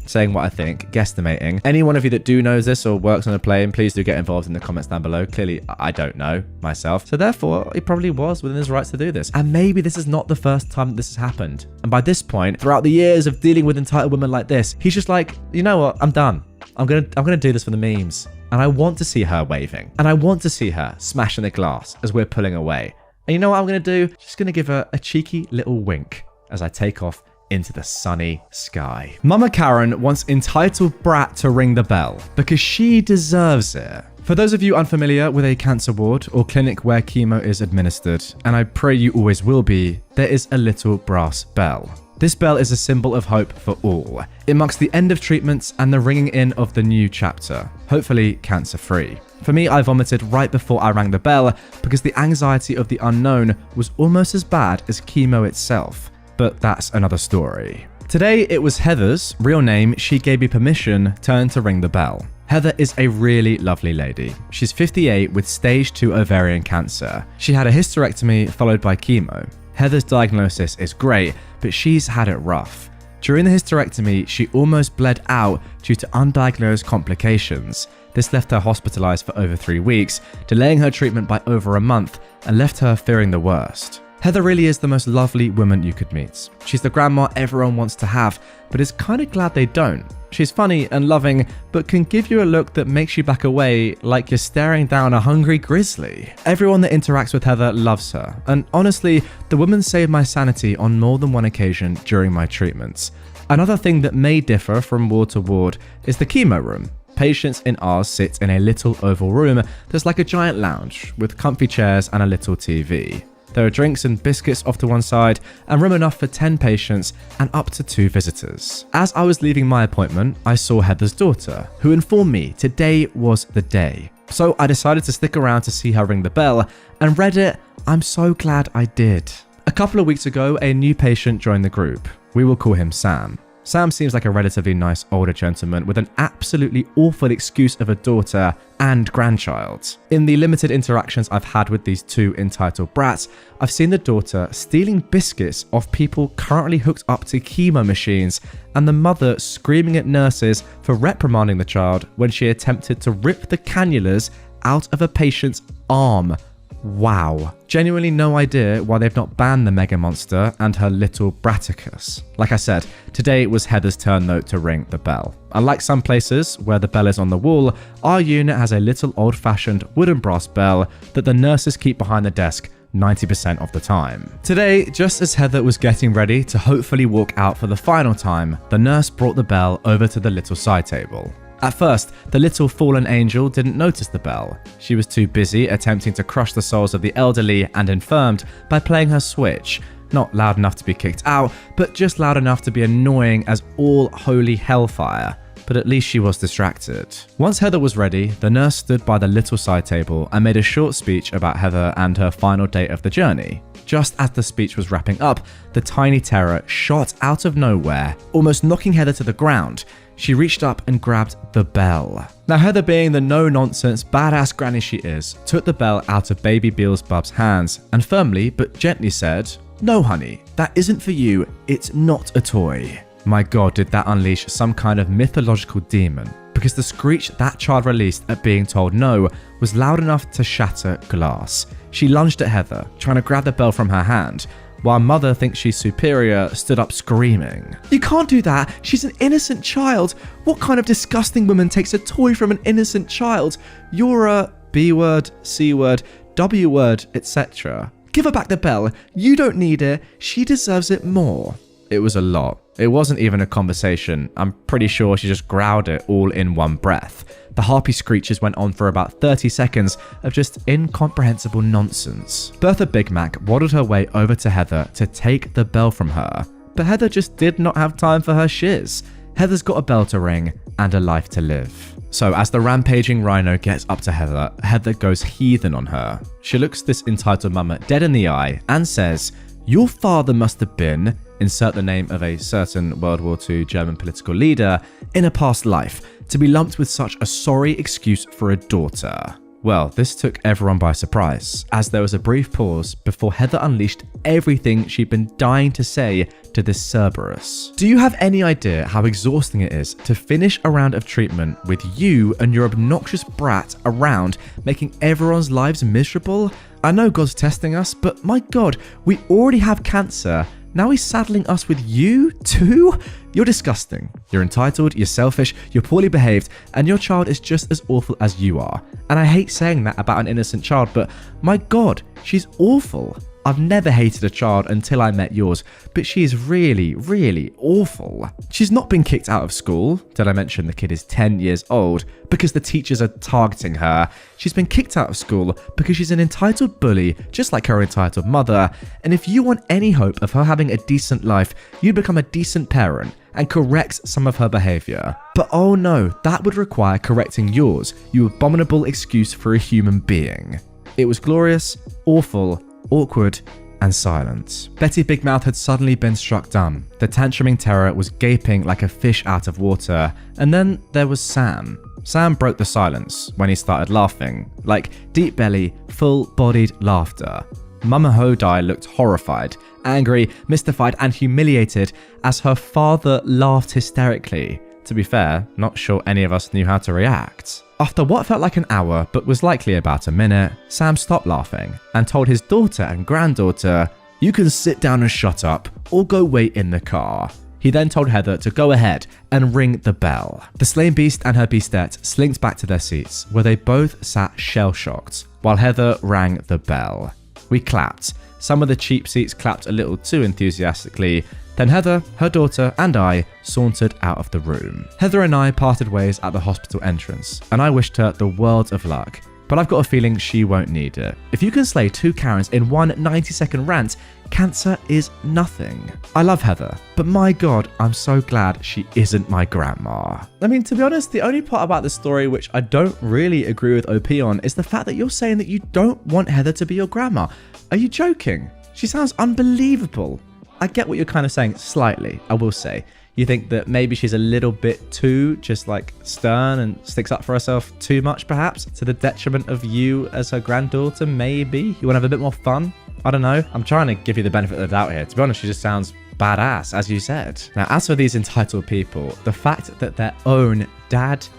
saying what I think, guesstimating. Any one of you that do knows this or works on a plane, please do get involved in the comments down below. Clearly, I don't know myself. So therefore, he probably was within his rights to do this. And maybe this is not the first time this has happened. And by this point, throughout the years of dealing with entitled women like this, he's just like, you know what? I'm done. I'm gonna do this for the memes. And I want to see her waving. And I want to see her smashing the glass as we're pulling away. And you know what I'm gonna do? Just gonna give her a cheeky little wink as I take off into the sunny sky. Mama Karen wants entitled brat to ring the bell because she deserves it. For those of you unfamiliar with a cancer ward or clinic where chemo is administered, and I pray you always will be, there is a little brass bell. This bell is a symbol of hope for all. It marks the end of treatments and the ringing in of the new chapter, hopefully cancer-free. For me, I vomited right before I rang the bell because the anxiety of the unknown was almost as bad as chemo itself. But that's another story. Today, it was Heather's real name. She gave me permission, turn to ring the bell. Heather is a really lovely lady. She's 58 with stage 2 ovarian cancer. She had a hysterectomy followed by chemo. Heather's diagnosis is great, but she's had it rough. During the hysterectomy, she almost bled out due to undiagnosed complications. This left her hospitalized for over 3 weeks, delaying her treatment by over a month and left her fearing the worst. Heather really is the most lovely woman you could meet. She's the grandma everyone wants to have, but is kind of glad they don't. She's funny and loving, but can give you a look that makes you back away like you're staring down a hungry grizzly. Everyone that interacts with Heather loves her, and honestly, the woman saved my sanity on more than one occasion during my treatments. Another thing that may differ from ward to ward is the chemo room. Patients in ours sit in a little oval room that's like a giant lounge with comfy chairs and a little TV. There are drinks and biscuits off to one side and room enough for 10 patients and up to 2 visitors. As I was leaving my appointment, I saw Heather's daughter, who informed me today was the day. So I decided to stick around to see her ring the bell and Reddit, I'm so glad I did. A couple of weeks ago, a new patient joined the group. We will call him Sam. Sam seems like a relatively nice older gentleman with an absolutely awful excuse of a daughter and grandchild. In the limited interactions I've had with these 2 entitled brats, I've seen the daughter stealing biscuits off people currently hooked up to chemo machines and the mother screaming at nurses for reprimanding the child when she attempted to rip the cannulas out of a patient's arm. Wow. Genuinely no idea why they've not banned the mega monster and her little Braticus. Like I said, today it was Heather's turn though to ring the bell. Unlike some places where the bell is on the wall, our unit has a little old-fashioned wooden brass bell that the nurses keep behind the desk 90% of the time. Today, just as Heather was getting ready to hopefully walk out for the final time, the nurse brought the bell over to the little side table. At first, the little fallen angel didn't notice the bell. She was too busy attempting to crush the souls of the elderly and infirmed by playing her Switch. Not loud enough to be kicked out, but just loud enough to be annoying as all holy hellfire. But at least she was distracted. Once Heather was ready, the nurse stood by the little side table and made a short speech about Heather and her final day of the journey. Just as the speech was wrapping up, the tiny terror shot out of nowhere, almost knocking Heather to the ground. She reached up and grabbed the bell. Now Heather, being the no-nonsense, badass granny she is, took the bell out of baby Beelzebub's hands and firmly but gently said, "No honey, that isn't for you, it's not a toy." My god, did that unleash some kind of mythological demon, because the screech that child released at being told no was loud enough to shatter glass. She lunged at Heather, trying to grab the bell from her hand. while mother thinks she's superior, stood up screaming. "You can't do that. She's an innocent child. What kind of disgusting woman takes a toy from an innocent child? You're a B word, C word, W word, etc. Give her back the bell. You don't need it. She deserves it more." It was a lot. It wasn't even a conversation. I'm pretty sure she just growled it all in one breath. The harpy screeches went on for about 30 seconds of just incomprehensible nonsense. Bertha Big Mac waddled her way over to Heather to take the bell from her, but Heather just did not have time for her shiz. Heather's got a bell to ring and a life to live. So as the rampaging rhino gets up to Heather, Heather goes heathen on her. She looks this entitled mama dead in the eye and says, "Your father must have been," insert the name of a certain World War II German political leader, "in a past life, to be lumped with such a sorry excuse for a daughter." Well, this took everyone by surprise, as there was a brief pause before Heather unleashed everything she'd been dying to say to this Cerberus. Do you have any idea how exhausting it is to finish a round of treatment with you and your obnoxious brat around, making everyone's lives miserable? I know God's testing us, but my God, we already have cancer. Now he's saddling us with you too? You're disgusting. You're entitled, you're selfish, you're poorly behaved, and your child is just as awful as you are. And I hate saying that about an innocent child, but my God, she's awful. I've never hated a child until I met yours, but she's really, really awful. She's not been kicked out of school. Did I mention the kid is 10 years old? Because the teachers are targeting her. She's been kicked out of school because she's an entitled bully, just like her entitled mother. And if you want any hope of her having a decent life, you'd become a decent parent and correct some of her behavior. But oh no, that would require correcting yours, you abominable excuse for a human being. It was glorious, awful, awkward, and silent. Betty Big Mouth had suddenly been struck dumb. The tantruming terror was gaping like a fish out of water. And then there was Sam. Sam broke the silence when he started laughing, like deep belly, full-bodied laughter. Mama Hodai looked horrified, angry, mystified, and humiliated as her father laughed hysterically. To be fair, not sure any of us knew how to react. After what felt like an hour, but was likely about a minute, Sam stopped laughing and told his daughter and granddaughter, "You can sit down and shut up, or go wait in the car." He then told Heather to go ahead and ring the bell. The slain beast and her beastette slinked back to their seats, where they both sat shell-shocked, while Heather rang the bell. We clapped. Some of the cheap seats clapped a little too enthusiastically. Then Heather, her daughter, and I sauntered out of the room. Heather and I parted ways at the hospital entrance, and I wished her the world of luck. But I've got a feeling she won't need it. If you can slay 2 Karens in one 90-second rant, cancer is nothing. I love Heather, but my God, I'm so glad she isn't my grandma. I mean, to be honest, the only part about the story which I don't really agree with OP on is the fact that you're saying that you don't want Heather to be your grandma. Are you joking? She sounds unbelievable. I get what you're kind of saying slightly, I will say. You think that maybe she's a little bit too just like stern and sticks up for herself too much, perhaps, to the detriment of you as her granddaughter, maybe? You want to have a bit more fun? I don't know. I'm trying to give you the benefit of the doubt here. To be honest, she just sounds badass, as you said. Now, as for these entitled people, the fact that their own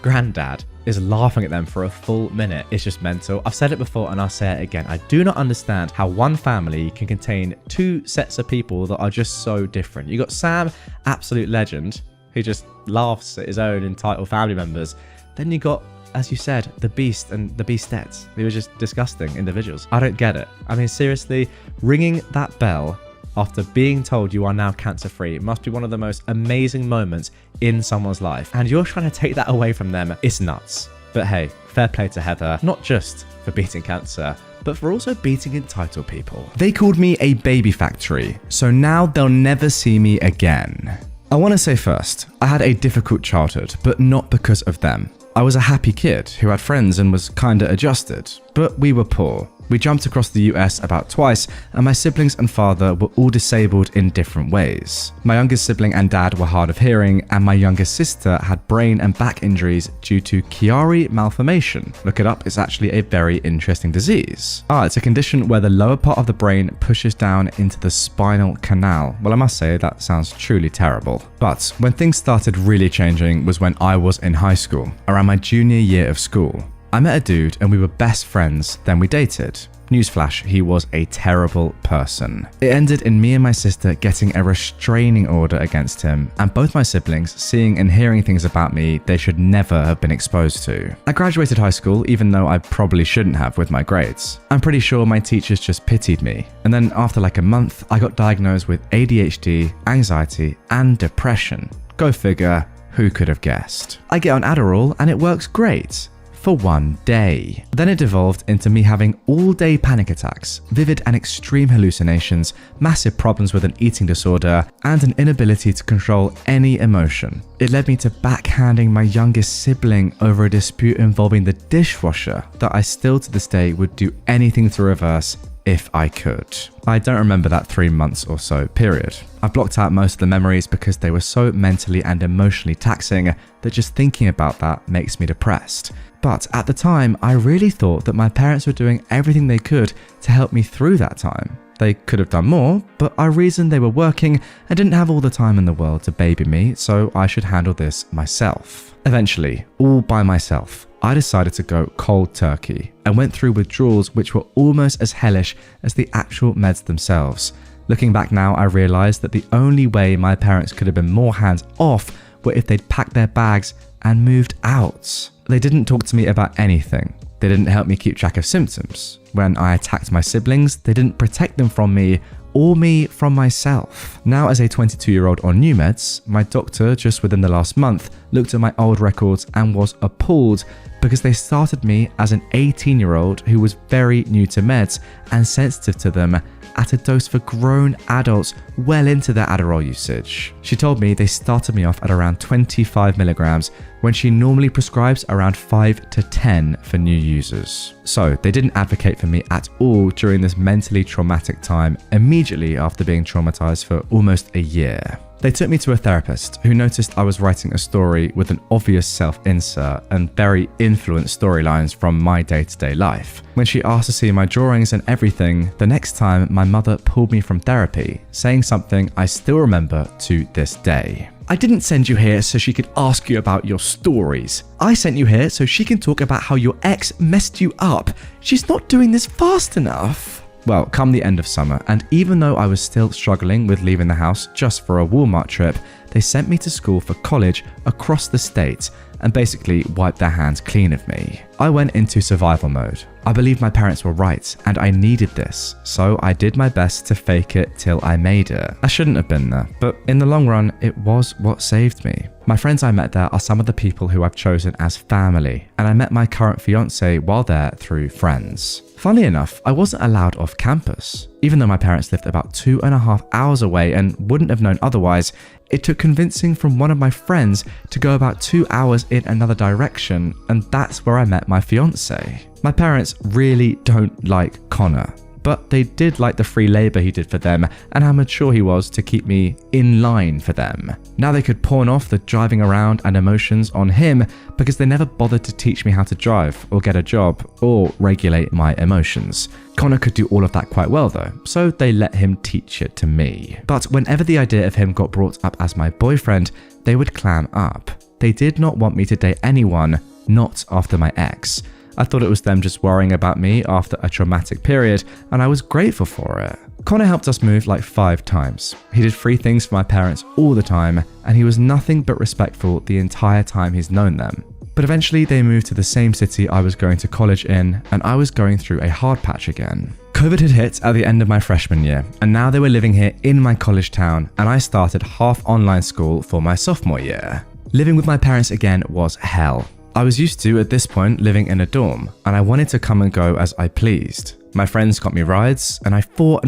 granddad, is laughing at them for a full minute is just mental. I've said it before and I'll say it again. I do not understand how one family can contain 2 sets of people that are just so different. You got Sam, absolute legend, who just laughs at his own entitled family members. Then you got, as you said, the beast and the beastettes. They were just disgusting individuals. I don't get it. I mean, seriously, ringing that bell after being told you are now cancer-free must be one of the most amazing moments in someone's life. And you're trying to take that away from them. It's nuts. But hey, fair play to Heather, not just for beating cancer, but for also beating entitled people. They called me a baby factory, so now they'll never see me again. I want to say first, I had a difficult childhood, but not because of them. I was a happy kid who had friends and was kinda adjusted, but we were poor. We jumped across the US about twice, and my siblings and father were all disabled in different ways. My youngest sibling and dad were hard of hearing, and my youngest sister had brain and back injuries due to Chiari malformation. Look it up, it's actually a very interesting disease. It's a condition where the lower part of the brain pushes down into the spinal canal. Well, I must say, that sounds truly terrible. But when things started really changing was when I was in high school, around my junior year of school. I met a dude and we were best friends, then we dated. Newsflash, he was a terrible person. It ended in me and my sister getting a restraining order against him, and both my siblings seeing and hearing things about me they should never have been exposed to. I graduated high school, even though I probably shouldn't have with my grades. I'm pretty sure my teachers just pitied me. And then after like a month, I got diagnosed with ADHD, anxiety, and depression. Go figure, who could have guessed? I get on Adderall and it works great. For one day. Then it devolved into me having all-day panic attacks, vivid and extreme hallucinations, massive problems with an eating disorder, and an inability to control any emotion. It led me to backhanding my youngest sibling over a dispute involving the dishwasher that I still to this day would do anything to reverse if I could. I don't remember that 3 months or so period. I blocked out most of the memories because they were so mentally and emotionally taxing that just thinking about that makes me depressed. But at the time, I really thought that my parents were doing everything they could to help me through that time. They could have done more, but I reasoned they were working and didn't have all the time in the world to baby me, so I should handle this myself. Eventually, all by myself, I decided to go cold turkey and went through withdrawals which were almost as hellish as the actual meds themselves. Looking back now, I realized that the only way my parents could have been more hands off were if they'd packed their bags and moved out. They didn't talk to me about anything. They didn't help me keep track of symptoms. When I attacked my siblings, they didn't protect them from me or me from myself. Now as a 22-year-old on new meds, my doctor just within the last month looked at my old records and was appalled because they started me as an 18-year-old who was very new to meds and sensitive to them at a dose for grown adults well into their Adderall usage. She told me they started me off at around 25 milligrams when she normally prescribes around 5 to 10 for new users. So they didn't advocate for me at all during this mentally traumatic time immediately after being traumatized for almost a year. They took me to a therapist who noticed I was writing a story with an obvious self-insert and very influenced storylines from my day-to-day life. When she asked to see my drawings and everything, the next time my mother pulled me from therapy, saying something I still remember to this day. I didn't send you here so she could ask you about your stories. I sent you here so she can talk about how your ex messed you up. She's not doing this fast enough. Well, come the end of summer, and even though I was still struggling with leaving the house just for a Walmart trip, they sent me to school for college across the state and basically wiped their hands clean of me. I went into survival mode. I believed my parents were right and I needed this, so I did my best to fake it till I made it. I shouldn't have been there, but in the long run, it was what saved me. My friends I met there are some of the people who I've chosen as family, and I met my current fiance while there through friends. Funnily enough, I wasn't allowed off campus. Even though my parents lived about 2.5 hours away and wouldn't have known otherwise, it took convincing from one of my friends to go about 2 hours in another direction, and that's where I met my fiance. My parents really don't like Connor, but they did like the free labor he did for them and how mature he was to keep me in line for them. Now they could pawn off the driving around and emotions on him because they never bothered to teach me how to drive or get a job or regulate my emotions. Connor could do all of that quite well though, so they let him teach it to me. But whenever the idea of him got brought up as my boyfriend, they would clam up. They did not want me to date anyone, not after my ex. I thought it was them just worrying about me after a traumatic period, and I was grateful for it. Connor helped us move like 5 times. He did free things for my parents all the time, and he was nothing but respectful the entire time he's known them. But eventually they moved to the same city I was going to college in, and I was going through a hard patch again. COVID had hit at the end of my freshman year, and now they were living here in my college town, and I started half online school for my sophomore year. Living with my parents again was hell. I was used to, at this point, living in a dorm, and I wanted to come and go as I pleased. My friends got me rides, and I fought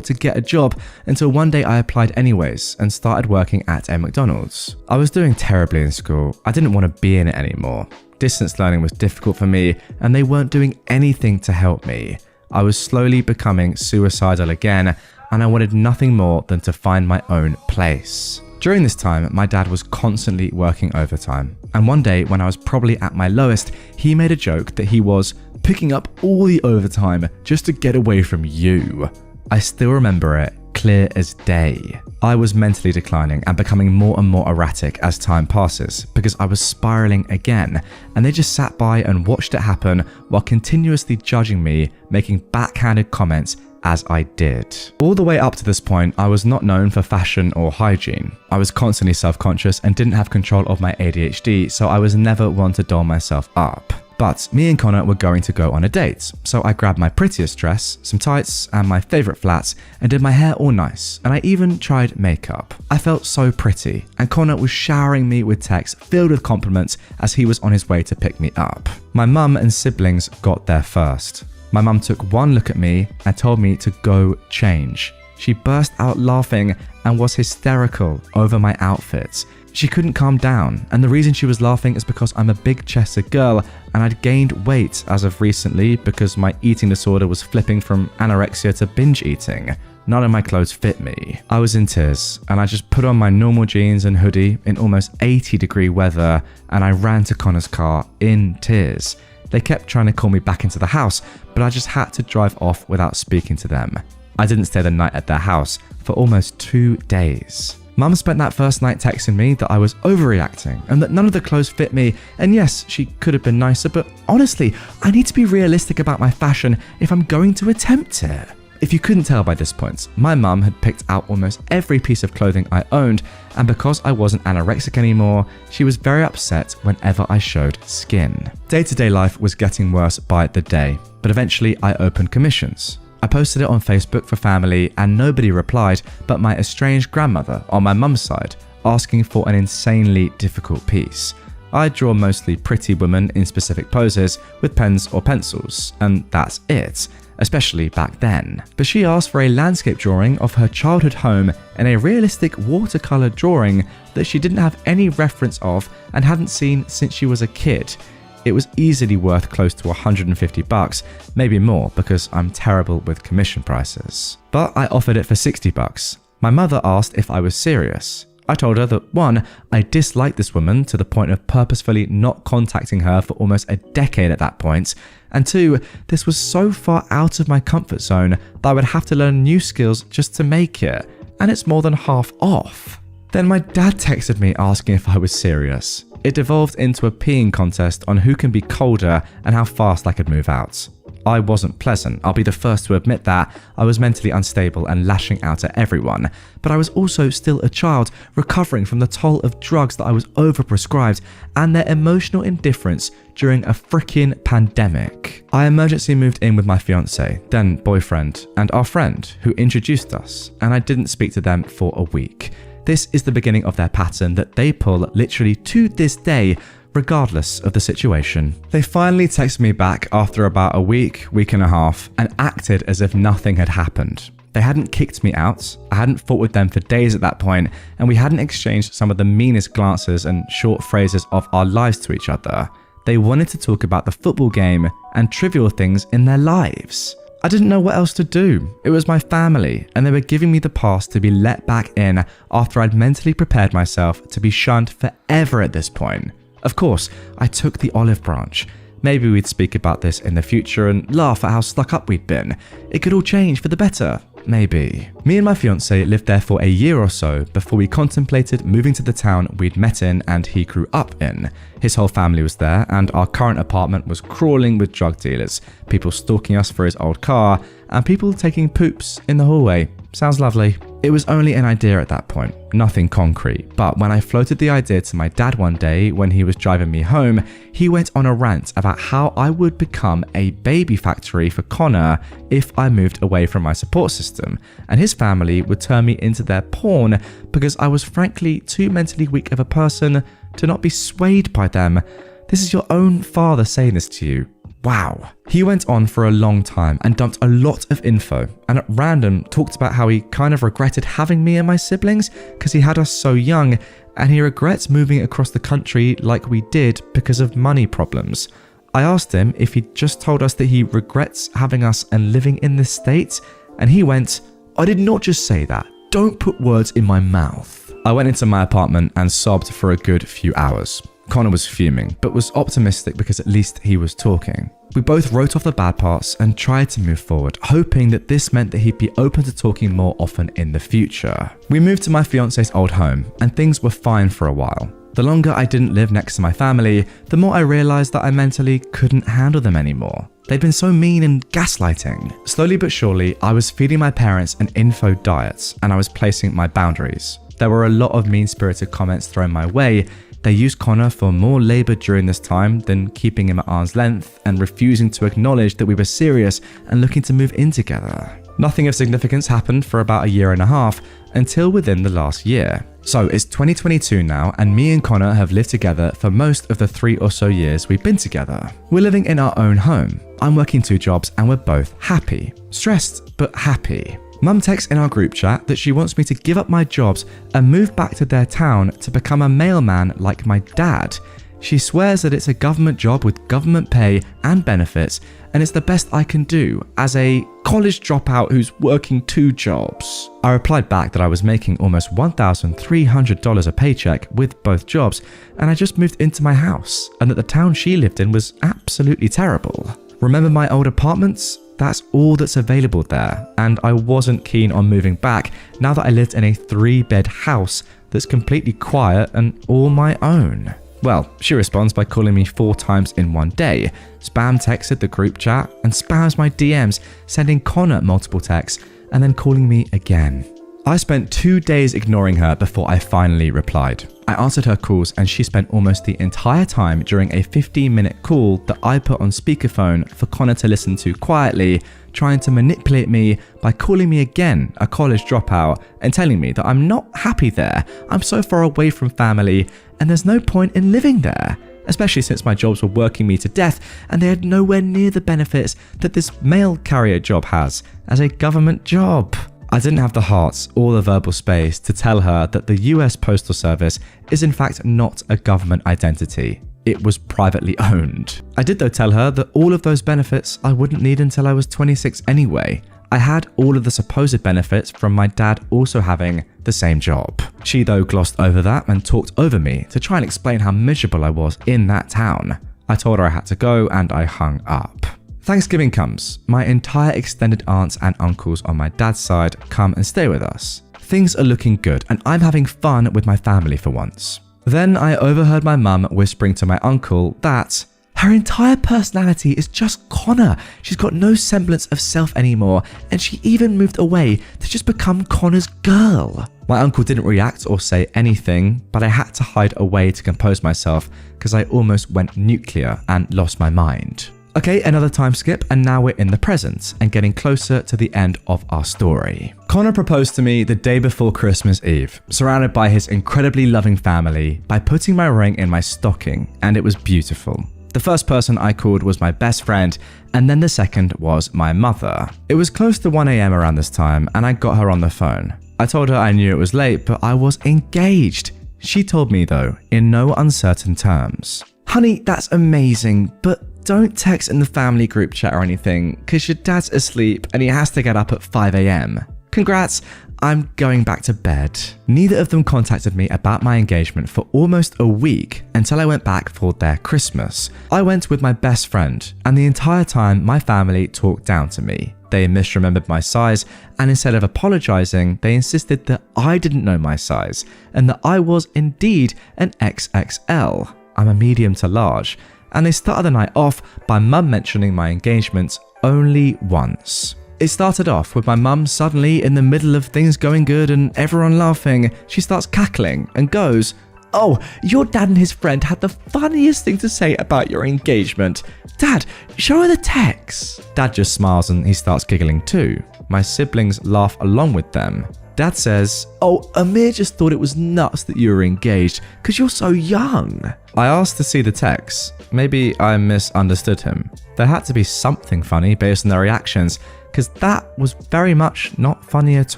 to get a job until one day I applied anyways and started working at a McDonald's. I was doing terribly in school. I didn't want to be in it anymore. Distance learning was difficult for me, and they weren't doing anything to help me. I was slowly becoming suicidal again, and I wanted nothing more than to find my own place. During this time, my dad was constantly working overtime, and one day when I was probably at my lowest, he made a joke that he was picking up all the overtime just to get away from you. I still remember it clear as day. I was mentally declining and becoming more and more erratic as time passes because I was spiraling again, and they just sat by and watched it happen while continuously judging me, making backhanded comments as I did. All the way up to this point, I was not known for fashion or hygiene. I was constantly self-conscious and didn't have control of my ADHD, so I was never one to doll myself up. But me and Connor were going to go on a date, so I grabbed my prettiest dress, some tights, and my favourite flats, and did my hair all nice, and I even tried makeup. I felt so pretty, and Connor was showering me with texts filled with compliments as he was on his way to pick me up. My mum and siblings got there first. My mum took one look at me and told me to go change. She burst out laughing and was hysterical over my outfits. She couldn't calm down, and the reason she was laughing is because I'm a big-chested girl and I'd gained weight as of recently because my eating disorder was flipping from anorexia to binge eating. None of my clothes fit me. I was in tears, and I just put on my normal jeans and hoodie in almost 80-degree weather, and I ran to Connor's car in tears. They kept trying to call me back into the house, but I just had to drive off without speaking to them. I didn't stay the night at their house for almost 2 days. Mum spent that first night texting me that I was overreacting and that none of the clothes fit me, and yes, she could have been nicer, but honestly, I need to be realistic about my fashion if I'm going to attempt it. If you couldn't tell by this point, my mum had picked out almost every piece of clothing I owned, and because I wasn't anorexic anymore, she was very upset whenever I showed skin. Day-to-day life was getting worse by the day, but eventually I opened commissions. I posted it on Facebook for family and nobody replied but my estranged grandmother on my mum's side, asking for an insanely difficult piece. I draw mostly pretty women in specific poses with pens or pencils, and that's it, especially back then. But she asked for a landscape drawing of her childhood home and a realistic watercolor drawing that she didn't have any reference of and hadn't seen since she was a kid. It was easily worth close to $150, maybe more because I'm terrible with commission prices. But I offered it for $60. My mother asked if I was serious. I told her that 1, I disliked this woman to the point of purposefully not contacting her for almost a decade at that point, and 2, this was so far out of my comfort zone that I would have to learn new skills just to make it, and it's more than half off. Then my dad texted me asking if I was serious. It devolved into a peeing contest on who can be colder and how fast I could move out. I wasn't pleasant, I'll be the first to admit that. I was mentally unstable and lashing out at everyone, but I was also still a child recovering from the toll of drugs that I was overprescribed and their emotional indifference during a freaking pandemic. I emergency moved in with my fiance, then boyfriend, and our friend who introduced us, and I didn't speak to them for a week. This is the beginning of their pattern that they pull literally to this day, regardless of the situation. They finally texted me back after about a week and a half, and acted as if nothing had happened. They hadn't kicked me out, I hadn't fought with them for days at that point, and we hadn't exchanged some of the meanest glances and short phrases of our lives to each other. They wanted to talk about the football game and trivial things in their lives. I didn't know what else to do. It was my family, and they were giving me the pass to be let back in after I'd mentally prepared myself to be shunned forever at this point. Of course, I took the olive branch. Maybe we'd speak about this in the future and laugh at how stuck up we'd been. It could all change for the better. Maybe. Me and my fiance lived there for a year or so before we contemplated moving to the town we'd met in and he grew up in. His whole family was there, and our current apartment was crawling with drug dealers, people stalking us for his old car, and people taking poops in the hallway. Sounds lovely. It was only an idea at that point, nothing concrete, but when I floated the idea to my dad one day when he was driving me home, he went on a rant about how I would become a baby factory for Connor if I moved away from my support system, and his family would turn me into their pawn because I was frankly too mentally weak of a person to not be swayed by them. This is your own father saying this to you. Wow. He went on for a long time and dumped a lot of info, and at random talked about how he kind of regretted having me and my siblings because he had us so young, and he regrets moving across the country like we did because of money problems. I asked him if he'd just told us that he regrets having us and living in this state, and he went, "I did not just say that. Don't put words in my mouth." I went into my apartment and sobbed for a good few hours. Connor was fuming, but was optimistic because at least he was talking. We both wrote off the bad parts and tried to move forward, hoping that this meant that he'd be open to talking more often in the future. We moved to my fiance's old home, and things were fine for a while. The longer I didn't live next to my family, the more I realized that I mentally couldn't handle them anymore. They'd been so mean and gaslighting. Slowly but surely, I was feeding my parents an info diet, and I was placing my boundaries. There were a lot of mean-spirited comments thrown my way. They used Connor for more labor during this time than keeping him at arm's length and refusing to acknowledge that we were serious and looking to move in together. Nothing of significance happened for about a year and a half until within the last year. So it's 2022 now, and me and Connor have lived together for most of the 3 or so years we've been together. We're living in our own home. I'm working 2 jobs and we're both happy. Stressed, but happy. Mum texts in our group chat that she wants me to give up my jobs and move back to their town to become a mailman like my dad. She swears that it's a government job with government pay and benefits, and it's the best I can do as a college dropout who's working 2 jobs. I replied back that I was making almost $1,300 a paycheck with both jobs, and I just moved into my house, and that the town she lived in was absolutely terrible. Remember my old apartments? That's all that's available there, and I wasn't keen on moving back now that I lived in a 3-bed house that's completely quiet and all my own. Well, she responds by calling me 4 times in one day, spam texted the group chat, and spams my DMs, sending Connor multiple texts, and then calling me again. I spent 2 days ignoring her before I finally replied. I answered her calls and she spent almost the entire time during a 15-minute call that I put on speakerphone for Connor to listen to quietly, trying to manipulate me by calling me again a college dropout and telling me that I'm not happy there, I'm so far away from family, and there's no point in living there, especially since my jobs were working me to death and they had nowhere near the benefits that this mail carrier job has as a government job. I didn't have the heart or the verbal space to tell her that the US Postal Service is in fact not a government identity. It was privately owned. I did though tell her that all of those benefits I wouldn't need until I was 26 anyway. I had all of the supposed benefits from my dad also having the same job. She though glossed over that and talked over me to try and explain how miserable I was in that town. I told her I had to go and I hung up. Thanksgiving comes. My entire extended aunts and uncles on my dad's side come and stay with us. Things are looking good and I'm having fun with my family for once. Then I overheard my mum whispering to my uncle that her entire personality is just Connor. She's got no semblance of self anymore, and she even moved away to just become Connor's girl. My uncle didn't react or say anything, but I had to hide away to compose myself because I almost went nuclear and lost my mind. Okay, another time skip, and now we're in the present and getting closer to the end of our story. Connor proposed to me the day before Christmas Eve, surrounded by his incredibly loving family, by putting my ring in my stocking, and it was beautiful. The first person I called was my best friend, and then the second was my mother. It was close to 1 a.m. around this time, and I got her on the phone. I told her I knew it was late, but I was engaged. She told me though, in no uncertain terms, "Honey, that's amazing, but don't text in the family group chat or anything, because your dad's asleep and he has to get up at 5 a.m. Congrats, I'm going back to bed." Neither of them contacted me about my engagement for almost a week until I went back for their Christmas. I went with my best friend, and the entire time my family talked down to me. They misremembered my size, and instead of apologizing, they insisted that I didn't know my size and that I was indeed an XXL. I'm a medium to large. And they started the night off by mum mentioning my engagement only once. It started off with my mum suddenly in the middle of things going good and everyone laughing, she starts cackling and goes, "Oh, your dad and his friend had the funniest thing to say about your engagement. Dad, show her the text." Dad just smiles and he starts giggling too. My siblings laugh along with them. Dad says, "Oh, Amir just thought it was nuts that you were engaged because you're so young." I asked to see the text. Maybe I misunderstood him. There had to be something funny based on their reactions, because that was very much not funny at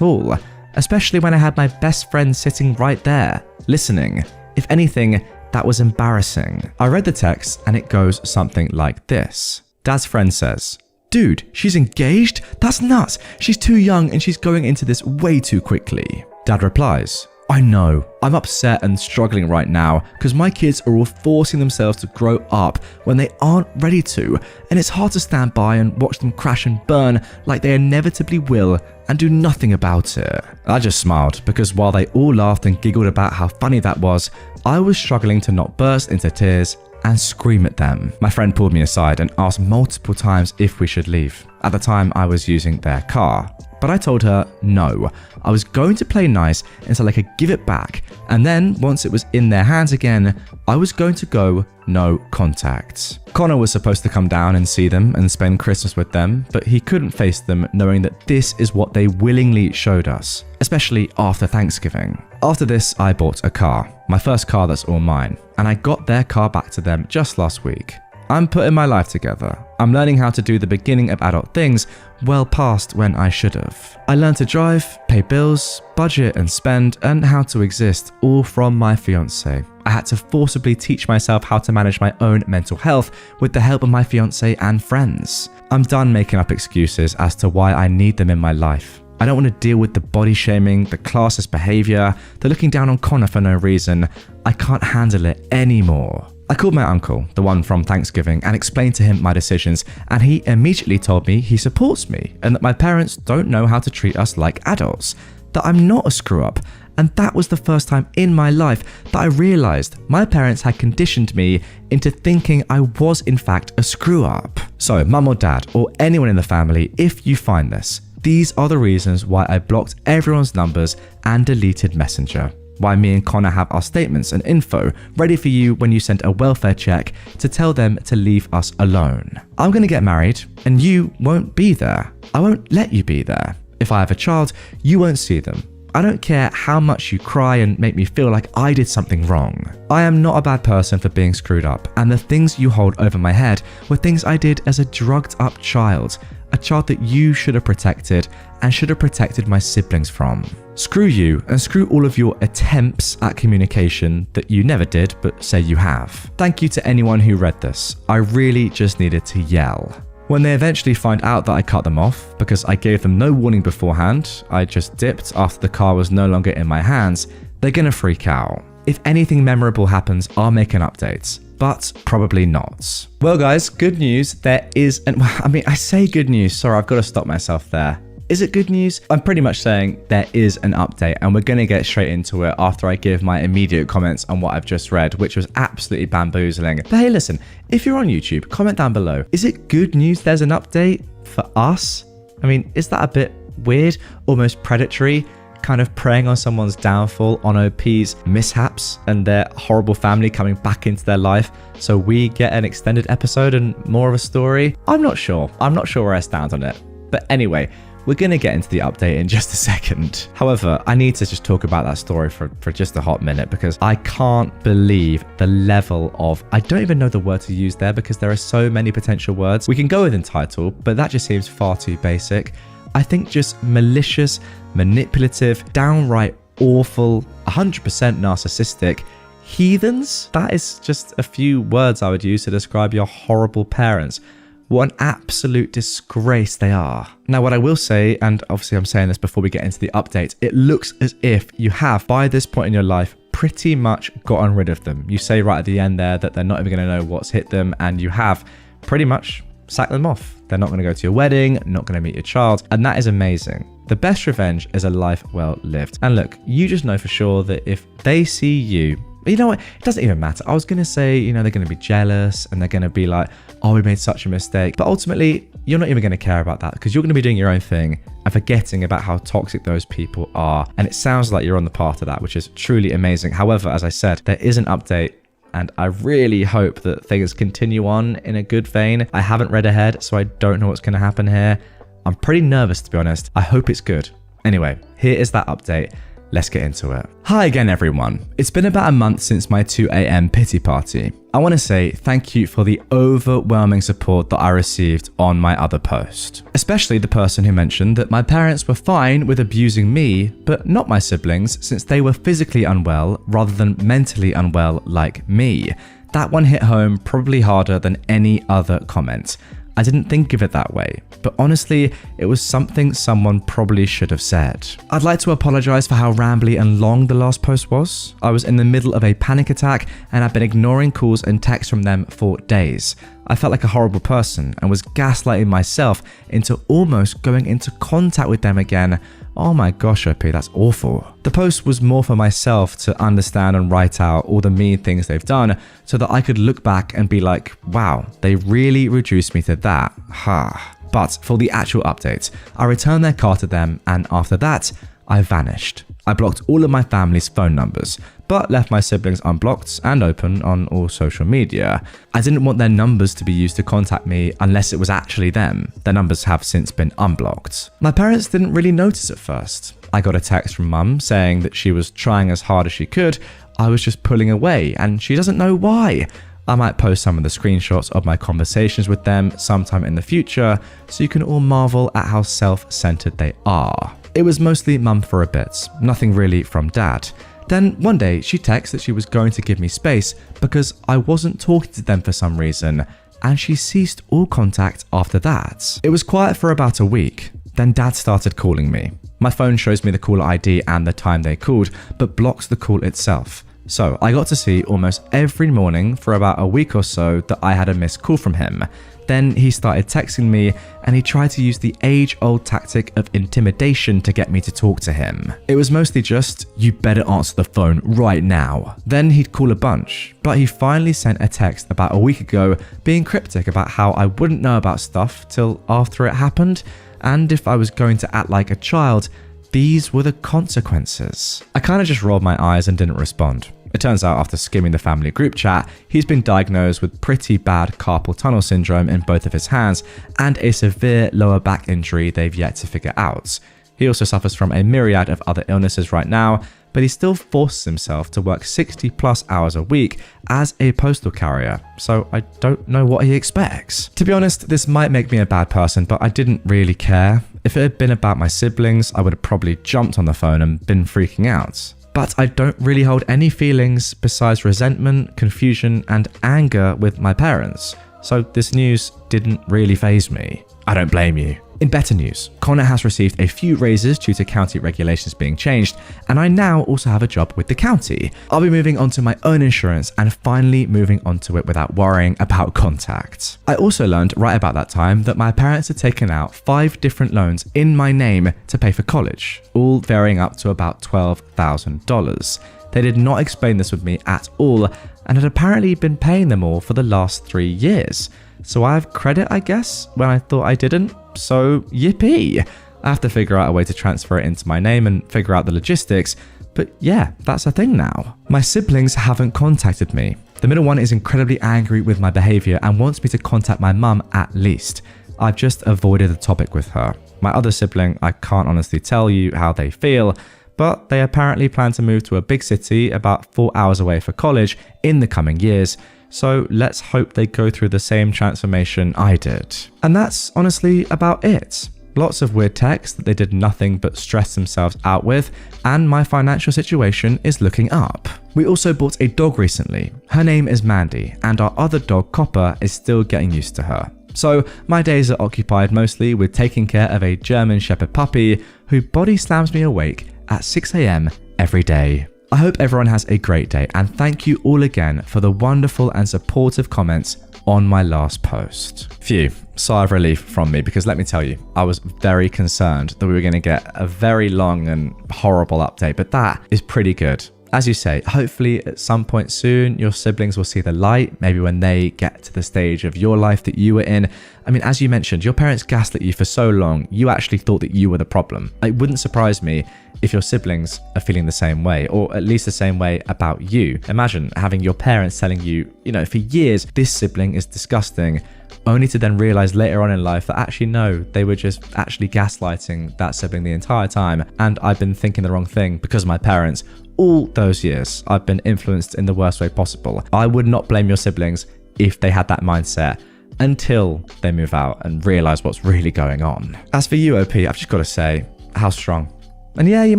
all, especially when I had my best friend sitting right there, listening. If anything, that was embarrassing. I read the text and it goes something like this. Dad's friend says, "Dude, she's engaged? That's nuts. She's too young and she's going into this way too quickly." Dad replies, I know, I'm upset and struggling right now because my kids are all forcing themselves to grow up when they aren't ready to, and it's hard to stand by and watch them crash and burn like they inevitably will and do nothing about it. I just smiled because while they all laughed and giggled about how funny that was, I was struggling to not burst into tears and scream at them. My friend pulled me aside and asked multiple times if we should leave. At the time, I was using their car. But I told her no, I was going to play nice until I could give it back, and then once it was in their hands again, I was going to go no contact. Connor was supposed to come down and see them and spend Christmas with them, but he couldn't face them knowing that this is what they willingly showed us, especially after Thanksgiving. After this, I bought a car, my first car that's all mine, and I got their car back to them just last week. I'm putting my life together. I'm learning how to do the beginning of adult things well past when I should have. I learned to drive, pay bills, budget and spend, and how to exist, all from my fiance. I had to forcibly teach myself how to manage my own mental health with the help of my fiance and friends. I'm done making up excuses as to why I need them in my life. I don't want to deal with the body shaming, the classist behavior, the looking down on Connor for no reason. I can't handle it anymore. I called my uncle, the one from Thanksgiving, and explained to him my decisions, and he immediately told me he supports me and that my parents don't know how to treat us like adults, that I'm not a screw-up, and that was the first time in my life that I realized my parents had conditioned me into thinking I was in fact a screw-up. So, mum or dad, or anyone in the family, if you find this, these are the reasons why I blocked everyone's numbers and deleted Messenger. Why me and Connor have our statements and info ready for you when you send a welfare check to tell them to leave us alone. I'm going to get married and you won't be there. I won't let you be there. If I have a child, you won't see them. I don't care how much you cry and make me feel like I did something wrong. I am not a bad person for being screwed up, and the things you hold over my head were things I did as a drugged up child, a child that you should have protected and should have protected my siblings from. Screw you and screw all of your attempts at communication that you never did but say you have. Thank you to anyone who read this. I really just needed to yell. When they eventually find out that I cut them off because I gave them no warning beforehand, I just dipped after the car was no longer in my hands, they're gonna freak out. If anything memorable happens, I'll make an update. But probably not. Well guys, good news, there is I say good news, sorry, I've got to stop myself there. Is it good news? I'm pretty much saying there is an update, and we're going to get straight into it after I give my immediate comments on what I've just read, which was absolutely bamboozling. But hey, listen, if you're on YouTube, comment down below. Is it good news there's an update for us? I mean, is that a bit weird? Almost predatory? Kind of preying on someone's downfall, on OP's mishaps and their horrible family coming back into their life, so we get an extended episode and more of a story? I'm not sure where I stand on it. But anyway, we're going to get into the update in just a second. However, I need to just talk about that story for just a hot minute because I can't believe the level of, I don't even know the word to use there because there are so many potential words. We can go with entitled, but that just seems far too basic. I think just malicious, manipulative, downright awful, 100% narcissistic heathens. That is just a few words I would use to describe your horrible parents. What an absolute disgrace they are. Now, what I will say, and obviously I'm saying this before we get into the update, it looks as if you have, by this point in your life, pretty much gotten rid of them. You say right at the end there that they're not even going to know what's hit them, and you have pretty much sacked them off. They're not going to go to your wedding, not going to meet your child, and that is amazing. The best revenge is a life well lived. And look, you just know for sure that if they see you, you know what, it doesn't even matter. I was going to say, you know, they're going to be jealous and they're going to be like, oh, we made such a mistake. But ultimately, you're not even going to care about that because you're going to be doing your own thing and forgetting about how toxic those people are. And it sounds like you're on the path of that, which is truly amazing. However, as I said, there is an update and I really hope that things continue on in a good vein. I haven't read ahead, so I don't know what's going to happen here. I'm pretty nervous, to be honest. I hope it's good. Anyway, here is that update. Let's get into it. Hi again, everyone. It's been about a month since my 2 a.m. pity party. I want to say thank you for the overwhelming support that I received on my other post. Especially the person who mentioned that my parents were fine with abusing me, but not my siblings since they were physically unwell rather than mentally unwell like me. That one hit home probably harder than any other comment. I didn't think of it that way, but honestly, it was something someone probably should have said. I'd like to apologize for how rambly and long the last post was. I was in the middle of a panic attack and I've been ignoring calls and texts from them for days. I felt like a horrible person and was gaslighting myself into almost going into contact with them again. Oh my gosh, OP, that's awful. The post was more for myself to understand and write out all the mean things they've done so that I could look back and be like, wow, they really reduced me to that. Ha. But for the actual update, I returned their car to them and after that, I vanished. I blocked all of my family's phone numbers, but left my siblings unblocked and open on all social media. I didn't want their numbers to be used to contact me unless it was actually them. Their numbers have since been unblocked. My parents didn't really notice at first. I got a text from mum saying that she was trying as hard as she could. I was just pulling away and she doesn't know why. I might post some of the screenshots of my conversations with them sometime in the future so you can all marvel at how self-centered they are. It was mostly mum for a bit, nothing really from dad. Then one day she texted that she was going to give me space because I wasn't talking to them for some reason, and she ceased all contact after that. It was quiet for about a week. Then dad started calling me. My phone shows me the caller ID and the time they called, but blocks the call itself. So I got to see almost every morning for about a week or so that I had a missed call from him. Then he started texting me and he tried to use the age-old tactic of intimidation to get me to talk to him. It was mostly just, you better answer the phone right now. Then he'd call a bunch, but he finally sent a text about a week ago being cryptic about how I wouldn't know about stuff till after it happened, and if I was going to act like a child, these were the consequences. I kind of just rolled my eyes and didn't respond. It turns out after skimming the family group chat, he's been diagnosed with pretty bad carpal tunnel syndrome in both of his hands and a severe lower back injury they've yet to figure out. He also suffers from a myriad of other illnesses right now, but he still forces himself to work 60 plus hours a week as a postal carrier, so I don't know what he expects. To be honest, this might make me a bad person, but I didn't really care. If it had been about my siblings, I would have probably jumped on the phone and been freaking out. But I don't really hold any feelings besides resentment, confusion, and anger with my parents, so this news didn't really faze me. I don't blame you. In better news, Connor has received a few raises due to county regulations being changed, and I now also have a job with the county. I'll be moving on to my own insurance and finally moving onto it without worrying about contact. I also learned right about that time that my parents had taken out 5 different loans in my name to pay for college, all varying up to about $12,000. They did not explain this with me at all and had apparently been paying them all for the last 3 years. So I have credit, I guess, when I thought I didn't. So yippee! I have to figure out a way to transfer it into my name and figure out the logistics, but yeah, that's a thing now. My siblings haven't contacted me. The middle one is incredibly angry with my behavior and wants me to contact my mum at least. I've just avoided the topic with her. My other sibling, I can't honestly tell you how they feel, but they apparently plan to move to a big city about 4 hours away for college in the coming years. So let's hope they go through the same transformation I did. And that's honestly about it. Lots of weird texts that they did nothing but stress themselves out with, and my financial situation is looking up. We also bought a dog recently. Her name is Mandy, and our other dog, Copper, is still getting used to her. So my days are occupied mostly with taking care of a German Shepherd puppy who body slams me awake at 6 AM every day. I hope everyone has a great day, and thank you all again for the wonderful and supportive comments on my last post. Phew, sigh of relief from me, because let me tell you, I was very concerned that we were going to get a very long and horrible update, but that is pretty good. As you say, hopefully at some point soon, your siblings will see the light, maybe when they get to the stage of your life that you were in. I mean, as you mentioned, your parents gaslit you for so long, you actually thought that you were the problem. It wouldn't surprise me if your siblings are feeling the same way, or at least the same way about you. Imagine having your parents telling you, for years, this sibling is disgusting, only to then realize later on in life that actually no, they were just actually gaslighting that sibling the entire time, and I've been thinking the wrong thing because of my parents. All those years, I've been influenced in the worst way possible. I would not blame your siblings if they had that mindset until they move out and realize what's really going on. As for you, OP, I've just got to say, how strong. And yeah, you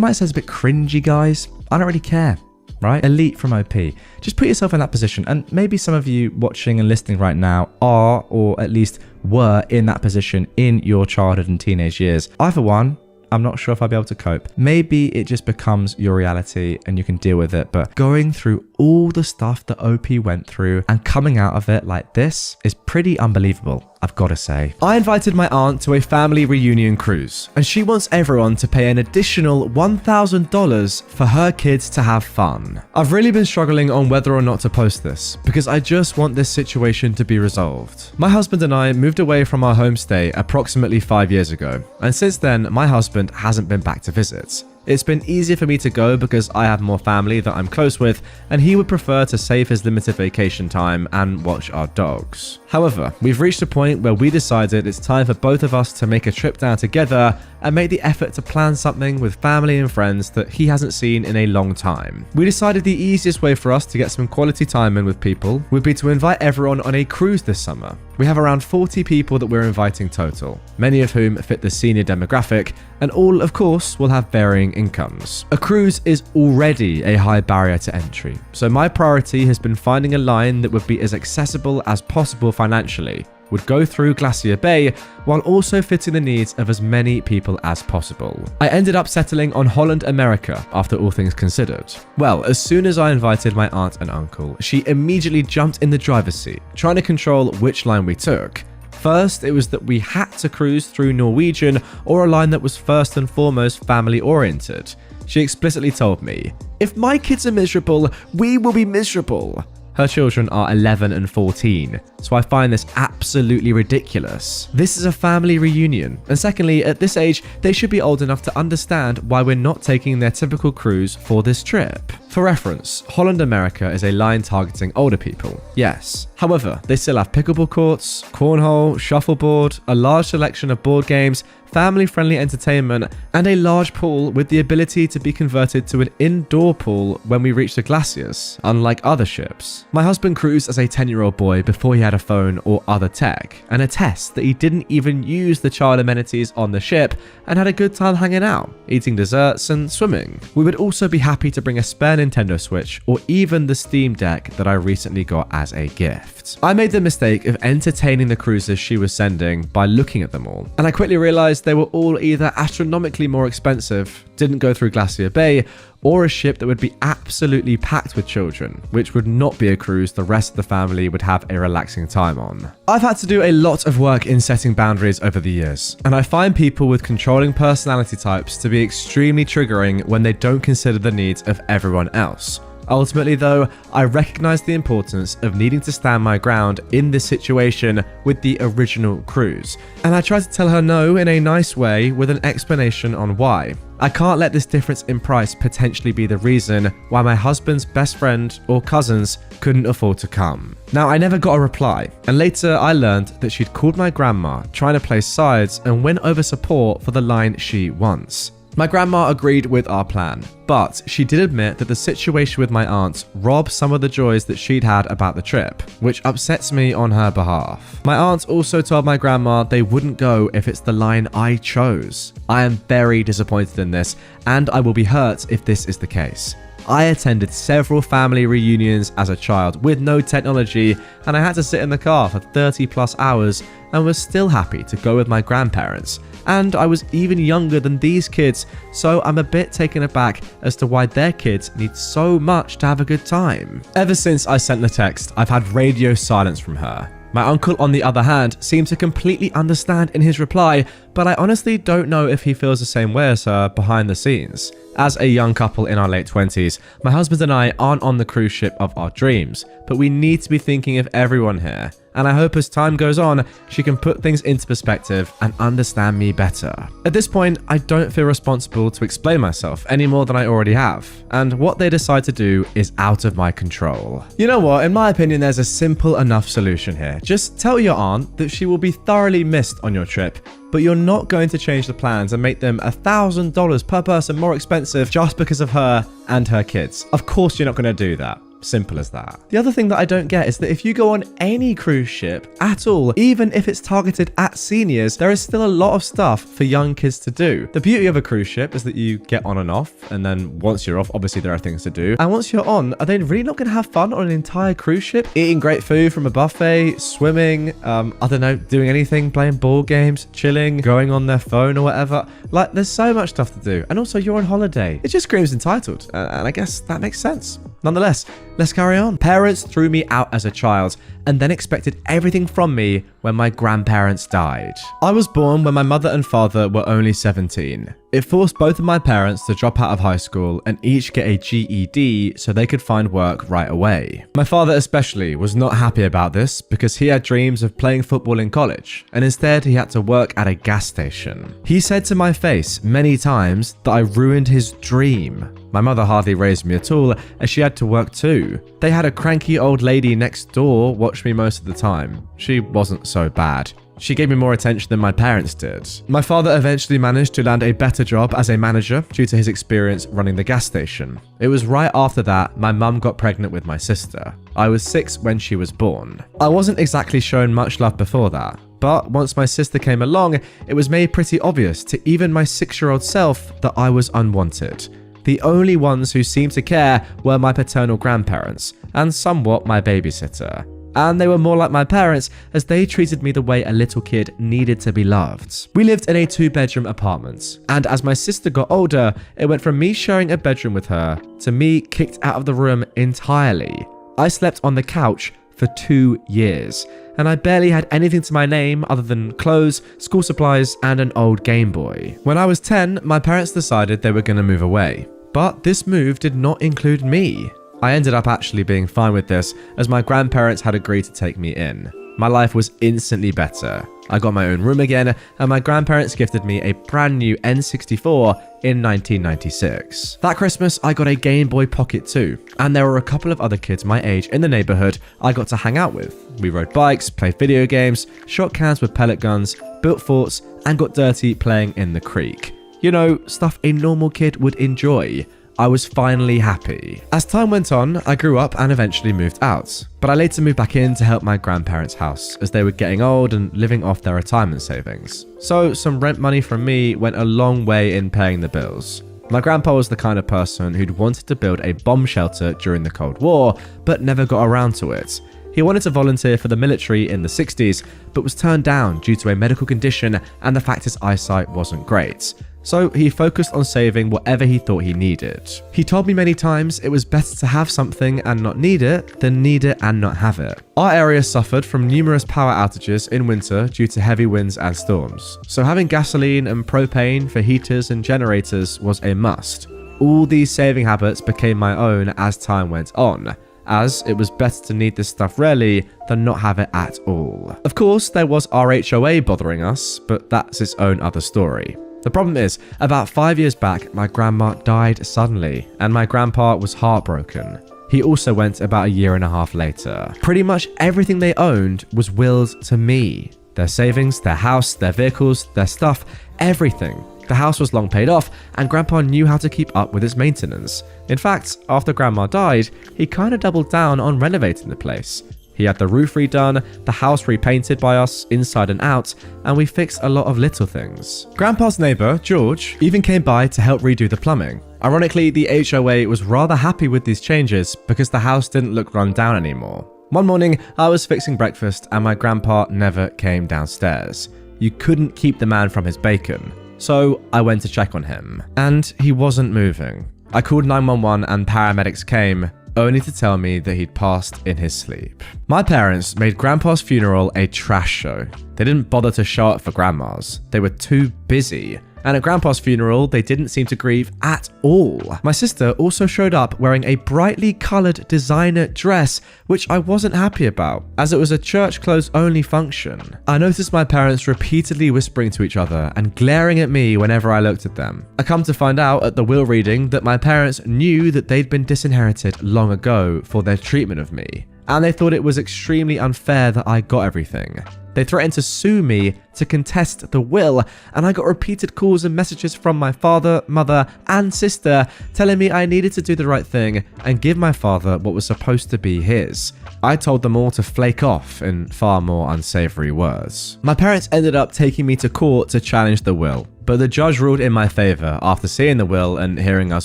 might say it's a bit cringy, guys. I don't really care. right? Elite from OP. Just put yourself in that position, and maybe some of you watching and listening right now are, or at least were, in that position in your childhood and teenage years. I, for one, I'm not sure if I'll be able to cope. Maybe it just becomes your reality and you can deal with it, but going through all the stuff that OP went through and coming out of it like this is pretty unbelievable, I've got to say. I invited my aunt to a family reunion cruise, and she wants everyone to pay an additional $1,000 for her kids to have fun. I've really been struggling on whether or not to post this, because I just want this situation to be resolved. My husband and I moved away from our homestay approximately 5 years ago, and since then, my husband hasn't been back to visit. It's been easier for me to go because I have more family that I'm close with, and he would prefer to save his limited vacation time and watch our dogs. However, we've reached a point where we decided it's time for both of us to make a trip down together and make the effort to plan something with family and friends that he hasn't seen in a long time. We decided the easiest way for us to get some quality time in with people would be to invite everyone on a cruise this summer. We have around 40 people that we're inviting total, many of whom fit the senior demographic, and all, of course, will have varying incomes. A cruise is already a high barrier to entry, so my priority has been finding a line that would be as accessible as possible financially, would go through Glacier Bay while also fitting the needs of as many people as possible. I ended up settling on Holland America after all things considered. Well, as soon as I invited my aunt and uncle, she immediately jumped in the driver's seat, trying to control which line we took. First, it was that we had to cruise through Norwegian or a line that was first and foremost family oriented. She explicitly told me, "If my kids are miserable, we will be miserable." Her children are 11 and 14, so I find this absolutely ridiculous. This is a family reunion, and secondly, at this age, they should be old enough to understand why we're not taking their typical cruise for this trip. For reference, Holland America is a line targeting older people, yes. However, they still have pickleball courts, cornhole, shuffleboard, a large selection of board games, family-friendly entertainment, and a large pool with the ability to be converted to an indoor pool when we reach the glaciers, unlike other ships. My husband cruised as a 10-year-old boy before he had a phone or other tech, and attests that he didn't even use the child amenities on the ship and had a good time hanging out, eating desserts and swimming. We would also be happy to bring a spare Nintendo Switch or even the Steam Deck that I recently got as a gift. I made the mistake of entertaining the cruises she was sending by looking at them all, and I quickly realized they were all either astronomically more expensive, didn't go through Glacier Bay, or a ship that would be absolutely packed with children, which would not be a cruise the rest of the family would have a relaxing time on. I've had to do a lot of work in setting boundaries over the years, and I find people with controlling personality types to be extremely triggering when they don't consider the needs of everyone else. Ultimately though, I recognize the importance of needing to stand my ground in this situation with the original cruise, and I tried to tell her no in a nice way with an explanation on why. I can't let this difference in price potentially be the reason why my husband's best friend or cousins couldn't afford to come. Now, I never got a reply, and later I learned that she'd called my grandma trying to play sides and win over support for the line she wants. My grandma agreed with our plan, but she did admit that the situation with my aunt robbed some of the joys that she'd had about the trip, which upsets me on her behalf. My aunt also told my grandma they wouldn't go if it's the line I chose. I am very disappointed in this, and I will be hurt if this is the case. I attended several family reunions as a child with no technology, and I had to sit in the car for 30 plus hours and was still happy to go with my grandparents. And I was even younger than these kids, so I'm a bit taken aback as to why their kids need so much to have a good time. Ever since I sent the text, I've had radio silence from her. My uncle, on the other hand, seemed to completely understand in his reply, but I honestly don't know if he feels the same way as her behind the scenes. As a young couple in our late 20s, my husband and I aren't on the cruise ship of our dreams, but we need to be thinking of everyone here. And I hope as time goes on, she can put things into perspective and understand me better. At this point, I don't feel responsible to explain myself any more than I already have, and what they decide to do is out of my control. You know what, in my opinion, there's a simple enough solution here. Just tell your aunt that she will be thoroughly missed on your trip, but you're not going to change the plans and make them $1,000 per person more expensive just because of her and her kids. Of course you're not going to do that. Simple as that. The other thing that I don't get is that if you go on any cruise ship at all, even if it's targeted at seniors, there is still a lot of stuff for young kids to do. The beauty of a cruise ship is that you get on and off, and then once you're off, obviously there are things to do. And once you're on, are they really not going to have fun on an entire cruise ship? Eating great food from a buffet, swimming, I don't know, doing anything, playing board games, chilling, going on their phone or whatever. Like, there's so much stuff to do. And also, you're on holiday. It just screams entitled. And I guess that makes sense. Nonetheless, let's carry on. Parents threw me out as a child and then expected everything from me when my grandparents died. I was born when my mother and father were only 17. It forced both of my parents to drop out of high school and each get a GED so they could find work right away. My father especially was not happy about this because he had dreams of playing football in college, and instead he had to work at a gas station. He said to my face many times that I ruined his dream. My mother hardly raised me at all, as she had to work too. They had a cranky old lady next door watch me most of the time. She wasn't so bad. She gave me more attention than my parents did. My father eventually managed to land a better job as a manager due to his experience running the gas station. It was right after that my mum got pregnant with my sister. I was 6 when she was born. I wasn't exactly shown much love before that, but once my sister came along, it was made pretty obvious to even my 6-year-old self that I was unwanted. The only ones who seemed to care were my paternal grandparents, and somewhat my babysitter. And they were more like my parents, as they treated me the way a little kid needed to be loved. We lived in a 2-bedroom apartment, and as my sister got older, it went from me sharing a bedroom with her to me kicked out of the room entirely. I slept on the couch for 2 years, and I barely had anything to my name other than clothes, school supplies, and an old Game Boy. When I was 10, my parents decided they were going to move away. But this move did not include me. I ended up actually being fine with this, as my grandparents had agreed to take me in. My life was instantly better. I got my own room again, and my grandparents gifted me a brand new N64 in 1996. That Christmas, I got a Game Boy Pocket too, and there were a couple of other kids my age in the neighborhood I got to hang out with. We rode bikes, played video games, shot cans with pellet guns, built forts, and got dirty playing in the creek. You know, stuff a normal kid would enjoy. I was finally happy. As time went on, I grew up and eventually moved out, but I later moved back in to help my grandparents' house as they were getting old and living off their retirement savings. So some rent money from me went a long way in paying the bills. My grandpa was the kind of person who'd wanted to build a bomb shelter during the Cold War, but never got around to it. He wanted to volunteer for the military in the 60s, but was turned down due to a medical condition and the fact his eyesight wasn't great. So he focused on saving whatever he thought he needed. He told me many times it was better to have something and not need it than need it and not have it. Our area suffered from numerous power outages in winter due to heavy winds and storms, so having gasoline and propane for heaters and generators was a must. All these saving habits became my own as time went on, as it was better to need this stuff rarely than not have it at all. Of course, there was our HOA bothering us, but that's its own other story. The problem is, about 5 years back, my grandma died suddenly, and my grandpa was heartbroken. He also went about a year and a half later. Pretty much everything they owned was willed to me. Their savings, their house, their vehicles, their stuff, everything. The house was long paid off, and Grandpa knew how to keep up with its maintenance. In fact, after Grandma died, he kinda doubled down on renovating the place. He had the roof redone, the house repainted by us inside and out, and we fixed a lot of little things. Grandpa's neighbour, George, even came by to help redo the plumbing. Ironically, the HOA was rather happy with these changes because the house didn't look run down anymore. One morning, I was fixing breakfast and my grandpa never came downstairs. You couldn't keep the man from his bacon. So I went to check on him, and he wasn't moving. I called 911 and paramedics came, only to tell me that he'd passed in his sleep. My parents made Grandpa's funeral a trash show. They didn't bother to show up for Grandma's. They were too busy. And at Grandpa's funeral, they didn't seem to grieve at all. My sister also showed up wearing a brightly coloured designer dress, which I wasn't happy about, as it was a church clothes only function. I noticed my parents repeatedly whispering to each other and glaring at me whenever I looked at them. I come to find out at the will reading that my parents knew that they'd been disinherited long ago for their treatment of me, and they thought it was extremely unfair that I got everything. They threatened to sue me to contest the will, and I got repeated calls and messages from my father, mother, and sister telling me I needed to do the right thing and give my father what was supposed to be his. I told them all to flake off in far more unsavory words. My parents ended up taking me to court to challenge the will, but the judge ruled in my favor after seeing the will and hearing us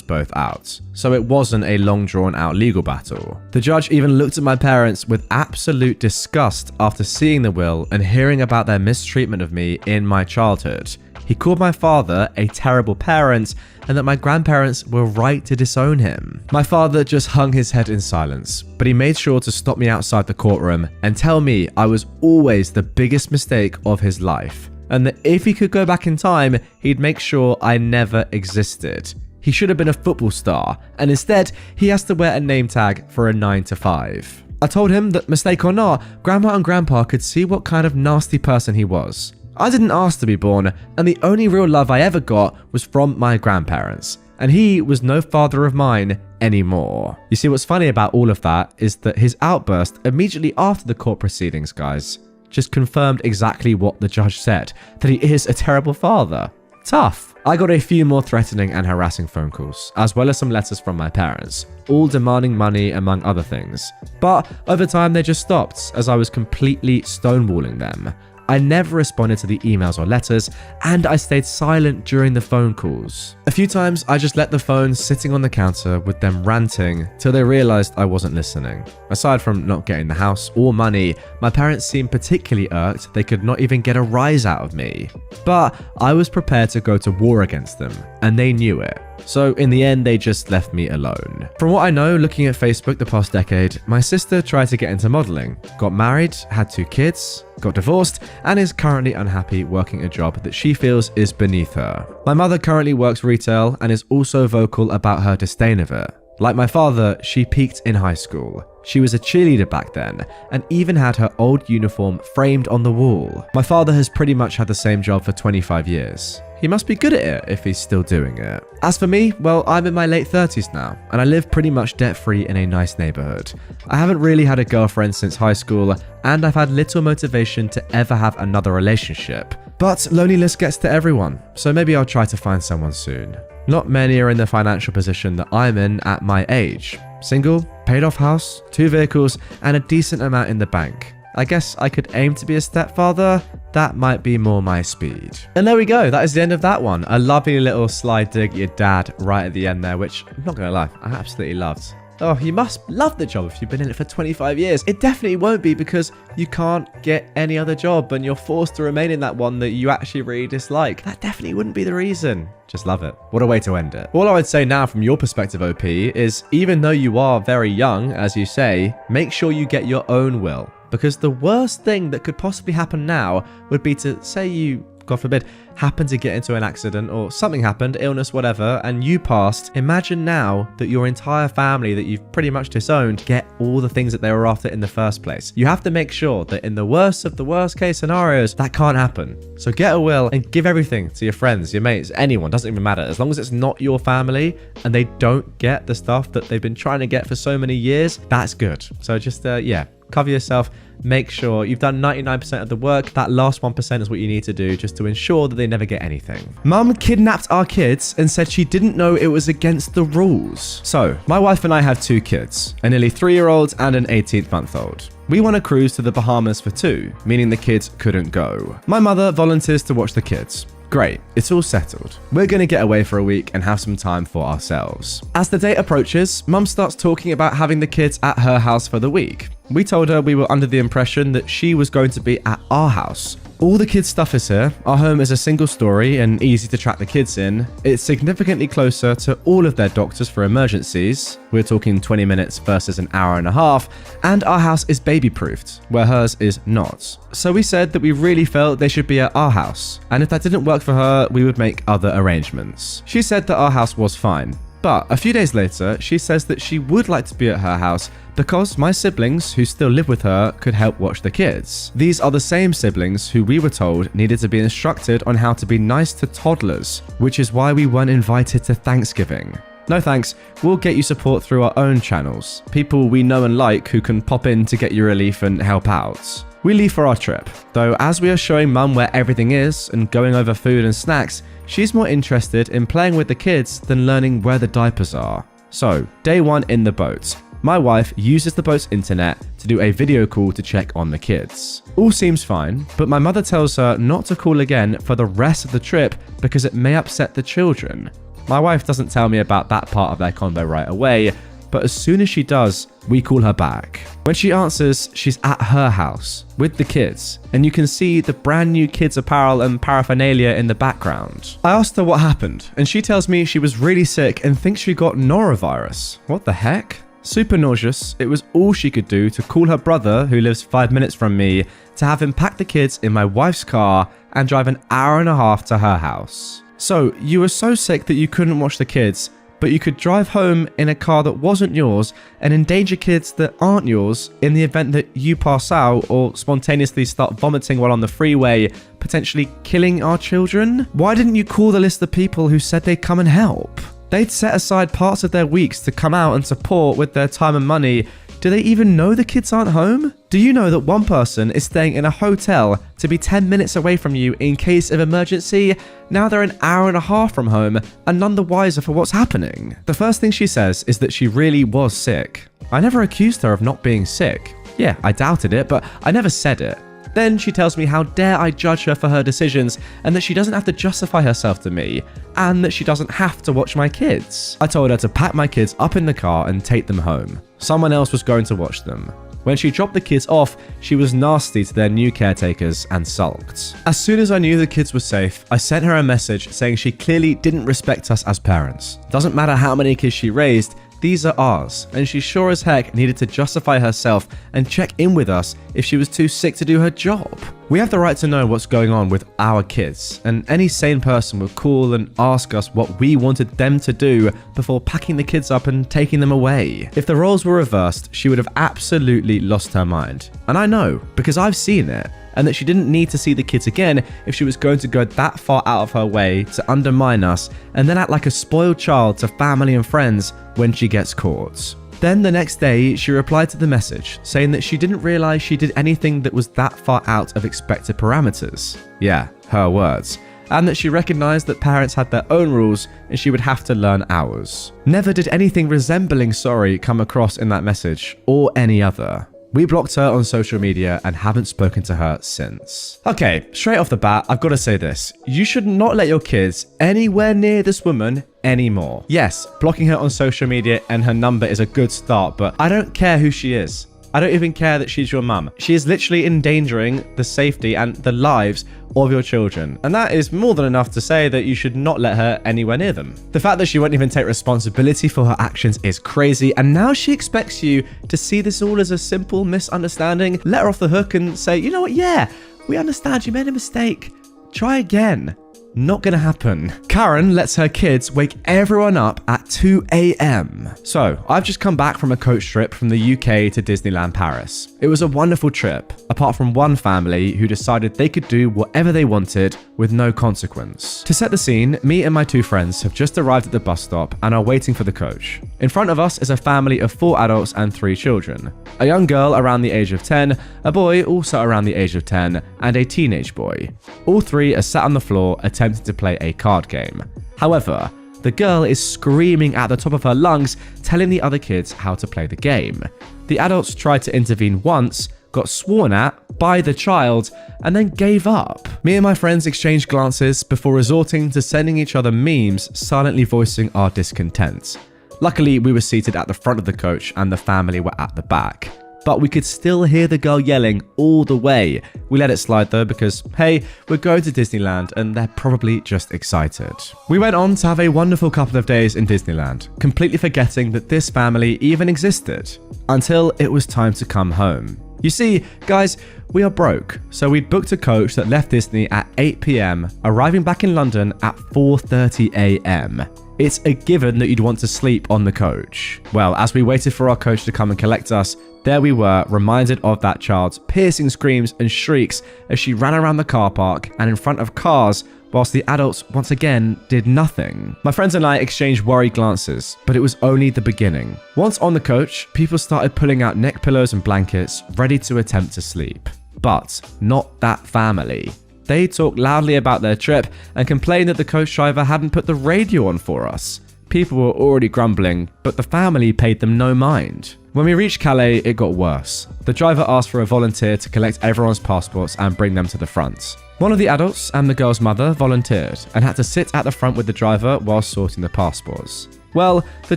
both out. So it wasn't a long drawn out legal battle. The judge even looked at my parents with absolute disgust after seeing the will and hearing about their mistreatment of me in my childhood. He called my father a terrible parent and that my grandparents were right to disown him. My father just hung his head in silence, but he made sure to stop me outside the courtroom and tell me I was always the biggest mistake of his life, and that if he could go back in time, he'd make sure I never existed. He should have been a football star, and instead, he has to wear a name tag for a 9 to 5. I told him that, mistake or not, Grandma and Grandpa could see what kind of nasty person he was. I didn't ask to be born, and the only real love I ever got was from my grandparents, and he was no father of mine anymore. You see, what's funny about all of that is that his outburst immediately after the court proceedings, guys, just confirmed exactly what the judge said, that he is a terrible father. Tough. I got a few more threatening and harassing phone calls, as well as some letters from my parents, all demanding money among other things. But over time they just stopped, as I was completely stonewalling them. I never responded to the emails or letters, and I stayed silent during the phone calls. A few times, I just let the phone sitting on the counter with them ranting till they realized I wasn't listening. Aside from not getting the house or money, my parents seemed particularly irked they could not even get a rise out of me. But I was prepared to go to war against them, and they knew it. So in the end, they just left me alone. From what I know, looking at Facebook the past decade, my sister tried to get into modeling, got married, had 2 kids, got divorced, and is currently unhappy working a job that she feels is beneath her. My mother currently works retail and is also vocal about her disdain of it. Like my father, she peaked in high school. She was a cheerleader back then and even had her old uniform framed on the wall. My father has pretty much had the same job for 25 years. He must be good at it if he's still doing it. As for me, well, I'm in my late 30s now, and I live pretty much debt-free in a nice neighborhood. I haven't really had a girlfriend since high school, and I've had little motivation to ever have another relationship. But loneliness gets to everyone, so maybe I'll try to find someone soon. Not many are in the financial position that I'm in at my age. Single, paid off house, 2 vehicles, and a decent amount in the bank. I guess I could aim to be a stepfather. That might be more my speed. And there we go. That is the end of that one. A lovely little slide dig at your dad right at the end there, which I'm not going to lie, I absolutely loved. Oh, you must love the job if you've been in it for 25 years. It definitely won't be because you can't get any other job and you're forced to remain in that one that you actually really dislike. That definitely wouldn't be the reason. Just love it. What a way to end it. All I would say now from your perspective, OP, is even though you are very young, as you say, make sure you get your own will. Because the worst thing that could possibly happen now would be to say you, God forbid, happen to get into an accident or something happened, illness, whatever, and you passed. Imagine now that your entire family that you've pretty much disowned get all the things that they were after in the first place. You have to make sure that in the worst of the worst case scenarios, that can't happen. So get a will and give everything to your friends, your mates, anyone, doesn't even matter. As long as it's not your family and they don't get the stuff that they've been trying to get for so many years, that's good. So just, yeah. Cover yourself, make sure you've done 99% of the work. That last 1% is what you need to do just to ensure that they never get anything. Mum kidnapped our kids and said she didn't know it was against the rules. So, my wife and I have 2 kids, a nearly 3-year-old and an 18-month-old. We want to cruise to the Bahamas for 2, meaning the kids couldn't go. My mother volunteers to watch the kids. Great, it's all settled. We're going to get away for a week and have some time for ourselves. As the date approaches, Mum starts talking about having the kids at her house for the week. We told her we were under the impression that she was going to be at our house. All the kids' stuff is here. Our home is a single story and easy to track the kids in. It's significantly closer to all of their doctors for emergencies. We're talking 20 minutes versus an hour and a half. And our house is baby-proofed, where hers is not. So we said that we really felt they should be at our house. And if that didn't work for her, we would make other arrangements. She said that our house was fine. But a few days later, she says that she would like to be at her house because my siblings, who still live with her, could help watch the kids. These are the same siblings who we were told needed to be instructed on how to be nice to toddlers, which is why we weren't invited to Thanksgiving. No thanks, we'll get you support through our own channels. People we know and like who can pop in to get you relief and help out. We leave for our trip, though as we are showing Mum where everything is and going over food and snacks, she's more interested in playing with the kids than learning where the diapers are. So, day 1 in the boat. My wife uses the boat's internet to do a video call to check on the kids. All seems fine, but my mother tells her not to call again for the rest of the trip because it may upset the children. My wife doesn't tell me about that part of their convo right away, but as soon as she does, we call her back. When she answers, she's at her house with the kids, and you can see the brand new kids apparel and paraphernalia in the background. I asked her what happened, and she tells me she was really sick and thinks she got norovirus. What the heck? Super nauseous, it was all she could do to call her brother, who lives 5 minutes from me, to have him pack the kids in my wife's car and drive an hour and a half to her house. So, you were so sick that you couldn't watch the kids, but you could drive home in a car that wasn't yours and endanger kids that aren't yours in the event that you pass out or spontaneously start vomiting while on the freeway, potentially killing our children? Why didn't you call the list of people who said they'd come and help? They'd set aside parts of their weeks to come out and support with their time and money. Do they even know the kids aren't home? Do you know that one person is staying in a hotel to be 10 minutes away from you in case of emergency? Now they're an hour and a half from home and none the wiser for what's happening. The first thing she says is that she really was sick. I never accused her of not being sick. Yeah, I doubted it, but I never said it. Then she tells me how dare I judge her for her decisions and that she doesn't have to justify herself to me and that she doesn't have to watch my kids. I told her to pack my kids up in the car and take them home. Someone else was going to watch them. When she dropped the kids off, she was nasty to their new caretakers and sulked. As soon as I knew the kids were safe, I sent her a message saying she clearly didn't respect us as parents. Doesn't matter how many kids she raised, these are ours, and she sure as heck needed to justify herself and check in with us if she was too sick to do her job. We have the right to know what's going on with our kids, and any sane person would call and ask us what we wanted them to do before packing the kids up and taking them away. If the roles were reversed, she would have absolutely lost her mind. And I know, because I've seen it, and that she didn't need to see the kids again if she was going to go that far out of her way to undermine us and then act like a spoiled child to family and friends when she gets caught. Then the next day, she replied to the message saying that she didn't realize she did anything that was that far out of expected parameters. Yeah, her words. And that she recognized that parents had their own rules and she would have to learn ours. Never did anything resembling sorry come across in that message or any other. We blocked her on social media and haven't spoken to her since. Okay, straight off the bat, I've got to say this. You should not let your kids anywhere near this woman anymore. Yes, blocking her on social media and her number is a good start, but I don't care who she is. I don't even care that she's your mum. She is literally endangering the safety and the lives of your children. And that is more than enough to say that you should not let her anywhere near them. The fact that she won't even take responsibility for her actions is crazy. And now she expects you to see this all as a simple misunderstanding. Let her off the hook and say, you know what? Yeah, we understand you made a mistake. Try again. Not gonna happen. Karen lets her kids wake everyone up at 2 a.m. So, I've just come back from a coach trip from the UK to Disneyland Paris. It was a wonderful trip, apart from one family who decided they could do whatever they wanted with no consequence. To set the scene, me and my 2 friends have just arrived at the bus stop and are waiting for the coach. In front of us is a family of 4 adults and 3 children. A young girl around the age of 10, a boy also around the age of 10, and a teenage boy. All 3 are sat on the floor attempting to play a card game. However, the girl is screaming at the top of her lungs, telling the other kids how to play the game. The adults tried to intervene once, got sworn at by the child, and then gave up. Me and my friends exchanged glances before resorting to sending each other memes, silently voicing our discontent. Luckily, we were seated at the front of the coach and the family were at the back. But we could still hear the girl yelling all the way. We let it slide though because, hey, we're going to Disneyland and they're probably just excited. We went on to have a wonderful couple of days in Disneyland, completely forgetting that this family even existed, until it was time to come home. You see, guys, we are broke, so we'd booked a coach that left Disney at 8 p.m, arriving back in London at 4:30 a.m. It's a given that you'd want to sleep on the coach. Well, as we waited for our coach to come and collect us, there we were, reminded of that child's piercing screams and shrieks as she ran around the car park and in front of cars, whilst the adults once again did nothing. My friends and I exchanged worried glances, but it was only the beginning. Once on the coach, people started pulling out neck pillows and blankets, ready to attempt to sleep. But not that family. They talked loudly about their trip and complained that the coach driver hadn't put the radio on for us. People were already grumbling, but the family paid them no mind. When we reached Calais, it got worse. The driver asked for a volunteer to collect everyone's passports and bring them to the front. One of the adults and the girl's mother volunteered and had to sit at the front with the driver while sorting the passports. Well, the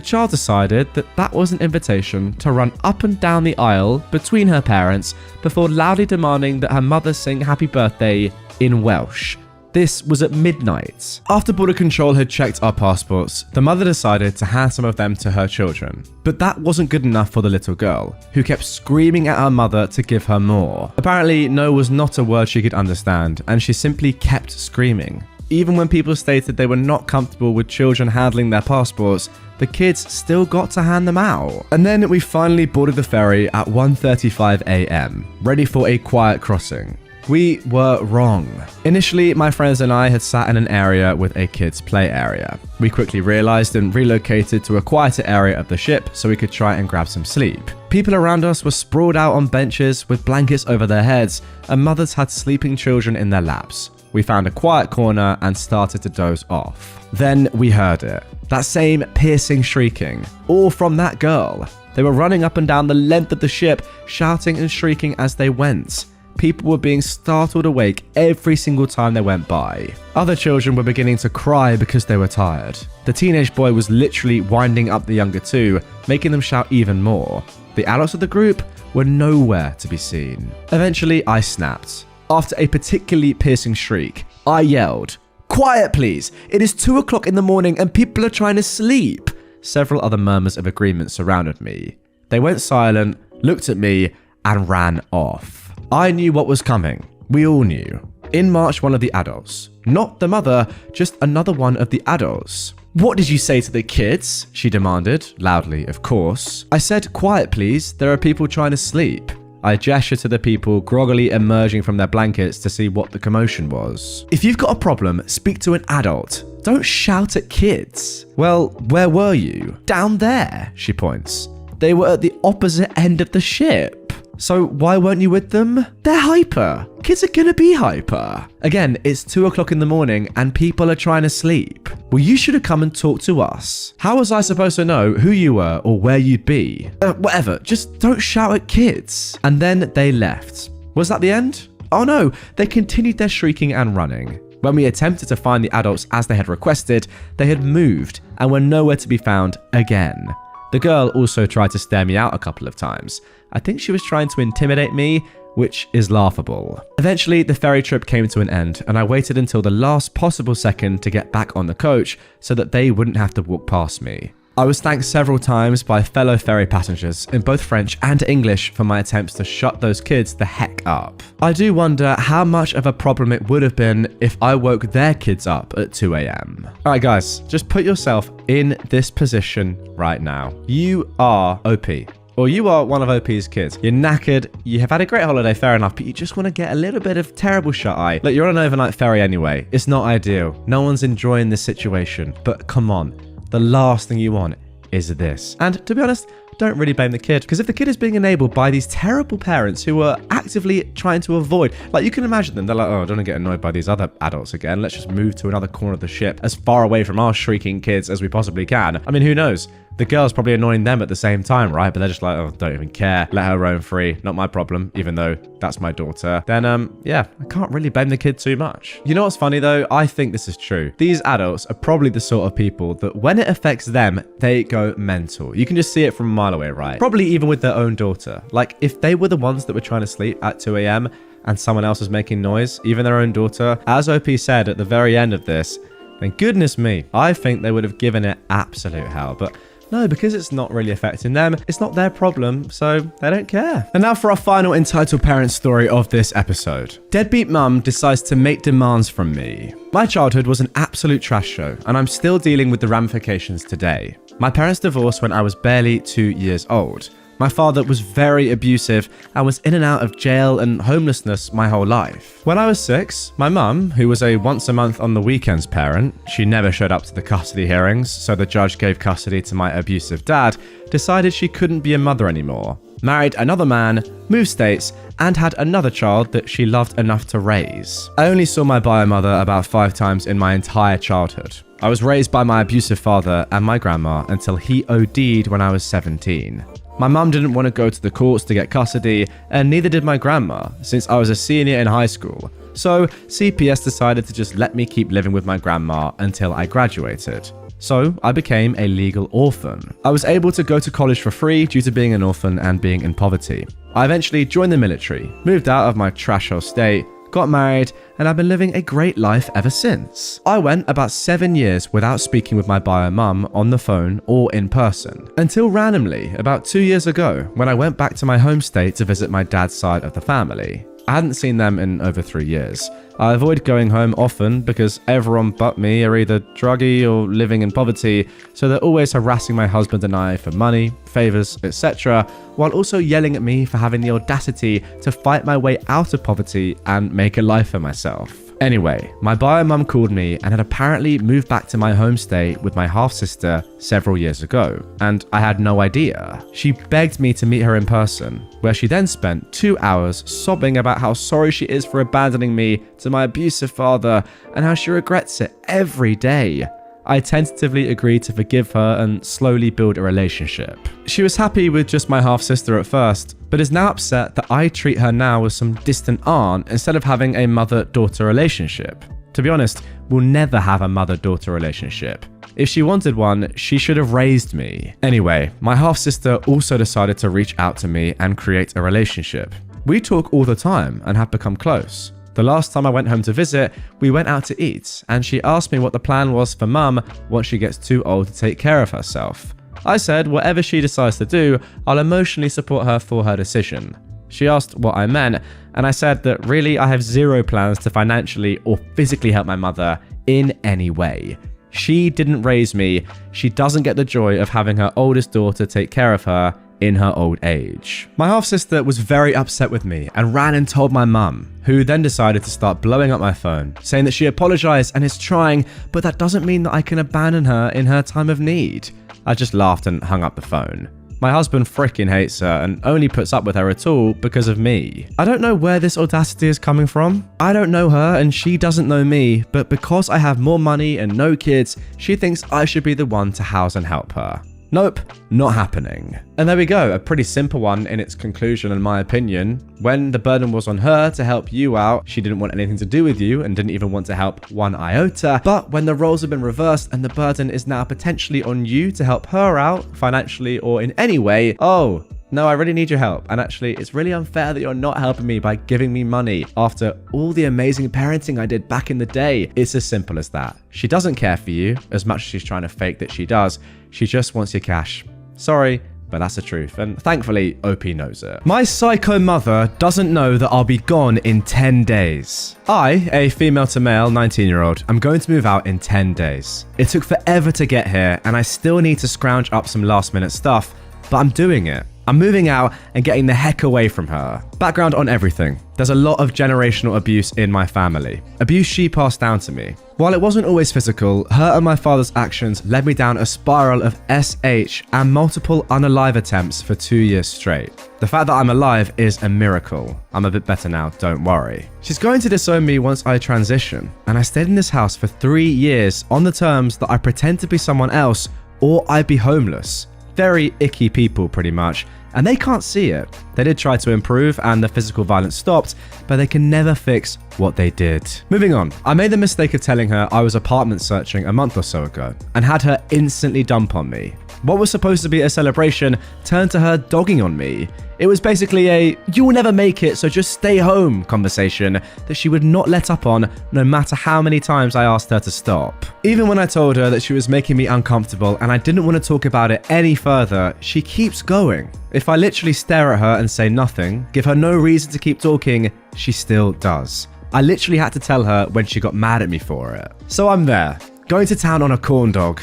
child decided that was an invitation to run up and down the aisle between her parents before loudly demanding that her mother sing happy birthday in Welsh. This was at midnight. After border control had checked our passports, the mother decided to hand some of them to her children. But that wasn't good enough for the little girl, who kept screaming at her mother to give her more. Apparently, no was not a word she could understand, and she simply kept screaming. Even when people stated they were not comfortable with children handling their passports, the kids still got to hand them out. And then we finally boarded the ferry at 1:35 a.m., ready for a quiet crossing. We were wrong. Initially, my friends and I had sat in an area with a kids' play area. We quickly realized and relocated to a quieter area of the ship so we could try and grab some sleep. People around us were sprawled out on benches with blankets over their heads, and mothers had sleeping children in their laps. We found a quiet corner and started to doze off. Then we heard it. That same piercing shrieking, all from that girl. They were running up and down the length of the ship, shouting and shrieking as they went. People were being startled awake every single time they went by. Other children were beginning to cry because they were tired. The teenage boy was literally winding up the younger two, making them shout even more. The adults of the group were nowhere to be seen. Eventually, I snapped. After a particularly piercing shriek, I yelled, "Quiet please! It is 2 o'clock in the morning and people are trying to sleep!" Several other murmurs of agreement surrounded me. They went silent, looked at me, and ran off. I knew what was coming. We all knew. In marched one of the adults. Not the mother, just another one of the adults. "What did you say to the kids?" she demanded, loudly, of course. I said, "Quiet please, there are people trying to sleep." I gestured to the people groggily emerging from their blankets to see what the commotion was. "If you've got a problem, speak to an adult. Don't shout at kids." "Well, where were you?" "Down there," she points. "They were at the opposite end of the ship." "So why weren't you with them?" "They're hyper. Kids are gonna be hyper." Again, it's 2 o'clock in the morning and people are trying to sleep. "Well, you should have come and talked to us." "How was I supposed to know who you were or where you'd be?" Whatever, just don't shout at kids." And then they left. Was that the end? Oh no, they continued their shrieking and running. When we attempted to find the adults as they had requested, they had moved and were nowhere to be found again. The girl also tried to stare me out a couple of times. I think she was trying to intimidate me, which is laughable. Eventually, the ferry trip came to an end, and I waited until the last possible second to get back on the coach so that they wouldn't have to walk past me. I was thanked several times by fellow ferry passengers in both French and English for my attempts to shut those kids the heck up. I do wonder how much of a problem it would have been if I woke their kids up at 2 a.m. Alright guys, just put yourself in this position right now. You are OP. Or you are one of OP's kids. You're knackered, you have had a great holiday, fair enough, but you just want to get a little bit of terrible shut-eye. Look, you're on an overnight ferry anyway. It's not ideal. No one's enjoying this situation. But come on, the last thing you want is this. And to be honest, don't really blame the kid, because if the kid is being enabled by these terrible parents who are actively trying to avoid, like you can imagine them, they're like, oh, I don't want to get annoyed by these other adults again. Let's just move to another corner of the ship as far away from our shrieking kids as we possibly can. I mean, who knows? The girl's probably annoying them at the same time, right? But they're just like, oh, don't even care. Let her roam free. Not my problem, even though that's my daughter. Then, yeah, I can't really blame the kid too much. You know what's funny though? I think this is true. These adults are probably the sort of people that when it affects them, they go mental. You can just see it from a mile away, right? Probably even with their own daughter. Like if they were the ones that were trying to sleep at 2 a.m. and someone else was making noise, even their own daughter, as OP said at the very end of this, then goodness me, I think they would have given it absolute hell. But no, because it's not really affecting them, it's not their problem, so they don't care. And now for our final entitled parent story of this episode. Deadbeat mum decides to make demands from me. My childhood was an absolute trash show, and I'm still dealing with the ramifications today. My parents divorced when I was barely 2 years old. My father was very abusive and was in and out of jail and homelessness my whole life. When I was 6, my mum, who was a once a month on the weekends parent, she never showed up to the custody hearings, so the judge gave custody to my abusive dad, decided she couldn't be a mother anymore. married another man, moved states, and had another child that she loved enough to raise. I only saw my bio mother about 5 times in my entire childhood. I was raised by my abusive father and my grandma until he OD'd when I was 17. My mum didn't want to go to the courts to get custody, and neither did my grandma, since I was a senior in high school. So CPS decided to just let me keep living with my grandma until I graduated. So I became a legal orphan. I was able to go to college for free due to being an orphan and being in poverty. I eventually joined the military, moved out of my trashhole state, got married, and I've been living a great life ever since. I went about 7 years without speaking with my bio mum on the phone or in person, until randomly, about 2 years ago, when I went back to my home state to visit my dad's side of the family. I hadn't seen them in over 3 years. I avoid going home often because everyone but me are either druggy or living in poverty, so they're always harassing my husband and I for money, favors, etc., while also yelling at me for having the audacity to fight my way out of poverty and make a life for myself. Anyway, my bio mum called me and had apparently moved back to my home state with my half-sister several years ago, and I had no idea. She begged me to meet her in person, where she then spent 2 hours sobbing about how sorry she is for abandoning me to my abusive father and how she regrets it every day. I tentatively agreed to forgive her and slowly build a relationship. She was happy with just my half-sister at first, but is now upset that I treat her now as some distant aunt instead of having a mother-daughter relationship. To be honest, we'll never have a mother-daughter relationship. If she wanted one, she should have raised me. Anyway, my half-sister also decided to reach out to me and create a relationship. We talk all the time and have become close. The last time I went home to visit, we went out to eat, and she asked me what the plan was for mum once she gets too old to take care of herself. I said whatever she decides to do, I'll emotionally support her for her decision. She asked what I meant, and I said that really I have zero plans to financially or physically help my mother in any way. She didn't raise me, she doesn't get the joy of having her oldest daughter take care of her in her old age. My half-sister was very upset with me and ran and told my mum, who then decided to start blowing up my phone, saying that she apologized and is trying, but that doesn't mean that I can abandon her in her time of need. I just laughed and hung up the phone. My husband fricking hates her and only puts up with her at all because of me. I don't know where this audacity is coming from. I don't know her and she doesn't know me, but because I have more money and no kids, she thinks I should be the one to house and help her. Nope, not happening. And there we go, a pretty simple one in its conclusion in my opinion. When the burden was on her to help you out, she didn't want anything to do with you and didn't even want to help one iota. But when the roles have been reversed and the burden is now potentially on you to help her out, financially or in any way, oh, no, I really need your help. And actually, it's really unfair that you're not helping me by giving me money after all the amazing parenting I did back in the day. It's as simple as that. She doesn't care for you as much as she's trying to fake that she does. She just wants your cash. Sorry, but that's the truth. And thankfully, OP knows it. My psycho mother doesn't know that I'll be gone in 10 days. I, a female to male 19-year-old, am going to move out in 10 days. It took forever to get here, and I still need to scrounge up some last-minute stuff, but I'm doing it. I'm moving out and getting the heck away from her. Background on everything. There's a lot of generational abuse in my family. Abuse she passed down to me. While it wasn't always physical, her and my father's actions led me down a spiral of SH and multiple unalive attempts for 2 years straight. The fact that I'm alive is a miracle. I'm a bit better now, don't worry. She's going to disown me once I transition, and I stayed in this house for 3 years on the terms that I pretend to be someone else or I'd be homeless. Very icky people, pretty much, and they can't see it. They did try to improve and the physical violence stopped, but they can never fix what they did. Moving on, I made the mistake of telling her I was apartment searching a month or so ago and had her instantly dump on me. What was supposed to be a celebration turned to her dogging on me. It was basically a "you will never make it, so just stay home" conversation that she would not let up on no matter how many times I asked her to stop. Even when I told her that she was making me uncomfortable and I didn't want to talk about it any further, she keeps going. If I literally stare at her and say nothing, give her no reason to keep talking, she still does. I literally had to tell her when she got mad at me for it. So I'm there, going to town on a corn dog.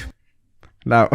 Now,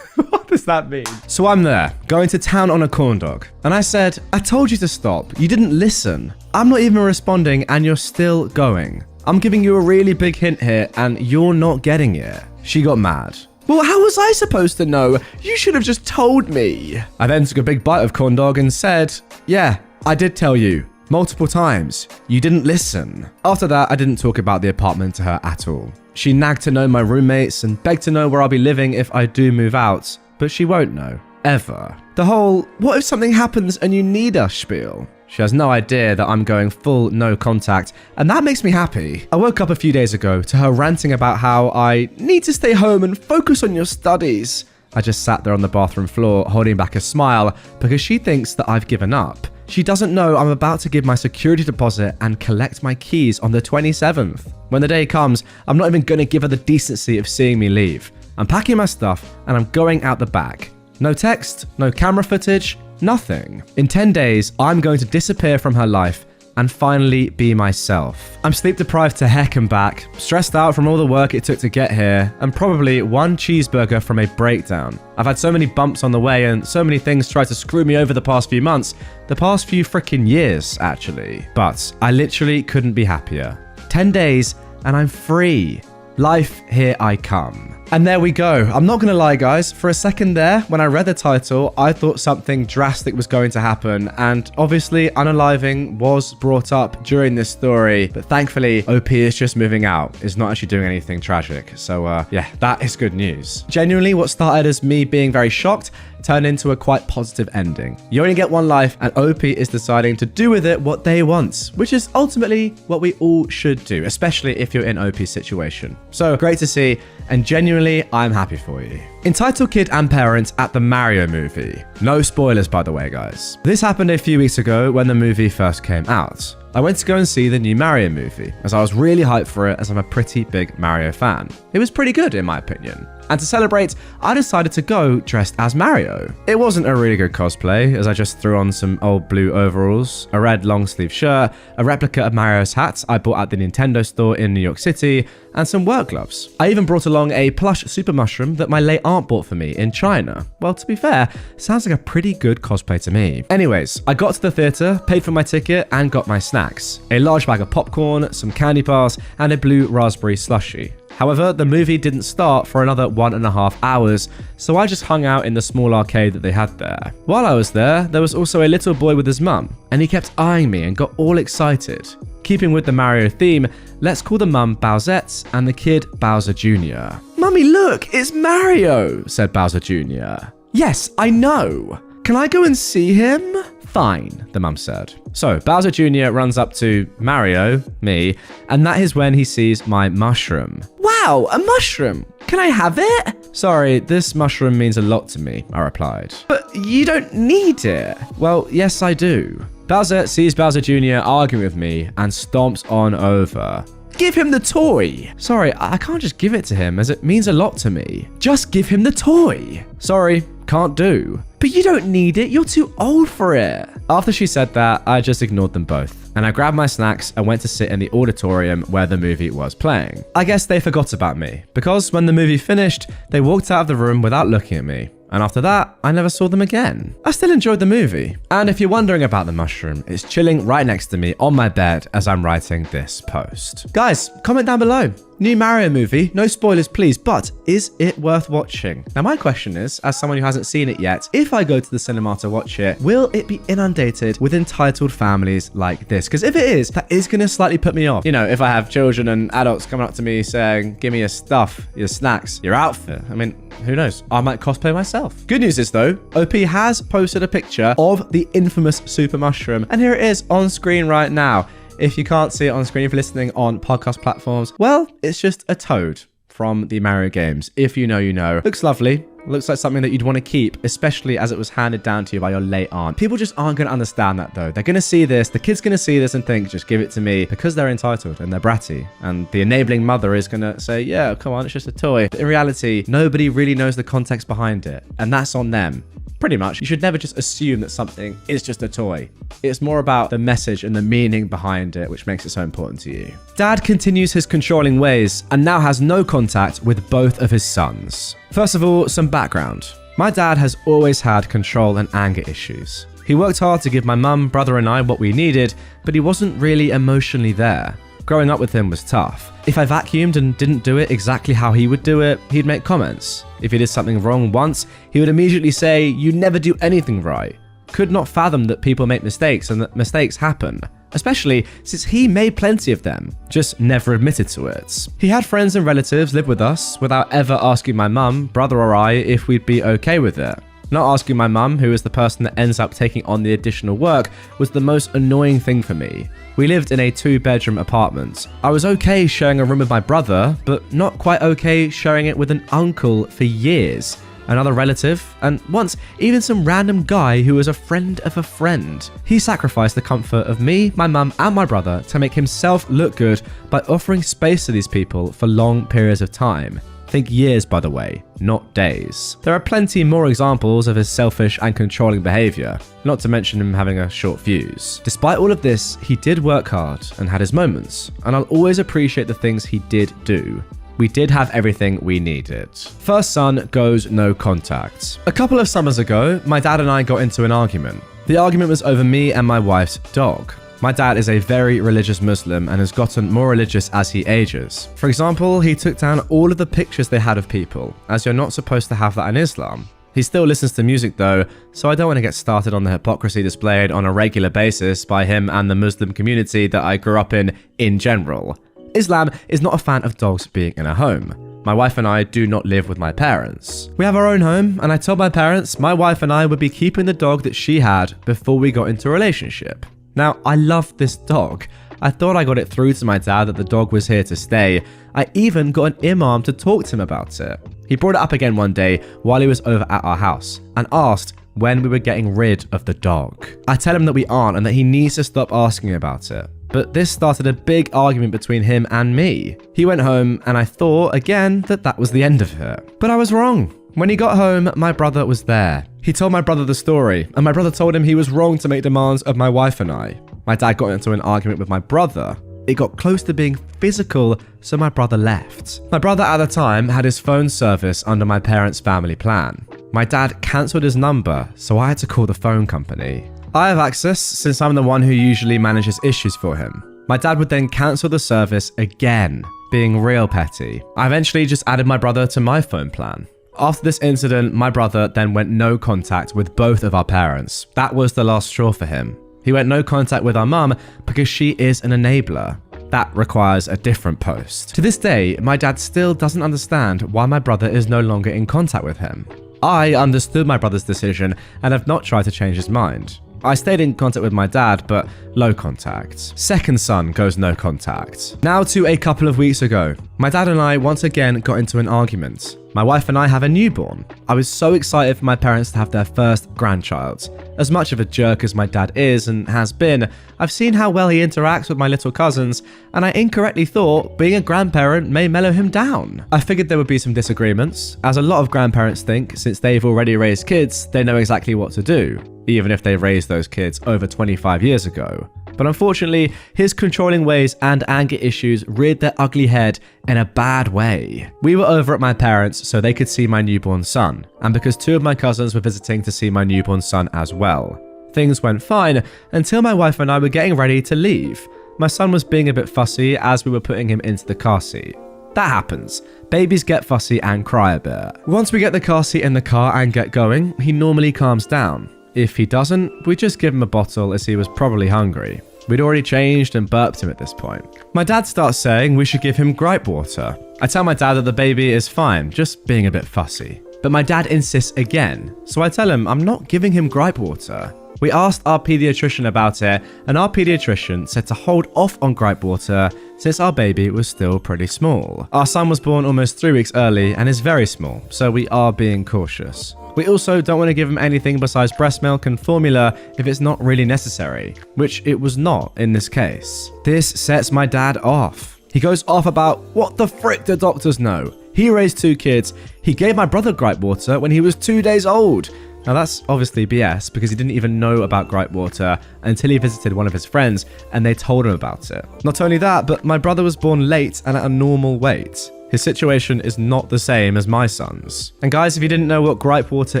what does that mean? So I'm there, going to town on a corn dog. And I said, I told you to stop. You didn't listen. I'm not even responding and you're still going. I'm giving you a really big hint here and you're not getting it. She got mad. Well, how was I supposed to know? You should have just told me. I then took a big bite of corn dog and said, yeah, I did tell you. Multiple times. You didn't listen. After that, I didn't talk about the apartment to her at all. She nagged to know my roommates and begged to know where I'll be living if I do move out, but she won't know. Ever. The whole, what if something happens and you need us spiel? She has no idea that I'm going full no contact, and that makes me happy. I woke up a few days ago to her ranting about how I need to stay home and focus on your studies. I just sat there on the bathroom floor holding back a smile because she thinks that I've given up. She doesn't know I'm about to give my security deposit and collect my keys on the 27th. When the day comes, I'm not even going to give her the decency of seeing me leave. I'm packing my stuff and I'm going out the back. No text, no camera footage, nothing. In 10 days, I'm going to disappear from her life and finally be myself. I'm sleep deprived to heck and back, stressed out from all the work it took to get here, and probably one cheeseburger from a breakdown. I've had so many bumps on the way and so many things tried to screw me over the past few months, the past few freaking years, actually. But I literally couldn't be happier. 10 days and I'm free. Life, here I come. And there we go. I'm not gonna lie, guys. For a second there, when I read the title, I thought something drastic was going to happen. And obviously, unaliving was brought up during this story. But thankfully, OP is just moving out. It's not actually doing anything tragic. So yeah, that is good news. Genuinely, what started as me being very shocked turned into a quite positive ending. You only get one life, and OP is deciding to do with it what they want, which is ultimately what we all should do, especially if you're in OP's situation. So great to see, and genuinely, I'm happy for you. Entitled Kid and Parents at the Mario movie. No spoilers, by the way, guys. This happened a few weeks ago when the movie first came out. I went to go and see the new Mario movie, as I was really hyped for it as I'm a pretty big Mario fan. It was pretty good, in my opinion. And to celebrate, I decided to go dressed as Mario. It wasn't a really good cosplay, as I just threw on some old blue overalls, a red long sleeve shirt, a replica of Mario's hat I bought at the Nintendo store in New York City, and some work gloves. I even brought along a plush super mushroom that my late aunt bought for me in China. Well, to be fair, sounds like a pretty good cosplay to me. Anyways, I got to the theater, paid for my ticket, and got my snacks. A large bag of popcorn, some candy bars, and a blue raspberry slushie. However, the movie didn't start for another 1.5 hours, so I just hung out in the small arcade that they had there. While I was there was also a little boy with his mum, and he kept eyeing me and got all excited. Keeping with the Mario theme, let's call the mum Bowsette and the kid Bowser Jr. "Mummy, look, it's Mario," said Bowser Jr. "Yes, I know. Can I go and see him?" "Fine," the mum said. So Bowser Jr. runs up to Mario, me, and that is when he sees my mushroom. "Wow, a mushroom! Can I have it?" "Sorry, this mushroom means a lot to me," I replied. "But you don't need it." "Well, yes, I do." Bowser sees Bowser Jr. arguing with me and stomps on over. "Give him the toy." "Sorry, I can't just give it to him as it means a lot to me." "Just give him the toy." "Sorry, can't do." "But you don't need it, you're too old for it." After she said that, I just ignored them both, and I grabbed my snacks and went to sit in the auditorium where the movie was playing. I guess they forgot about me, because when the movie finished, they walked out of the room without looking at me. And after that, I never saw them again. I still enjoyed the movie. And if you're wondering about the mushroom, it's chilling right next to me on my bed as I'm writing this post. Guys, comment down below. New Mario movie, no spoilers please, but is it worth watching? Now my question is, as someone who hasn't seen it yet, if I go to the cinema to watch it, will it be inundated with entitled families like this? Because if it is, that is going to slightly put me off. You know, if I have children and adults coming up to me saying, "Give me your stuff, your snacks, your outfit." I mean, who knows? I might cosplay myself. Good news is though, OP has posted a picture of the infamous super mushroom, and here it is on screen right now. If you can't see it on screen, if you're listening on podcast platforms, well, it's just a toad from the Mario games. If you know, you know. Looks lovely. Looks like something that you'd want to keep, especially as it was handed down to you by your late aunt. People just aren't going to understand that though. They're going to see this, the kid's going to see this and think, just give it to me, because they're entitled and they're bratty. And the enabling mother is going to say, yeah, come on, it's just a toy. But in reality, nobody really knows the context behind it. And that's on them. Pretty much, you should never just assume that something is just a toy. It's more about the message and the meaning behind it, which makes it so important to you. Dad continues his controlling ways and now has no contact with both of his sons. First of all, some background. My dad has always had control and anger issues. He worked hard to give my mum, brother and I what we needed, but he wasn't really emotionally there. Growing up with him was tough. If I vacuumed and didn't do it exactly how he would do it, he'd make comments. If he did something wrong once, he would immediately say, "You never do anything right." Could not fathom that people make mistakes and that mistakes happen, especially since he made plenty of them, just never admitted to it. He had friends and relatives live with us without ever asking my mum, brother or I if we'd be okay with it. Not asking my mum, who is the person that ends up taking on the additional work, was the most annoying thing for me. We lived in a 2-bedroom apartment. I was okay sharing a room with my brother, but not quite okay sharing it with an uncle for years, another relative, and once even some random guy who was a friend of a friend. He sacrificed the comfort of me, my mum, and my brother to make himself look good by offering space to these people for long periods of time. Think years, by the way, not days. There are plenty more examples of his selfish and controlling behavior, not to mention him having a short fuse. Despite all of this, he did work hard and had his moments, and I'll always appreciate the things he did do. We did have everything we needed. First son goes no contact. A couple of summers ago, my dad and I got into an argument. The argument was over me and my wife's dog. My dad is a very religious Muslim and has gotten more religious as he ages. For example, he took down all of the pictures they had of people, as you're not supposed to have that in Islam. He still listens to music though, so I don't want to get started on the hypocrisy displayed on a regular basis by him and the Muslim community that I grew up in general. Islam is not a fan of dogs being in a home. My wife and I do not live with my parents. We have our own home, and I told my parents my wife and I would be keeping the dog that she had before we got into a relationship. Now, I love this dog. I thought I got it through to my dad that the dog was here to stay. I even got an imam to talk to him about it. He brought it up again one day while he was over at our house and asked when we were getting rid of the dog. I tell him that we aren't and that he needs to stop asking about it. But this started a big argument between him and me. He went home and I thought again that was the end of it. But I was wrong. When he got home, my brother was there. He told my brother the story, and my brother told him he was wrong to make demands of my wife and I. My dad got into an argument with my brother. It got close to being physical, so my brother left. My brother at the time had his phone service under my parents' family plan. My dad cancelled his number, so I had to call the phone company. I have access since I'm the one who usually manages issues for him. My dad would then cancel the service again, being real petty. I eventually just added my brother to my phone plan. After this incident, my brother then went no contact with both of our parents. That was the last straw for him. He went no contact with our mum because she is an enabler. That requires a different post. To this day, my dad still doesn't understand why my brother is no longer in contact with him. I understood my brother's decision and have not tried to change his mind. I stayed in contact with my dad, but low contact. Second son goes no contact. Now to a couple of weeks ago. My dad and I once again got into an argument. My wife and I have a newborn. I was so excited for my parents to have their first grandchild. As much of a jerk as my dad is and has been, I've seen how well he interacts with my little cousins, and I incorrectly thought being a grandparent may mellow him down. I figured there would be some disagreements, as a lot of grandparents think since they've already raised kids, they know exactly what to do, even if they raised those kids over 25 years ago. But unfortunately, his controlling ways and anger issues reared their ugly head in a bad way. We were over at my parents so they could see my newborn son, and because two of my cousins were visiting to see my newborn son as well. Things went fine until my wife and I were getting ready to leave. My son was being a bit fussy as we were putting him into the car seat. That happens. Babies get fussy and cry a bit. Once we get the car seat in the car and get going, he normally calms down. If he doesn't, we just give him a bottle as he was probably hungry. We'd already changed and burped him at this point. My dad starts saying we should give him gripe water. I tell my dad that the baby is fine, just being a bit fussy. But my dad insists again, so I tell him I'm not giving him gripe water. We asked our pediatrician about it, and our pediatrician said to hold off on gripe water since our baby was still pretty small. Our son was born almost 3 weeks early and is very small, so we are being cautious. We also don't want to give him anything besides breast milk and formula if it's not really necessary, which it was not in this case. This sets my dad off. He goes off about what the frick do doctors know? He raised 2 kids. He gave my brother gripe water when he was 2 days old. Now that's obviously BS because he didn't even know about gripe water until he visited one of his friends and they told him about it. Not only that, but my brother was born late and at a normal weight. His situation is not the same as my son's. And guys, if you didn't know what gripe water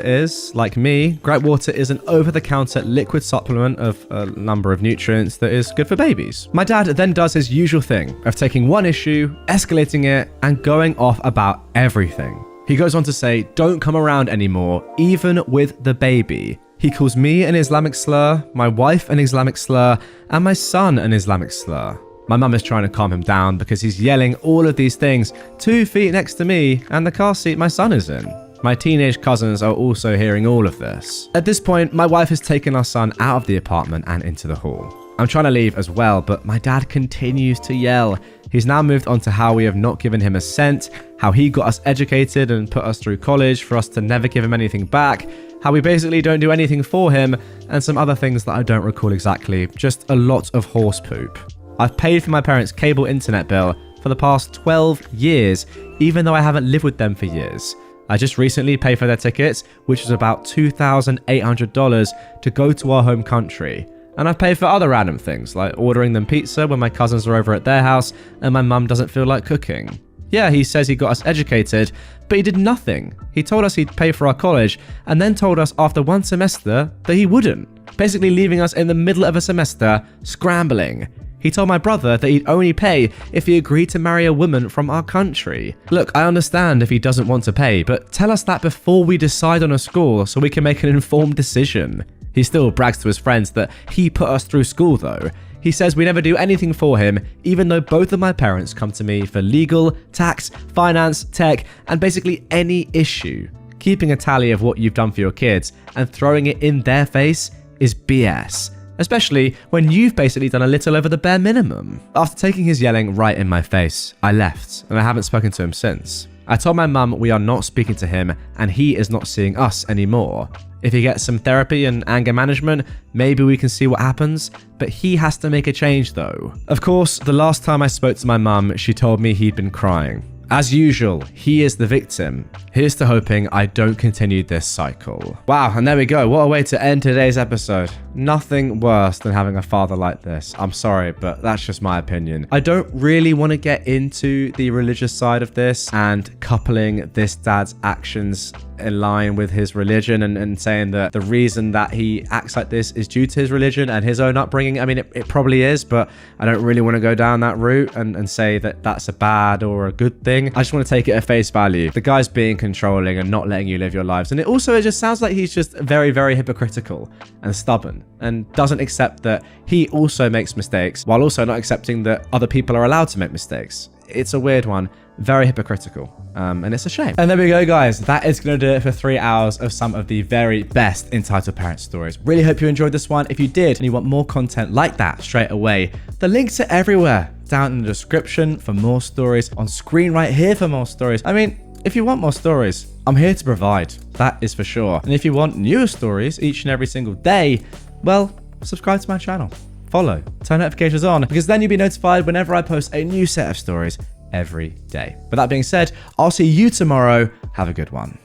is, like me, gripe water is an over-the-counter liquid supplement of a number of nutrients that is good for babies. My dad then does his usual thing of taking one issue, escalating it, and going off about everything. He goes on to say, don't come around anymore, even with the baby. He calls me an Islamic slur, my wife an Islamic slur, and my son an Islamic slur. My mum is trying to calm him down because he's yelling all of these things 2 feet next to me and the car seat my son is in. My teenage cousins are also hearing all of this. At this point, my wife has taken our son out of the apartment and into the hall. I'm trying to leave as well, but my dad continues to yell. He's now moved on to how we have not given him a cent, how he got us educated and put us through college for us to never give him anything back, how we basically don't do anything for him, and some other things that I don't recall exactly, just a lot of horse poop. I've paid for my parents' cable internet bill for the past 12 years, even though I haven't lived with them for years. I just recently paid for their tickets, which is about $2,800 to go to our home country. And I've paid for other random things, like ordering them pizza when my cousins are over at their house and my mum doesn't feel like cooking. Yeah, he says he got us educated, but he did nothing. He told us he'd pay for our college and then told us after one semester that he wouldn't, basically leaving us in the middle of a semester scrambling. He told my brother that he'd only pay if he agreed to marry a woman from our country. Look, I understand if he doesn't want to pay, but tell us that before we decide on a school so we can make an informed decision. He still brags to his friends that he put us through school though. He says we never do anything for him, even though both of my parents come to me for legal, tax, finance, tech, and basically any issue. Keeping a tally of what you've done for your kids and throwing it in their face is BS. Especially when you've basically done a little over the bare minimum. After taking his yelling right in my face, I left and I haven't spoken to him since. I told my mum we are not speaking to him and he is not seeing us anymore. If he gets some therapy and anger management, maybe we can see what happens, but he has to make a change though. Of course, the last time I spoke to my mum, she told me he'd been crying. As usual, he is the victim. Here's to hoping I don't continue this cycle. Wow, and there we go. What a way to end today's episode. Nothing worse than having a father like this. I'm sorry, but that's just my opinion. I don't really want to get into the religious side of this and coupling this dad's actions in line with his religion and saying that the reason that he acts like this is due to his religion and his own upbringing. I mean, it probably is, but I don't really want to go down that route and say that that's a bad or a good thing. I just want to take it at face value. The guy's being controlling and not letting you live your lives. And it just sounds like he's just very, very hypocritical and stubborn and doesn't accept that he also makes mistakes while also not accepting that other people are allowed to make mistakes. It's a weird one. Very hypocritical. And it's a shame. And there we go, guys. That is going to do it for 3 hours of some of the very best entitled parent stories. Really hope you enjoyed this one. If you did and you want more content like that straight away, the links are everywhere down in the description for more stories, on screen right here for more stories. I mean, if you want more stories, I'm here to provide. That is for sure. And if you want newer stories each and every single day, well, subscribe to my channel. Follow, turn notifications on, because then you'll be notified whenever I post a new set of stories every day. But that being said, I'll see you tomorrow. Have a good one.